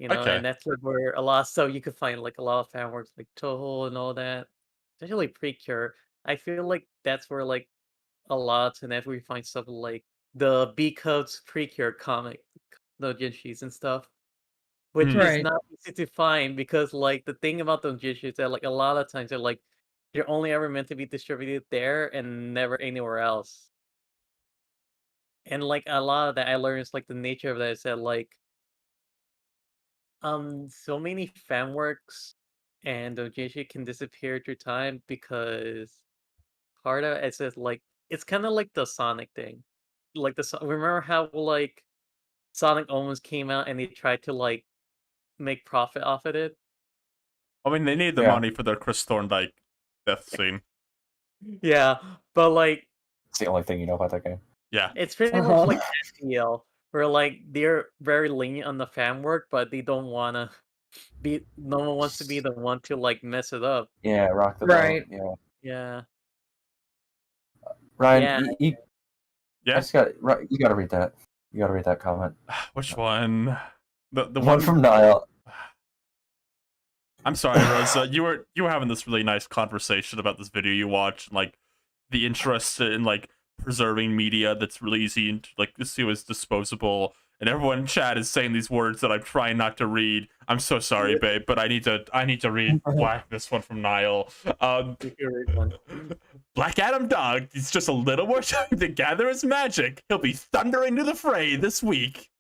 Okay. and that's like where a lot so you could find like a lot of fan works like Toho and all that. Especially Precure. I feel like that's where like a lot and that's where you find stuff like the B Codes Precure comic, the Jinshis and stuff. Which Hmm. is Right. not easy to find because like the thing about those Jinshis is that like a lot of times they're only ever meant to be distributed there and never anywhere else. And like a lot of that I learned is like the nature of that is that like so many fan works and doujinshi can disappear through time because part of it is like it's kind of like the Sonic thing. Like remember how like Sonic almost came out and they tried to like make profit off of it? I mean, they need the Yeah. money for their Chris Thorndike death scene. Yeah, but like It's the only thing you know about that game. Yeah. it's pretty much like STL, where like they're very lenient on the fan work, but they don't wanna be. No one wants to be the one to like mess it up. Yeah, rock the Right. boat. Yeah, Yeah, Ryan, yeah. I Yeah. just got you got to read that. You got to read that comment. Which one? The One from Niall. I'm sorry, Rosa. You were having this really nice conversation about this video you watched, like the interest in like preserving media that's really easy and like to see as disposable. And everyone in chat is saying these words that I'm trying not to read. I'm so sorry, babe, but I need to read this one from Niall. Black Adam Dog. He's just a little more time to gather his magic. He'll be thundering to the fray this week.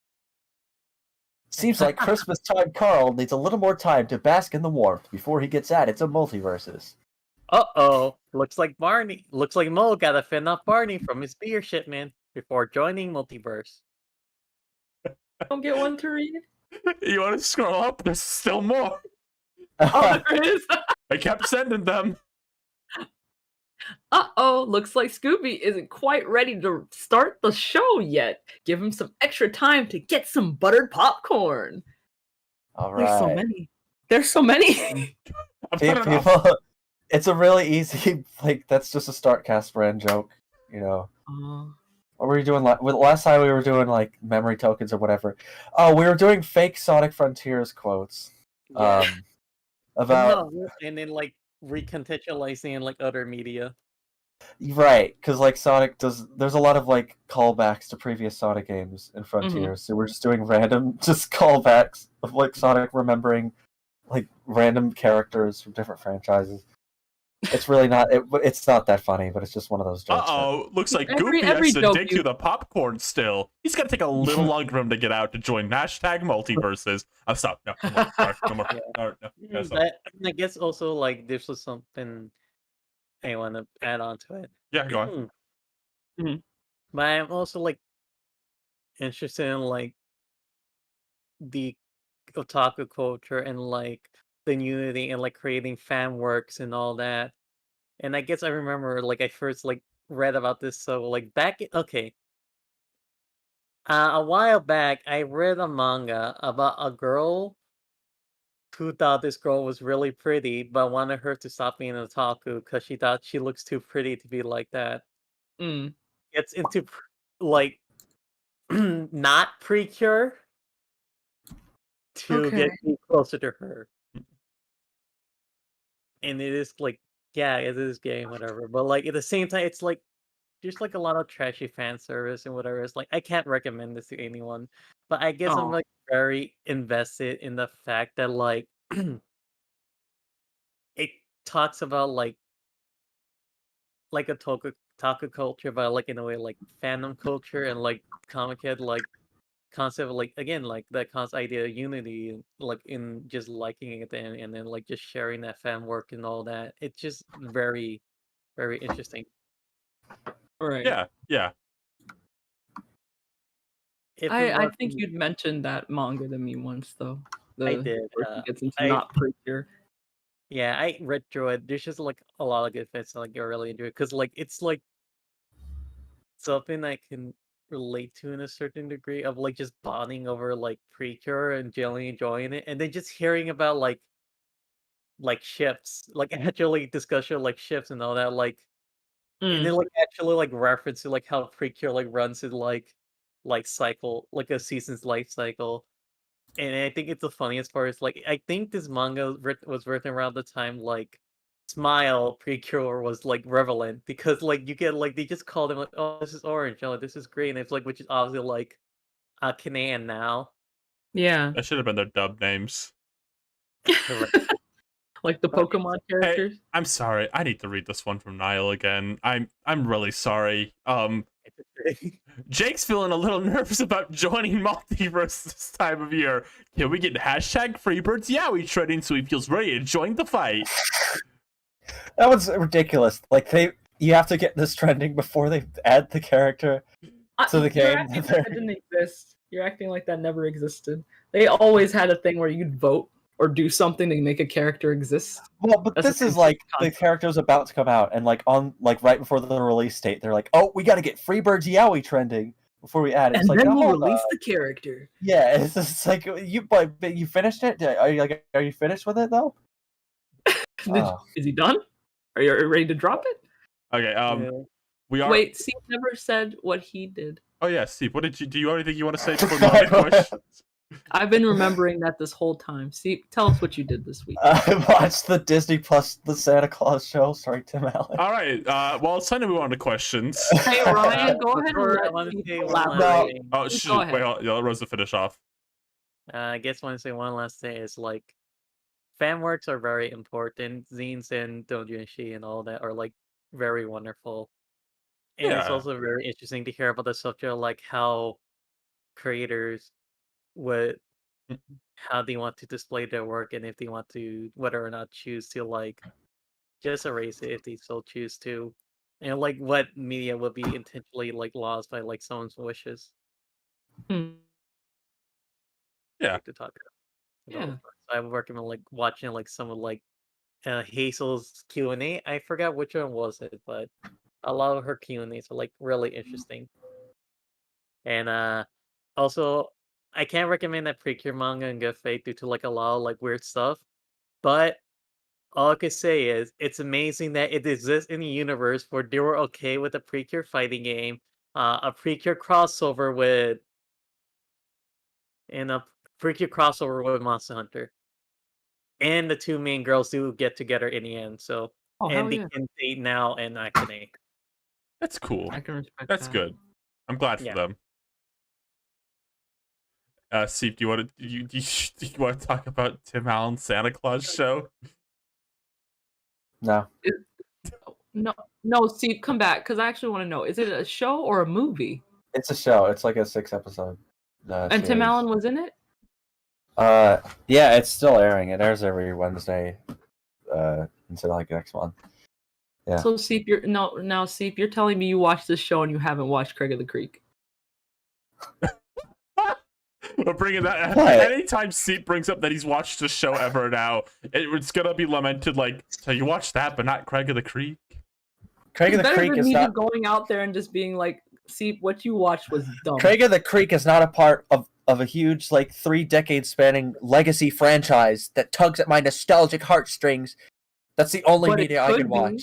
Seems like Christmas time Carl needs a little more time to bask in the warmth before he gets added to Multiversus. Uh-oh. Looks like Mo got to fend off Barney from his beer shipment before joining Multiverse. Don't get one to read. You want to scroll up? There's still more. Oh, there is. I kept sending them. Uh-oh, looks like Scooby isn't quite ready to start the show yet. Give him some extra time to get some buttered popcorn. All right. There's so many. There's so many. People, it's a really easy, like, that's just a StartCast brand joke, you know. What were you doing? Last time we were doing, like, memory tokens or whatever. Oh, we were doing fake Sonic Frontiers quotes. Yeah. About... And then, like, recontextualizing in, like, other media. Right, because, like, Sonic there's a lot of, like, callbacks to previous Sonic games in Frontiers, so we're just doing random, just callbacks of, like, Sonic remembering, like, random characters from different franchises. It's really not, it's not that funny, but it's just one of those jokes. Uh-oh, looks like Goofy has to dig through the popcorn still. He's got to take a little longer for him to get out to join hashtag Multiverses. Oh, stop. No more. No more. No, stop. I guess also, like, this was something I want to add on to it. Yeah, go on. But I'm also, like, interested in like the otaku culture and like the unity and like creating fan works and all that. And I guess I remember like I first like read about this so like okay. A while back I read a manga about a girl who thought this girl was really pretty but wanted her to stop being an otaku because she thought she looks too pretty to be like that. Mm. Gets into like not Precure to get closer to her. And it is like, yeah, it is gay and whatever. But like at the same time, it's like there's like a lot of trashy fan service and whatever. It's like I can't recommend this to anyone. But I guess I'm Oh. like very invested in the fact that like it talks about like a taku culture, but like in a way like fandom culture and like comic head like concept of, like again like that concept idea of unity and like in just liking it and then like just sharing that fan work and all that. It's just very, very interesting. Right. Yeah. I think you'd mentioned that manga to me once though. I did. Where he gets into not Precure. Yeah, I read through it. There's just like a lot of good fits. Like I really enjoy it because like it's like something I can relate to in a certain degree of like just bonding over like Precure and really enjoying it, and then just hearing about like ships, like actually discussion like ships and all that, like and then like actually like reference to like how Precure like runs in like cycle like a season's life cycle. And I think it's the funniest part is like I think this manga was written around the time like Smile Precure was like relevant because like you get like they just call them like, oh, this is orange, oh, this is green. It's like which is obviously like Canaan now. Yeah. That should have been their dub names. Like the Pokemon characters. Hey, I'm sorry. I need to read this one from Niall again. I'm really sorry. Jake's feeling a little nervous about joining Multiverse this time of year. Can we get hashtag Freebirds Yaoi trending so he feels ready to join the fight? That was ridiculous. Like you have to get this trending before they add the character to the game. Acting like that didn't exist. You're acting like that never existed. They always had a thing where you'd vote or do something to make a character exist. Well, but this is like the character's about to come out, and like on like right before the release date, they're like, "Oh, we got to get Freebirds Yaoi trending before we add it." It's and like, then we'll release the character. Yeah, it's just like but you finished it. Are you finished with it though? Is he done? Are you ready to drop it? Okay. We are. Wait, Steve never said what he did. Oh yeah, Steve. What did you do? You have anything you want to say before we get questions? I've been remembering that this whole time. See, tell us what you did this week. I watched the Disney Plus The Santa Claus Show, starring Tim Allen. All right. Well, it's time to move on to questions. Hey, Ryan, go ahead and elaborate. Oh, shoot. Wait, let Rosa finish off. I guess I want to say one last thing is like fan works are very important. Zines and doujinshi and all that are like very wonderful. And it's also very interesting to hear about the subject of like how creators how they want to display their work and if they want to whether or not choose to like just erase it if they still choose to. And like what media would be intentionally like lost by like someone's wishes. Yeah. To talk about. So I would recommend like watching like some of like Hazel's Q&A. I forgot which one was it, but a lot of her Q&As are like really interesting. And also I can't recommend that Precure manga in good faith due to like a lot of like weird stuff. But all I can say is it's amazing that it exists in a universe where they were okay with a Precure fighting game, a Precure crossover with Monster Hunter. And the two main girls do get together in the end, so and they can date now and Akane. That's cool. I can respect That's that. good. I'm glad for them. Steve, do you want to talk about Tim Allen's Santa Claus show? No. No, Steve, come back because I actually want to know: is it a show or a movie? It's a show. It's like a 6-episode. And series. Tim Allen was in it. Yeah, it's still airing. It airs every Wednesday until like next month. Yeah. So, Steve, you're telling me you watched this show and you haven't watched Craig of the Creek. We're bringing that. What? Anytime Seep brings up that he's watched a show ever now, it's gonna be lamented like, so you watched that, but not Craig of the Creek. Craig of the Creek is not going out there and just being like, "See, what you watched was dumb." Craig of the Creek is not a part of a huge 3-decade spanning legacy franchise that tugs at my nostalgic heartstrings. That's the only media I can watch.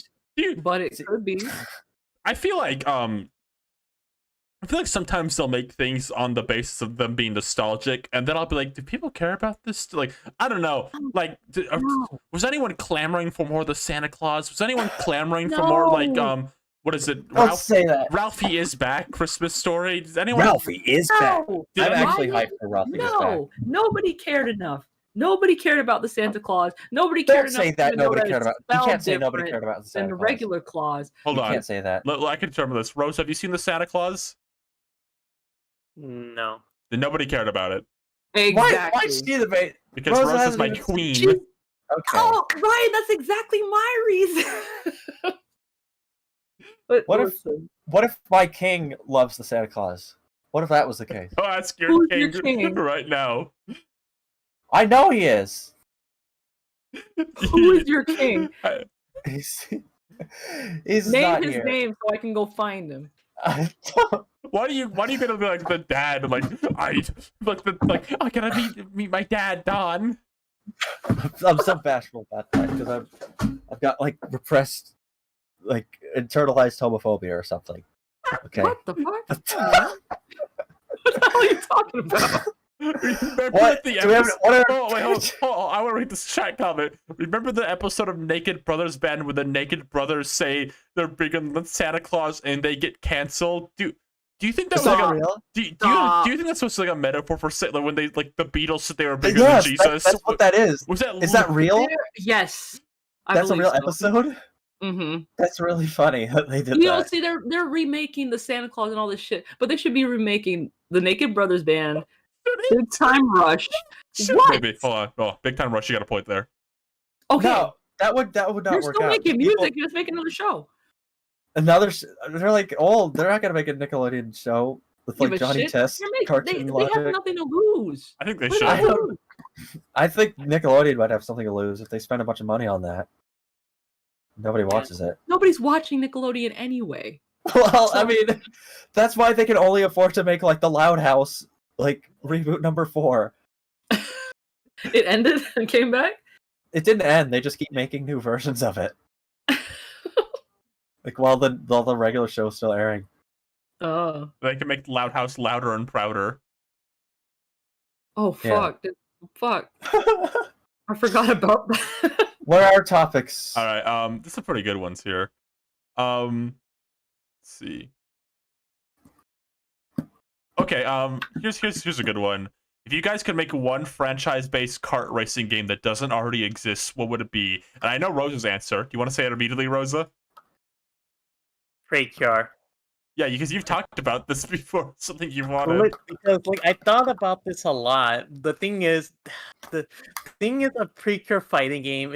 But it could be. I feel like sometimes they'll make things on the basis of them being nostalgic, and then I'll be like, do people care about this? Like, I don't know. Like, was anyone clamoring for more of the Santa Claus? Was anyone clamoring for more what is it? Don't say that. Ralphie is back. Christmas Story. Does anyone? Ralphie is back. I'm actually hyped for Ralphie is back. No, nobody cared enough. Nobody cared about the Santa Claus. Nobody cared enough. Don't say that nobody cared about. You can't say nobody cared about the Santa Claus. Claus. Regular Claus. Hold on. You can't say that. I can determine this. Rose, have you seen the Santa Claus? No. Then nobody cared about it. Exactly. Why she debate? Because Rose is my queen. Okay. Oh, right. That's exactly my reason. But what if my king loves the Santa Claus? What if that was the case? Oh, ask your Who's king, your king? right now. I know he is. Who is your king? He's Name not his here. name so I can go find him. Why do you gonna be like the dad? Like I gotta meet my dad, Don. I'm so bashful about that because I've got repressed, internalized homophobia or something. Okay. What the fuck? What the hell are you talking about? Remember the episode? Hold on. I want to read this chat comment. Remember the episode of Naked Brothers Band where the Naked Brothers say they're bigger than Santa Claus and they get canceled? Do you think that was real? Do you think that's supposed to be a metaphor for when they the Beatles said they were bigger than Jesus? That's what that is. Is that real? Yes. That's a real episode? Mm-hmm. That's really funny that they did that. See, they're remaking the Santa Claus and all this shit, but they should be remaking the Naked Brothers Band, Big Time Rush. What? Maybe. Hold on. Oh, Big Time Rush. You got a point there. Okay. No, that would not work out. You're still making music. You're just making another show. They're old. They're not gonna make a Nickelodeon show with Johnny Test cartoon logic. They have nothing to lose. I think they should. I think Nickelodeon might have something to lose if they spend a bunch of money on that. Nobody watches it. Nobody's watching Nickelodeon anyway. Well, I mean, that's why they can only afford to make the Loud House reboot number 4. It ended and came back? It didn't end. They just keep making new versions of it. While the regular show's still airing. Oh. They can make Loud House louder and prouder. Oh, fuck. Yeah. Fuck. I forgot about that. What are our topics? All right. This is pretty good ones here. Let's see. Okay. Here's a good one. If you guys could make one franchise-based kart racing game that doesn't already exist, what would it be? And I know Rosa's answer. Do you want to say it immediately, Rosa? Pixar. Yeah, because you've talked about this before. Something you wanted. Because I thought about this a lot. The thing is, a Precure fighting game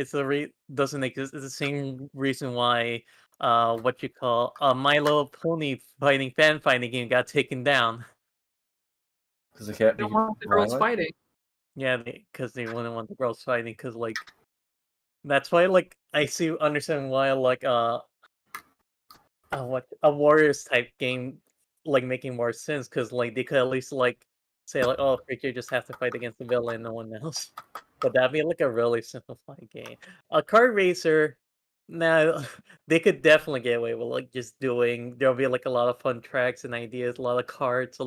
doesn't exist. It's the same reason why what you call a My Little Pony fan fighting game got taken down. Because they can't don't want the girls fighting. Yeah, because they wouldn't want the girls fighting. Because that's why I understand why a Warriors type game making more sense, because they could at least say Precure just have to fight against the villain, no one else. But that'd be a really simplified game. A kart racer, now they could definitely get away with just doing. There'll be a lot of fun tracks and ideas, a lot of carts,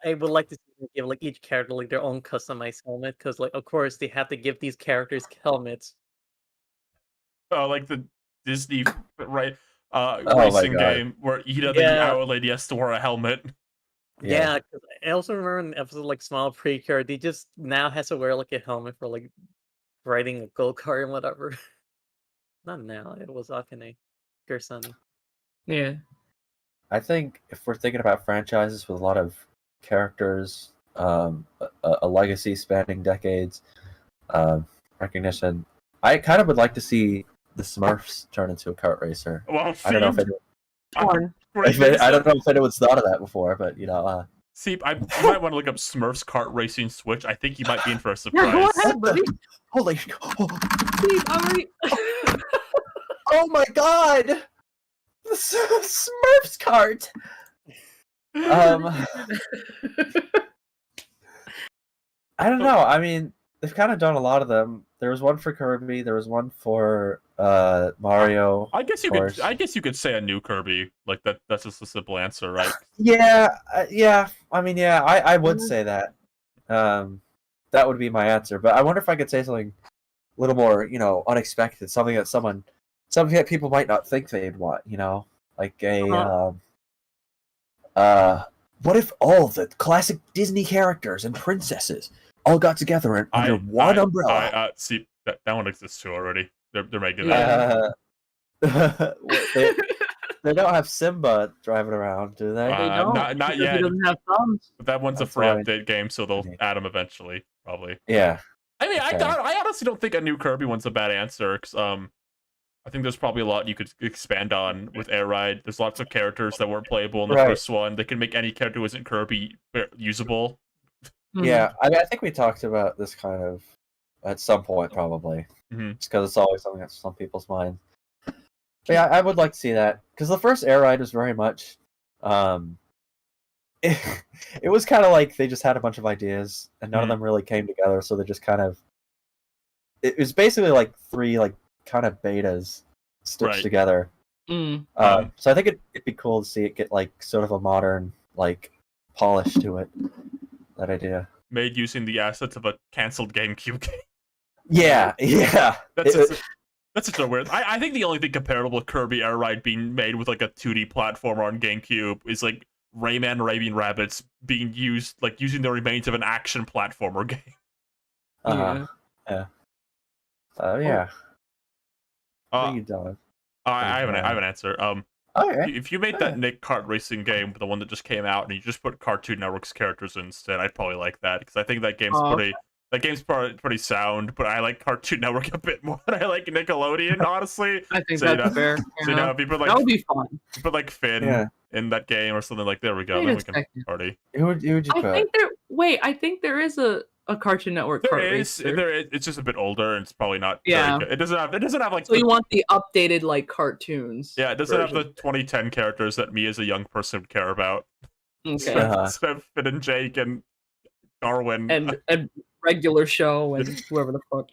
I would like to see them give each character their own customized helmet, because of course they have to give these characters helmets. Oh, like the Disney racing game where Ida the Owl Lady has to wear a helmet. Yeah, because I also remember in an episode Small Precure, they just now has to wear a helmet for riding a go-kart and whatever. Not now, it was Akane. Gersani. Yeah. I think if we're thinking about franchises with a lot of characters, a legacy spanning decades, recognition, I kind of would like to see the Smurfs turn into a kart racer. Well, I don't know if anyone's thought of that before, but See, you might want to look up Smurfs Kart Racing Switch. I think you might be in for a surprise. Yeah, go ahead, buddy. Holy! Steve, Oh my God! The Smurfs cart. I don't know. I mean, they've kind of done a lot of them. There was one for Kirby. There was one for Mario. I guess you could say a new Kirby. Like that. That's just a simple answer, right? Yeah. I mean, yeah. I would say that. That would be my answer. But I wonder if I could say something a little more, unexpected. Something that people might not think they'd want. Like a. What if all the classic Disney characters and princesses all got together under one umbrella? See, that one exists too already. They're making that. They don't have Simba driving around, do they? They don't. Not yet. He doesn't have thumbs. But that one's a free update game, so they'll add him eventually, probably. Yeah. I mean, Okay. I honestly don't think a new Kirby one's a bad answer. 'Cause, I think there's probably a lot you could expand on with Air Ride. There's lots of characters that weren't playable in the first one. They can make any character who isn't Kirby usable. Yeah, I think we talked about this kind of at some point, probably. Just because it's always something that's on people's minds. But yeah, I would like to see that. Because the first Air Ride was very much... it was kind of like they just had a bunch of ideas, and none of them really came together, so they just kind of... It was basically like 3, kind of betas stitched together. So I think it'd be cool to see it get, sort of a modern, polish to it. That idea. Made using the assets of a cancelled GameCube game. Yeah. That's such a weird... I think the only thing comparable to Kirby Air Ride being made with, a 2D platformer on GameCube is, Rayman Raving Rabbids being used, using the remains of an action platformer game. Yeah. Yeah. What are you doing? I have an answer. Okay. If you made that Nick Kart racing game, the one that just came out, and you just put Cartoon Network's characters instead, I'd probably like that because I think that game's pretty sound. But I like Cartoon Network a bit more than I like Nickelodeon, honestly. I think that's fair. So if you put that would be fun. You put Finn in that game or something there we go. Then we can party. Who would you put? I think there is a Cartoon Network. There is. It's just a bit older, and it's probably not. Very good. It doesn't have So you want the updated cartoons? Yeah, it doesn't have the 2010 characters that me as a young person would care about. Okay. Finn and Jake and Darwin and regular show and whoever the fuck.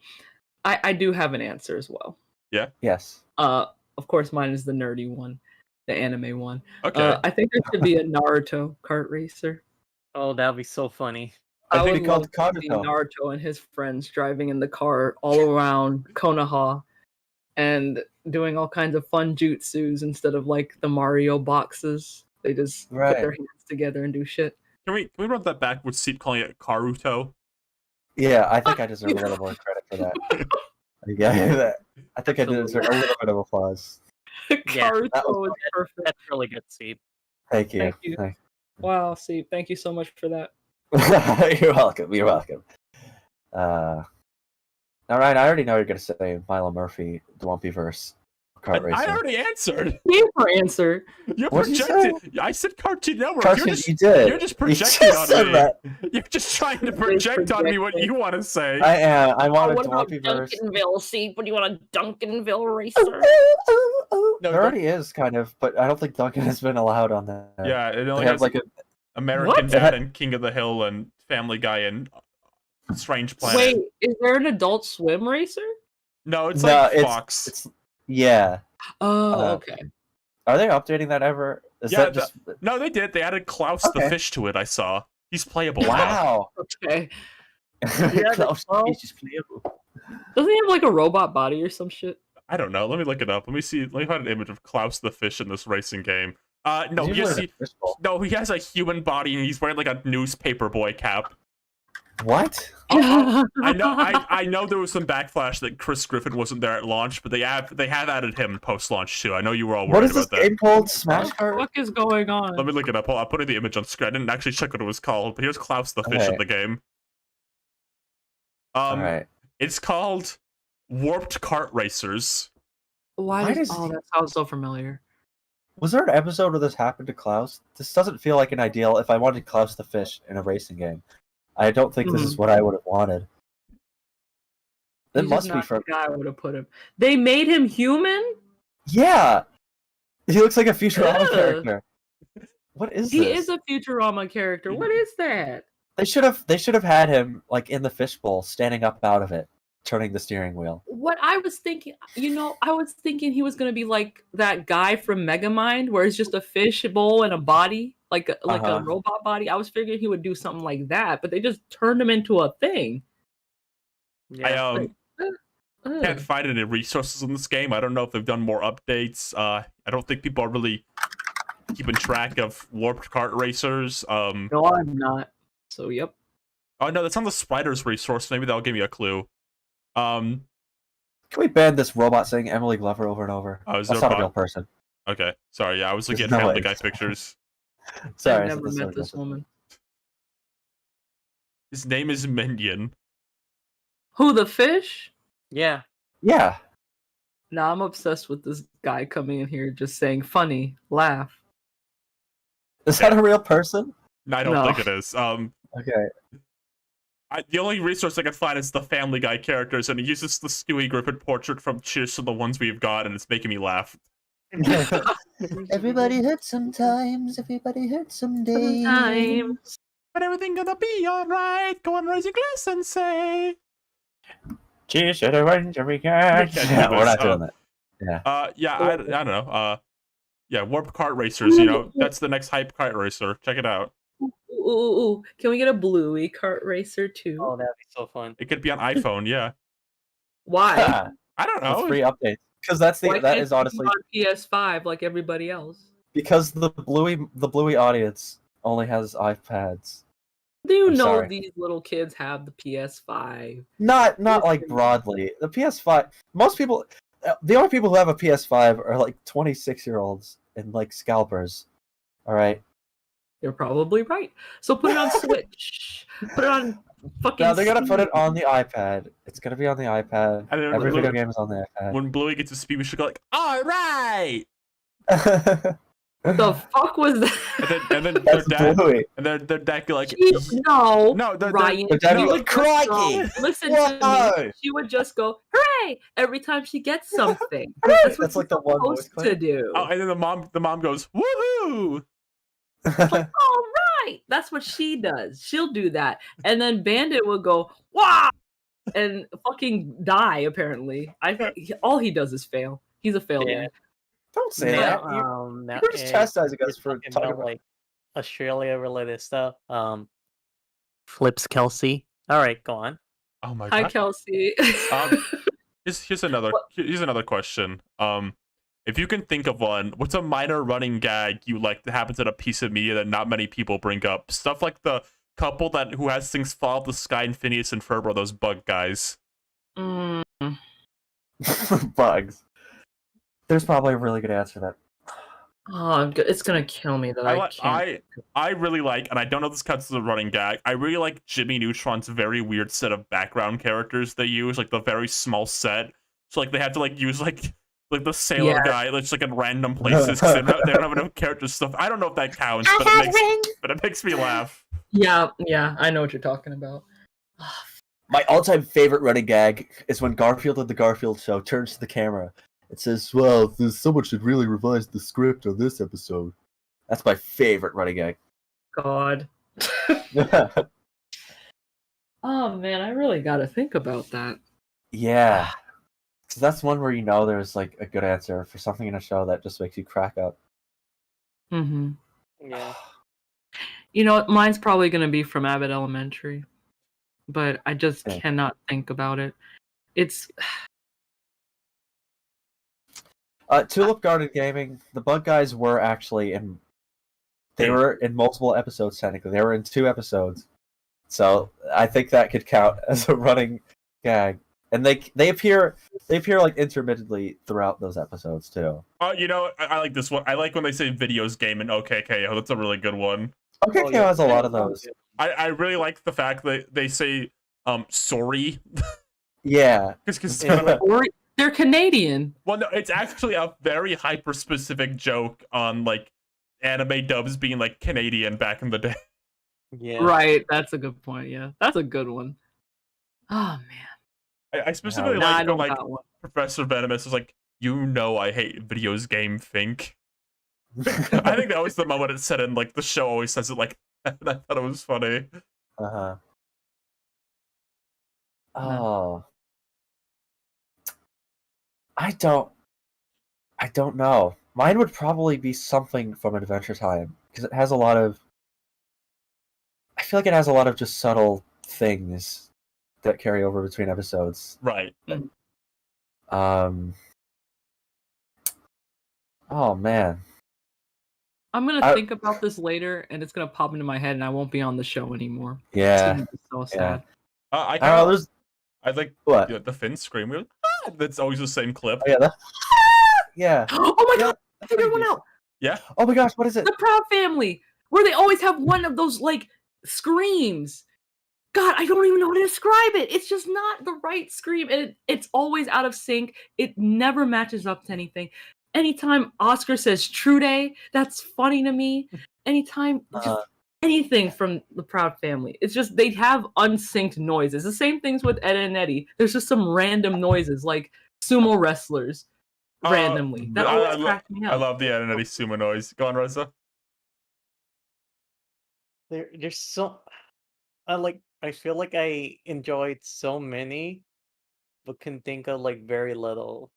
I do have an answer as well. Yeah. Yes. Of course, mine is the nerdy one, the anime one. Okay. I think there should be a Naruto kart racer. Oh, that would be so funny. I would love to see Naruto and his friends driving in the car all around Konoha and doing all kinds of fun jutsus instead of the Mario boxes. They just put their hands together and do shit. Can we run that back with Seep calling it Karuto? Yeah, I think I deserve a little more credit for that. I think I deserve a little bit of applause. Karuto is perfect. That's really good, Steve. Thank you. Wow, Seep, thank you so much for that. You're welcome. All right, I already know you're gonna say Milo Murphy, the Multiverse kart racer. I already answered. You answer. You're projecting. I said Cartoon Network. You did. You're just projecting on me. That. You're just trying to project on me what you want to say. I am. I want a Multiverse. Duncanville, see? What do you want, a Duncanville racer? No, there already is kind of, but I don't think Duncan has been allowed on that. Yeah, it only has American Dad and King of the Hill and Family Guy and Strange Planet. Wait, is there an Adult Swim racer? No, it's Fox. Yeah. Oh, okay. Are they updating that ever? No, they did. They added Klaus the fish to it. I saw. He's playable. Wow. Okay. Klaus is just playable. Doesn't he have a robot body or some shit? I don't know. Let me look it up. Let me see. Let me find an image of Klaus the fish in this racing game. No, he has a human body and he's wearing a newspaper boy cap. What? I know there was some backlash that Chris Griffin wasn't there at launch, but they have added him post-launch too. I know you were all worried about that. What is this game called? Smash Kart? What is going on? Let me look it up. I'll put the image on screen. I didn't actually check what it was called, but here's Klaus the fish in the game. All right. It's called Warped Kart Racers. Why does that sound so familiar? Was there an episode where this happened to Klaus? This doesn't feel like an ideal if I wanted Klaus the fish in a racing game. I don't think this is what I would have wanted. It must be from... the guy I would have put him. They made him human? Yeah! He looks like a Futurama character. What is this? He is a Futurama character. What is that? They should have had him like in the fishbowl, standing up out of it, turning the steering wheel. What I was thinking, I was thinking he was gonna be like that guy from Megamind, where it's just a fish bowl and a body, like a robot body. I was figuring he would do something like that, but they just turned him into a thing. Yeah. I can't find any resources in this game. I don't know if they've done more updates. I don't think people are really keeping track of warped kart racers. No, I'm not. So, yep. Oh, no, that's on the Spiders resource. Maybe that'll give me a clue. Can we ban this robot saying Emily Glover over and over? Oh, that's not a real person. Okay. Sorry, yeah, I was looking at Family Guy pictures. Sorry, I've never met this woman. His name is Minion. Who, the fish? Yeah. Yeah. Nah, I'm obsessed with this guy coming in here just saying funny, laugh. Is that a real person? No, I don't think it is. Okay. The only resource I can find is the Family Guy characters, and it uses the Stewie Griffin portrait from Cheers to the ones we've got, and it's making me laugh. Everybody hurts sometimes. Everybody hurts someday. Sometimes. But everything gonna be alright. Go on, raise your glass and say. Cheers to the ones we got. Yeah, we're not doing that. Yeah. Yeah, I don't know. Yeah, Warped Kart Racers, that's the next hype kart racer. Check it out. Ooh. Can we get a Bluey kart racer too? Oh, that'd be so fun. It could be on iPhone, yeah. Why? I don't know. It's free updates. Because that is honestly on PS5 like everybody else. Because the Bluey audience only has iPads. Do you know sorry. these little kids have the PS5? Not like broadly. The PS5. Most people. The only people who have a PS5 are like 26-year-olds and like scalpers. All right. You're probably right. So put it on Switch. Put it on fucking. No, they're gonna put it on the iPad. It's gonna be on the iPad. And then Every video game is on the iPad. When Bluey gets a speed, we should go like, all right. The fuck was that? And then That's Bluey. their dad go like, no, Ryan. Their dad she would would crikey. just go, listen to me. She would just go, hooray! Every time she gets something. That's what That's like she's the one voice supposed clip. to do. oh, and then the mom goes, woohoo! Like, all right, that's what she does. She'll do that, and then Bandit will go, wow, and fucking die. Apparently, all he does is fail. He's a failure. Yeah. Don't say that. You're just chastising us for talking about like Australia-related stuff. Flips Kelsey. All right, go on. Oh my Hi, god. Kelsey. Here's another question. If you can think of one, what's a minor running gag you like that happens in a piece of media that not many people bring up? Stuff like the couple who has things fall out of the sky in Phineas and Ferb, those bug guys. Bugs. There's probably a really good answer to that. Oh, it's gonna kill me that I can't. I really like, and I don't know if this counts as a running gag, I really like Jimmy Neutron's very weird set of background characters they use, like the very small set. So like they have to like use like the sailor guy, like, just like in random places because they don't have enough character stuff. I don't know if that counts, but it makes me laugh. Yeah, I know what you're talking about. My all-time favorite running gag is when Garfield at the Garfield Show turns to the camera. It says, well, someone should really revise the script on this episode. That's my favorite running gag. God. Oh man, I really gotta think about that. Yeah. So that's one where there's like a good answer for something in a show that just makes you crack up. Mm-hmm. Yeah. Mine's probably gonna be from Abbott Elementary, but I just cannot think about it. It's Tulip Garden Gaming, the Bug Guys were actually in... They were in multiple episodes, technically. They were in 2 episodes. So I think that could count as a running gag. And they appear like intermittently throughout those episodes, too. I like this one. I like when they say videos game in OKKO. That's a really good one. OKKO has a lot of those. I really like the fact that they say, sorry. Yeah. They're Canadian. Well, no, it's actually a very hyper-specific joke on, like, anime dubs being, like, Canadian back in the day. Yeah. Right, that's a good point. Yeah, that's a good one. Oh man, I specifically I like don't when, like, got one. Professor Venomous is like, I hate videos game think. I think that was the moment it said in, like, the show always says it like that. I thought it was funny. Uh-huh. Oh. I don't know. Mine would probably be something from Adventure Time because it has a lot of. I feel like it has a lot of just subtle things that carry over between episodes. Right. Oh man. I'm gonna think about this later, and it's gonna pop into my head, and I won't be on the show anymore. Yeah. It's gonna be so sad. I like what? The Finn scream. That's always the same clip. Oh, yeah. Yeah. Oh my god! I figured one out. Yeah. Oh my gosh! What is it? The Proud Family, where they always have one of those like screams. God, I don't even know how to describe it. It's just not the right scream, and it's always out of sync. It never matches up to anything. Anytime Oscar says "True Day," that's funny to me. Anytime, just anything from the Proud Family, it's just they have unsynced noises. The same things with Ed and Eddie. There's just some random noises, like sumo wrestlers, randomly. That always cracks me up. I love the Ed and Eddie sumo noise. Go on, Rosa. There's so, I feel like I enjoyed so many, but can think of like very little.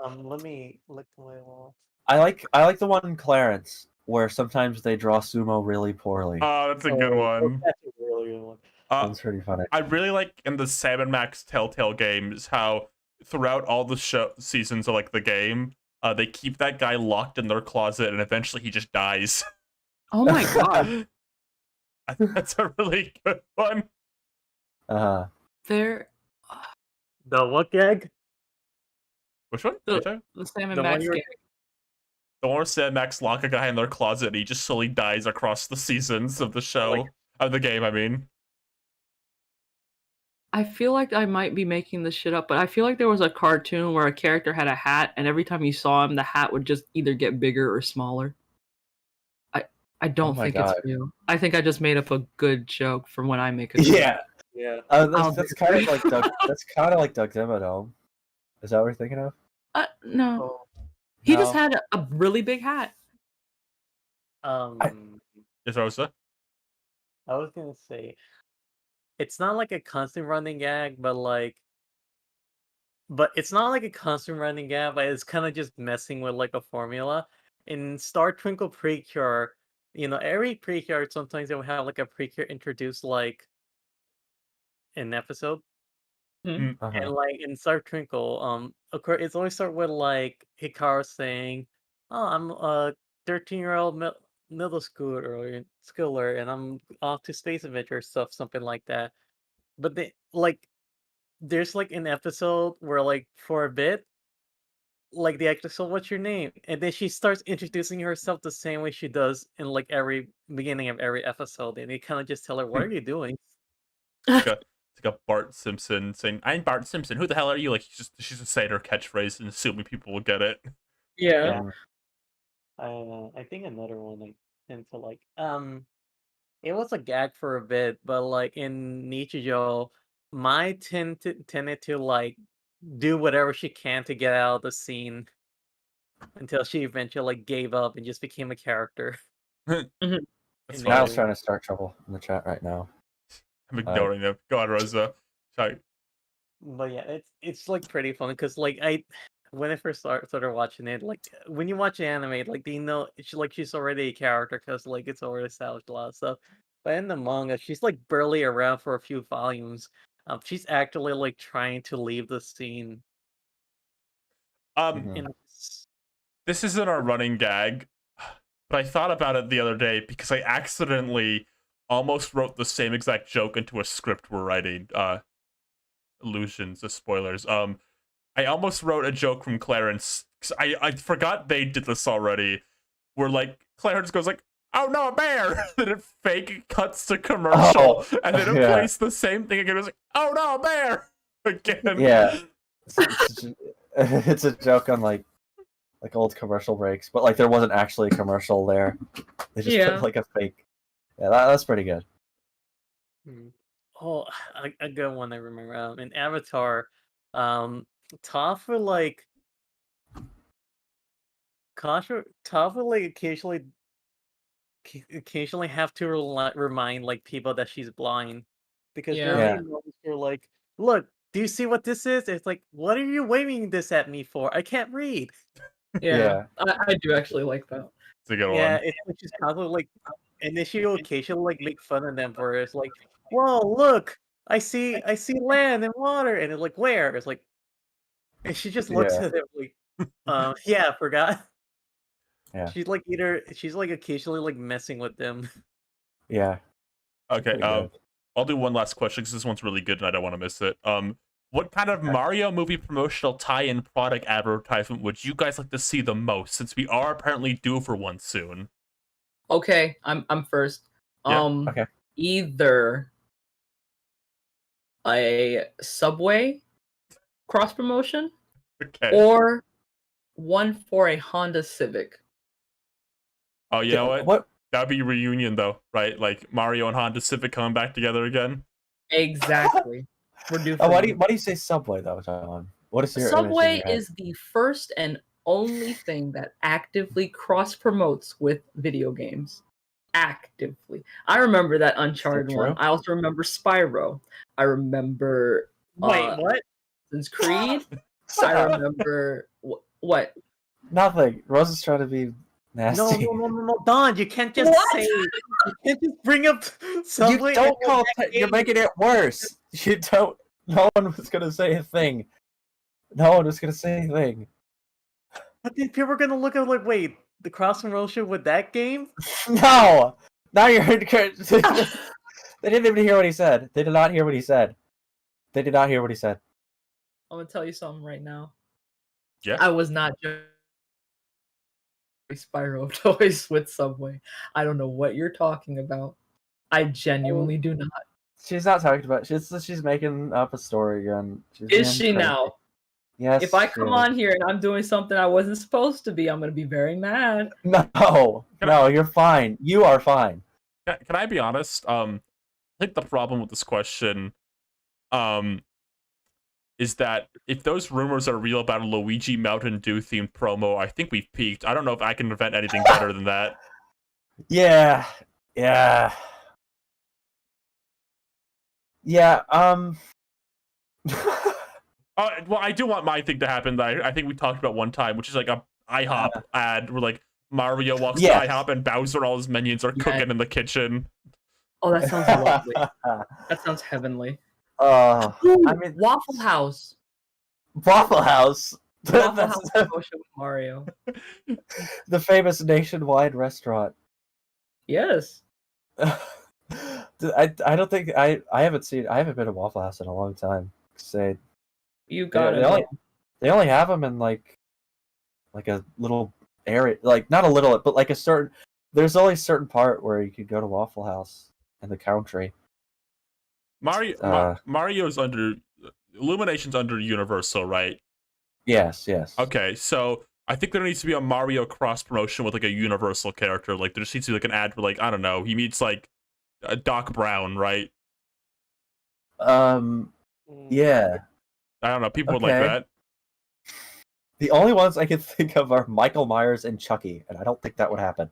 Let me look at my wall. I like the one in Clarence where sometimes they draw sumo really poorly. Oh, that's a good one. That's a really good one. That's pretty funny. I really like in the Sam and Max Telltale games how throughout all the seasons of like the game, they keep that guy locked in their closet and eventually he just dies. Oh my god. I think that's a really good one. There. The what gag? Which one? The Sam and Max gag. The one where Sam and Max lock a guy in their closet and he just slowly dies across the seasons of the show. Of the game, I mean. I feel like I might be making this shit up, but I feel like there was a cartoon where a character had a hat, and every time you saw him, the hat would just either get bigger or smaller. I don't think it's real. I think I just made up a good joke from when I make a joke. Yeah. That's kind of like Doug. That's kind of like Doug Dimmadome. Is that what we're thinking of? No. He just had a really big hat. Yes, Rosa? I was gonna say, it's not like a constant running gag, but it's not like a constant running gag, but it's kind of just messing with like a formula. In Star Twinkle Precure, every Precure sometimes they will have like a Precure introduced like an episode. And like in Star Twinkle, of course, it's always start with like Hikaru saying, "Oh, I'm a 13-year-old middle schooler, and I'm off to space adventure stuff," something like that. But there's like an episode where like for a bit, like the actor, "So what's your name?" And then she starts introducing herself the same way she does in like every beginning of every episode, and you kind of just tell her, "What are you doing?" It's like a Bart Simpson saying, "I'm Bart Simpson. Who the hell are you?" Like she's just saying her catchphrase and assuming people will get it. Yeah. I think another one I tend to like. It was a gag for a bit, but like in Nichijou, Mai tended to like do whatever she can to get out of the scene until she eventually like gave up and just became a character. That's Kyle's trying to start trouble in the chat right now. I'm ignoring them. Go on, Rosa. Sorry. But yeah, it's like pretty funny because like when I first started watching it, like when you watch anime, like she's already a character because like it's already established a lot of stuff. But in the manga, she's like barely around for a few volumes. She's actually like trying to leave the scene. This isn't our running gag, but I thought about it the other day because I accidentally almost wrote the same exact joke into a script we're writing. Illusions, the spoilers. I almost wrote a joke from Clarence. I forgot they did this already. Where like Clarence goes like, "Oh no, a bear!" Then it fake cuts to commercial, and then it plays the same thing again. It was like, "Oh no, a bear!" Again. Yeah. It's a joke on like old commercial breaks, but like there wasn't actually a commercial there. They just put like a fake. Yeah, that's pretty good. Oh, a good one I remember. In Avatar, Toph would like Toph would like occasionally have to remind like people that she's blind, because there are moments where like, look, do you see what this is? It's like, what are you waving this at me for? I can't read. Yeah. I do actually like that. It's a good one. Yeah, it's like she's constantly like, and then she will occasionally like make fun of them for it. It's like, whoa, look, I see land and water, and it's like, where? It's like, and she just looks at it like, yeah, I forgot. Yeah. She's like occasionally like messing with them. Yeah. Okay. I'll do one last question because this one's really good and I don't want to miss it. What kind of Mario movie promotional tie-in product advertisement would you guys like to see the most, since we are apparently due for one soon? Okay, I'm first. Okay. Either a Subway cross promotion, or one for a Honda Civic. Oh, you know what? That'd be reunion though, right? Like Mario and Honda Civic coming back together again. Exactly. We're due. Why do you say Subway though, John? What is your Subway is the first and only thing that actively cross promotes with video games. Actively. I remember that Uncharted one. I also remember Spyro. I remember Wait, what? Assassin's Creed. I remember what? Nothing. Rose is trying to be nasty. No, Don, you can't just say. You can't just bring up Subway. You don't call. You're making it worse. You don't. No one was gonna say a thing. No one was gonna say a thing. But then people are gonna look at like, wait, the cross promotion with that game? No. Now you're. They didn't even hear what he said. They did not hear what he said. They did not hear what he said. I'm gonna tell you something right now. Yeah. I was not Spyro toys with Subway. I don't know what you're talking about. I genuinely do not. She's not talking about. She's making up a story again. Is she now? Yes. If I come on here and I'm doing something I wasn't supposed to be, I'm gonna be very mad. No, you're fine. You are fine. Can I be honest? I think the problem with this question, is that if those rumors are real about a Luigi Mountain Dew themed promo, I think we've peaked. I don't know if I can invent anything better than that. Yeah. Well, I do want my thing to happen that I think we talked about one time, which is like a IHOP ad where like Mario walks to IHOP and Bowser and all his minions are cooking in the kitchen. Oh, that sounds lovely. That sounds heavenly. Ooh, I mean, Waffle House. Waffle House. Waffle House promotion with Mario. The famous nationwide restaurant. Yes. I don't think I haven't been to Waffle House in a long time. Say, you got it. They only have them in like a little area, like not a little, but like a certain. There's only a certain part where you could go to Waffle House in the country. Mario's under Illumination's under Universal, right? Yes. Okay, so I think there needs to be a Mario cross promotion with like a Universal character. Like there just needs to be like an ad where like, I don't know, he meets like Doc Brown, right? Yeah. I don't know. People would like that. The only ones I can think of are Michael Myers and Chucky, and I don't think that would happen.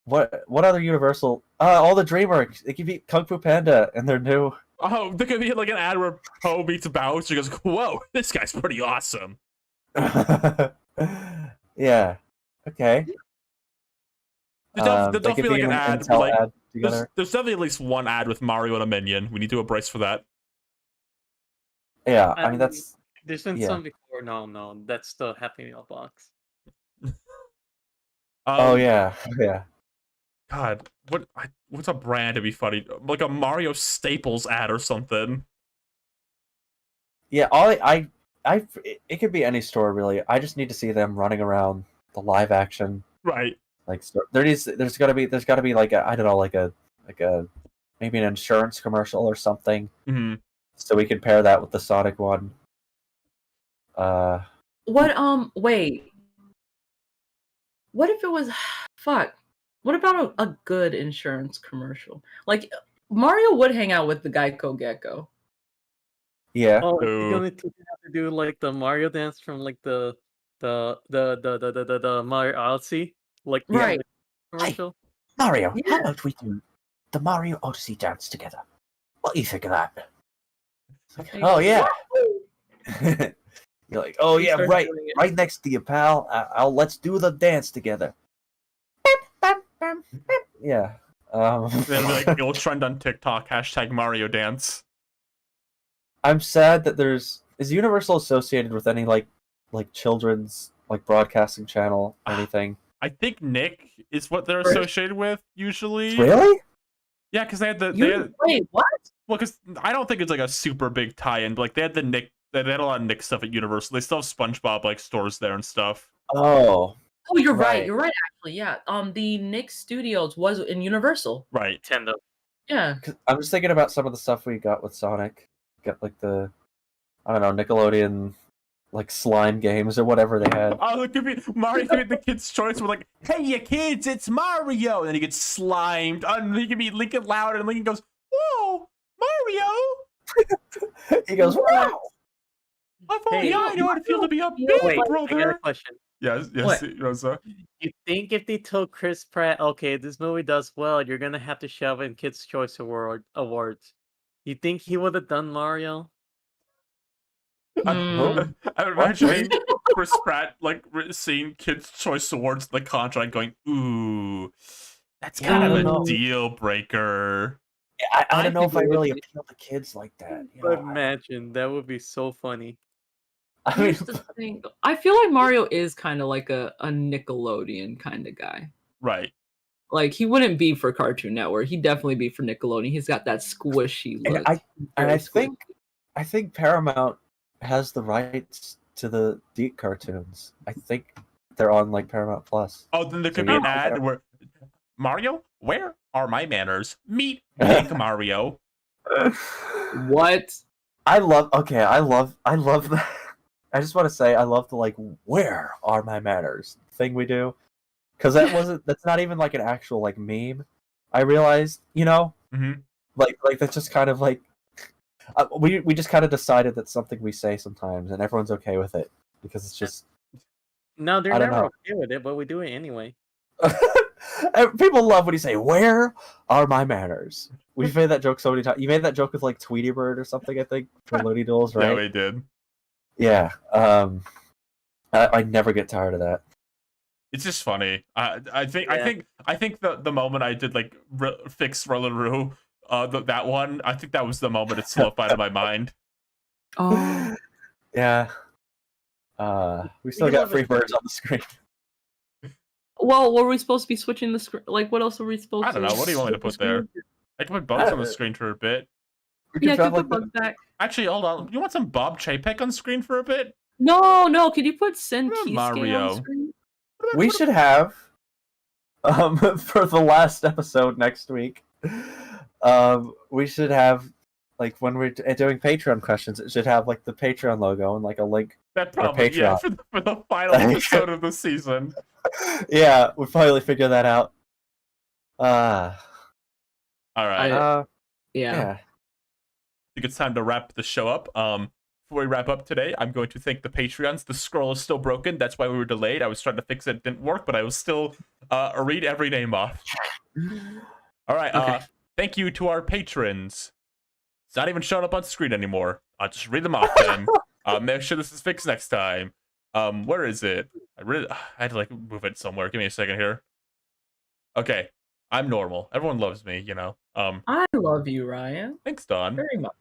What other Universal? All the DreamWorks. It could be Kung Fu Panda and their new. Oh, there could be like an ad where Poe meets Bowser. He goes, "Whoa, this guy's pretty awesome." Yeah. Okay. There's definitely like an ad. Like, there's definitely at least one ad with Mario and a minion. We need to embrace for that. Yeah, I mean that's. There's been some before. No, that's still happening in a box. Oh yeah. God, what's a brand to be funny? Like a Mario Staples ad or something. Yeah, it could be any store really. I just need to see them running around the live action. Right. Like there's got to be like a, I don't know, like a maybe an insurance commercial or something. Mm-hmm. So we can pair that with the Sonic one. Wait. What if it was fuck? What about a good insurance commercial? Like Mario would hang out with the Geico Gecko. Yeah. Oh, you're gonna have to do like the Mario dance from like the Mario Odyssey, like Right. commercial. Mario, Yeah. how about we do the Mario Odyssey dance together? What do you think of that? Oh yeah. You're like, oh You yeah, start right, doing it. right next to you, pal. Let's do the dance together. Yeah. Then like it'll trend on TikTok #Mario Dance. I'm sad that is Universal associated with any like children's like broadcasting channel or anything. I think Nick is what they're associated with usually. Really? Yeah, because they had Wait, what? well, because I don't think it's like a super big tie-in. But like they had the Nick, they had a lot of Nick stuff at Universal. They still have SpongeBob like stores there and stuff. Oh. Oh, you're right. Right. You're right. Actually, yeah. The Nick Studios was in Universal. Right. Nintendo. Yeah. 'Cause I'm just thinking about some of the stuff we got with Sonic. Got like the, I don't know, Nickelodeon like slime games or whatever they had. Oh, it could be Mario could be the Kids' Choice. We're like, hey, you kids, it's Mario, and then he gets slimed. And he can be Lincoln Loud, and Lincoln goes, whoa, Mario! He goes, wow. I thought Hey, I know how to feel to be a big Wait, I got a brother. question. Yes, What? Rosa. You think if they told Chris Pratt, okay, this movie does well, you're gonna have to shove in Kids' Choice awards. You think he would have done Mario? Mm. I'm imagining Chris Pratt like seeing Kids' Choice Awards in the contract, going, "Ooh, that's kind I of don't a know. deal breaker." I don't know if I think it would really be- appeal to kids like that. You But know? imagine that would be so funny. I mean, Here's the thing. I feel like Mario is kind of like a Nickelodeon kind of guy. Right. Like he wouldn't be for Cartoon Network. He'd definitely be for Nickelodeon. He's got that squishy and look. I Very think Paramount has the rights to the Deep cartoons. I think they're on like Paramount Plus. Oh, then there could So be an yeah. ad where Mario, where are my manners? Meet Big Mario. What? I love that. I just want to say I love the like where are my manners thing we do, because that's not even like an actual like meme. I realized, Mm-hmm. like that's just kind of like we just kind of decided that's something we say sometimes, and everyone's okay with it because it's just No, they're I don't never know. okay with it, but we do it anyway. people love when you say where are my manners. We've made that joke so many times. You made that joke with like Tweety Bird or something, I think, for Looney Tunes, Yeah, right? we did. Yeah. I never get tired of that. It's just funny. I think the moment I did like fix Rollaroo, that one, I think that was the moment it slipped out of my mind. Oh, Yeah. We still got free birds on the screen. well, were we supposed to be switching the screen? Like, what else are we supposed to? I don't know. What do you want me to put there? I can put Bugs on the screen for a bit. We can Yeah, have, keep the like, bug back. Actually, hold on. You want some Bob Chapek on screen for a bit? No. Could you put Sen What about Kisuke on Mario? the screen? We should have for the last episode next week. We should have like when we're doing Patreon questions, it should have like the Patreon logo and like a link. That probably, yeah, Patreon. for the final episode of the season. Yeah, we'll finally figure that out. All right. Yeah. Yeah. I think it's time to wrap the show up. Before we wrap up today, I'm going to thank the Patreons. The scroll is still broken. That's why we were delayed. I was trying to fix it. It didn't work, but I will still read every name off. All right. Okay. Thank you to our patrons. It's not even showing up on screen anymore. I'll just read them off then. Make sure this is fixed next time. Where is it? I had to like move it somewhere. Give me a second here. Okay. I'm normal. Everyone loves me, I love you, Ryan, Thanks, Don. very much.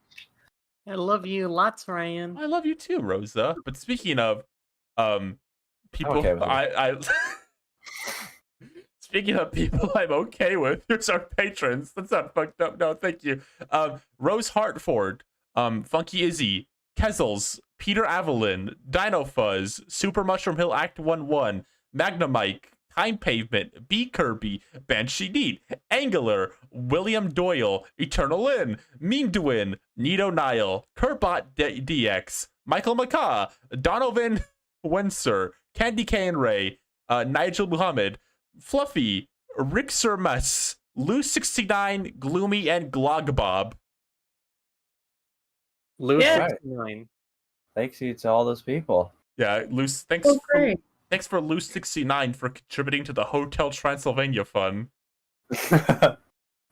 I love you lots, Ryan. I love you too, Rosa. But speaking of people okay with it. I speaking of people I'm okay with, here's our patrons. That's not fucked up. No, thank you. Rose Hartford, Funky Izzy, Kezels, Peter Avalon, Dino Fuzz, Super Mushroom Hill Act 1-1, Magna Mike, Time Pavement, B. Kirby, Banshee Neat, Angler, William Doyle, Eternal Lin, Meme Duin, Nito Nile, Kurbot DX, Michael McCaw, Donovan Wenser, Candy Cane Ray, Nigel Muhammad, Fluffy, Rick Sermus, Lou69, Gloomy, and Glogbob. Lou69. Thanks you to all those people. Yeah, Luce, thanks for Lou69 for contributing to the Hotel Transylvania fund.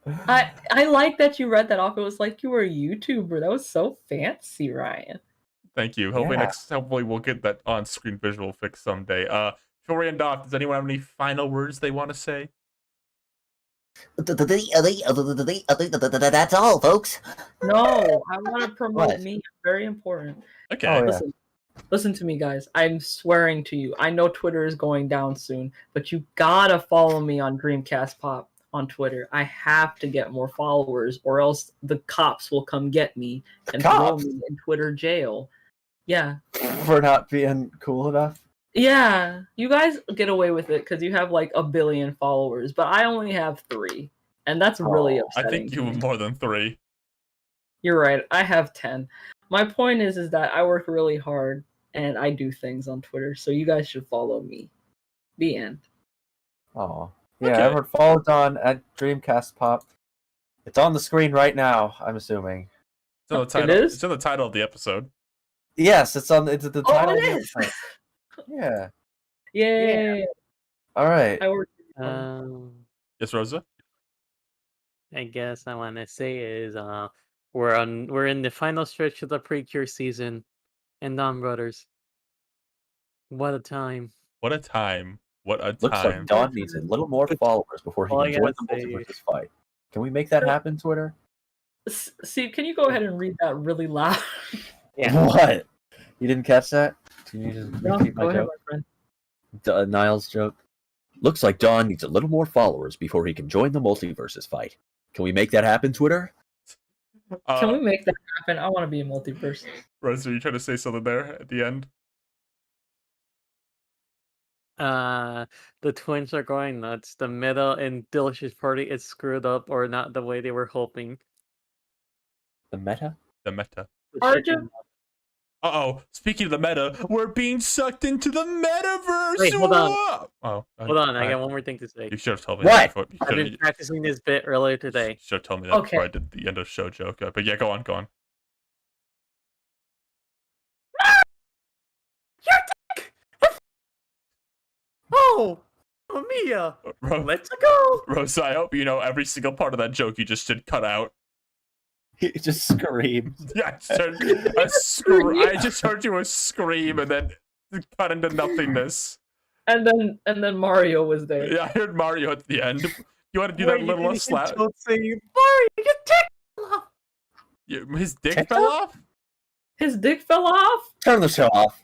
I like that you read that off. It was like you were a YouTuber. That was so fancy, Ryan. Thank you. Hopefully we'll get that on-screen visual fix someday. Before we end off, does anyone have any final words they want to say? That's all, folks. No, I want to promote me. Very important. Okay. Oh, yeah. Listen to me, guys. I'm swearing to you. I know Twitter is going down soon, but you gotta follow me on Dreamcast Pop on Twitter. I have to get more followers, or else the cops will come get me and throw me in Twitter jail. Yeah. For not being cool enough? Yeah. You guys get away with it because you have like 1 billion followers, but I only have 3. And that's really upsetting. I think you have more than 3. You're right. I have 10. My point is that I work really hard and I do things on Twitter, so you guys should follow me. The end. Oh. Yeah, Okay. everyone follow Don at Dreamcast Pop. It's on the screen right now, I'm assuming. It's in the title. It is? It's in the title of the episode. Yes, it's the title Oh, of it the is! episode. Yeah. Yay! Alright. I work. Yes, Rosa? I guess I want to say is we're in the final stretch of the Precure season, and Don Brothers. What a time! What a time. What a Looks time. like Don needs a little more followers before he All I can join the gotta say- Multiversus fight. Can we make that happen, Twitter? See, can you go ahead and read that really loud? Yeah. What? You didn't catch that? Can you just No, repeat go my ahead, joke? my friend. Niall's joke? Looks like Don needs a little more followers before he can join the Multiversus fight. Can we make that happen, Twitter? Can we make that happen? I want to be a multiverse. Rosa, are you trying to say something there at the end? The twins are going nuts. The meta and Delicious Party is screwed up, or not the way they were hoping. The meta? The meta. The Arjun? chicken- Uh-oh. Speaking of the meta, we're being sucked into the metaverse! Wait, hold on. Whoa! Oh, Hold on, I alright. got one more thing to say. You should have told me What? that before. I've been practicing this bit earlier today. Should have told me that Okay. before I did the end of show joke. But yeah, go on, go on. Oh, Mia, let's go. Rosa, I hope you know every single part of that joke you just did cut out. He just screamed. Yeah, I just heard you scream and then cut into nothingness. And then Mario was there. Yeah, I heard Mario at the end. You want to do that little slap? Don't say Mario, your dick off. His dick TikTok? fell off? His dick fell off. Turn the show off.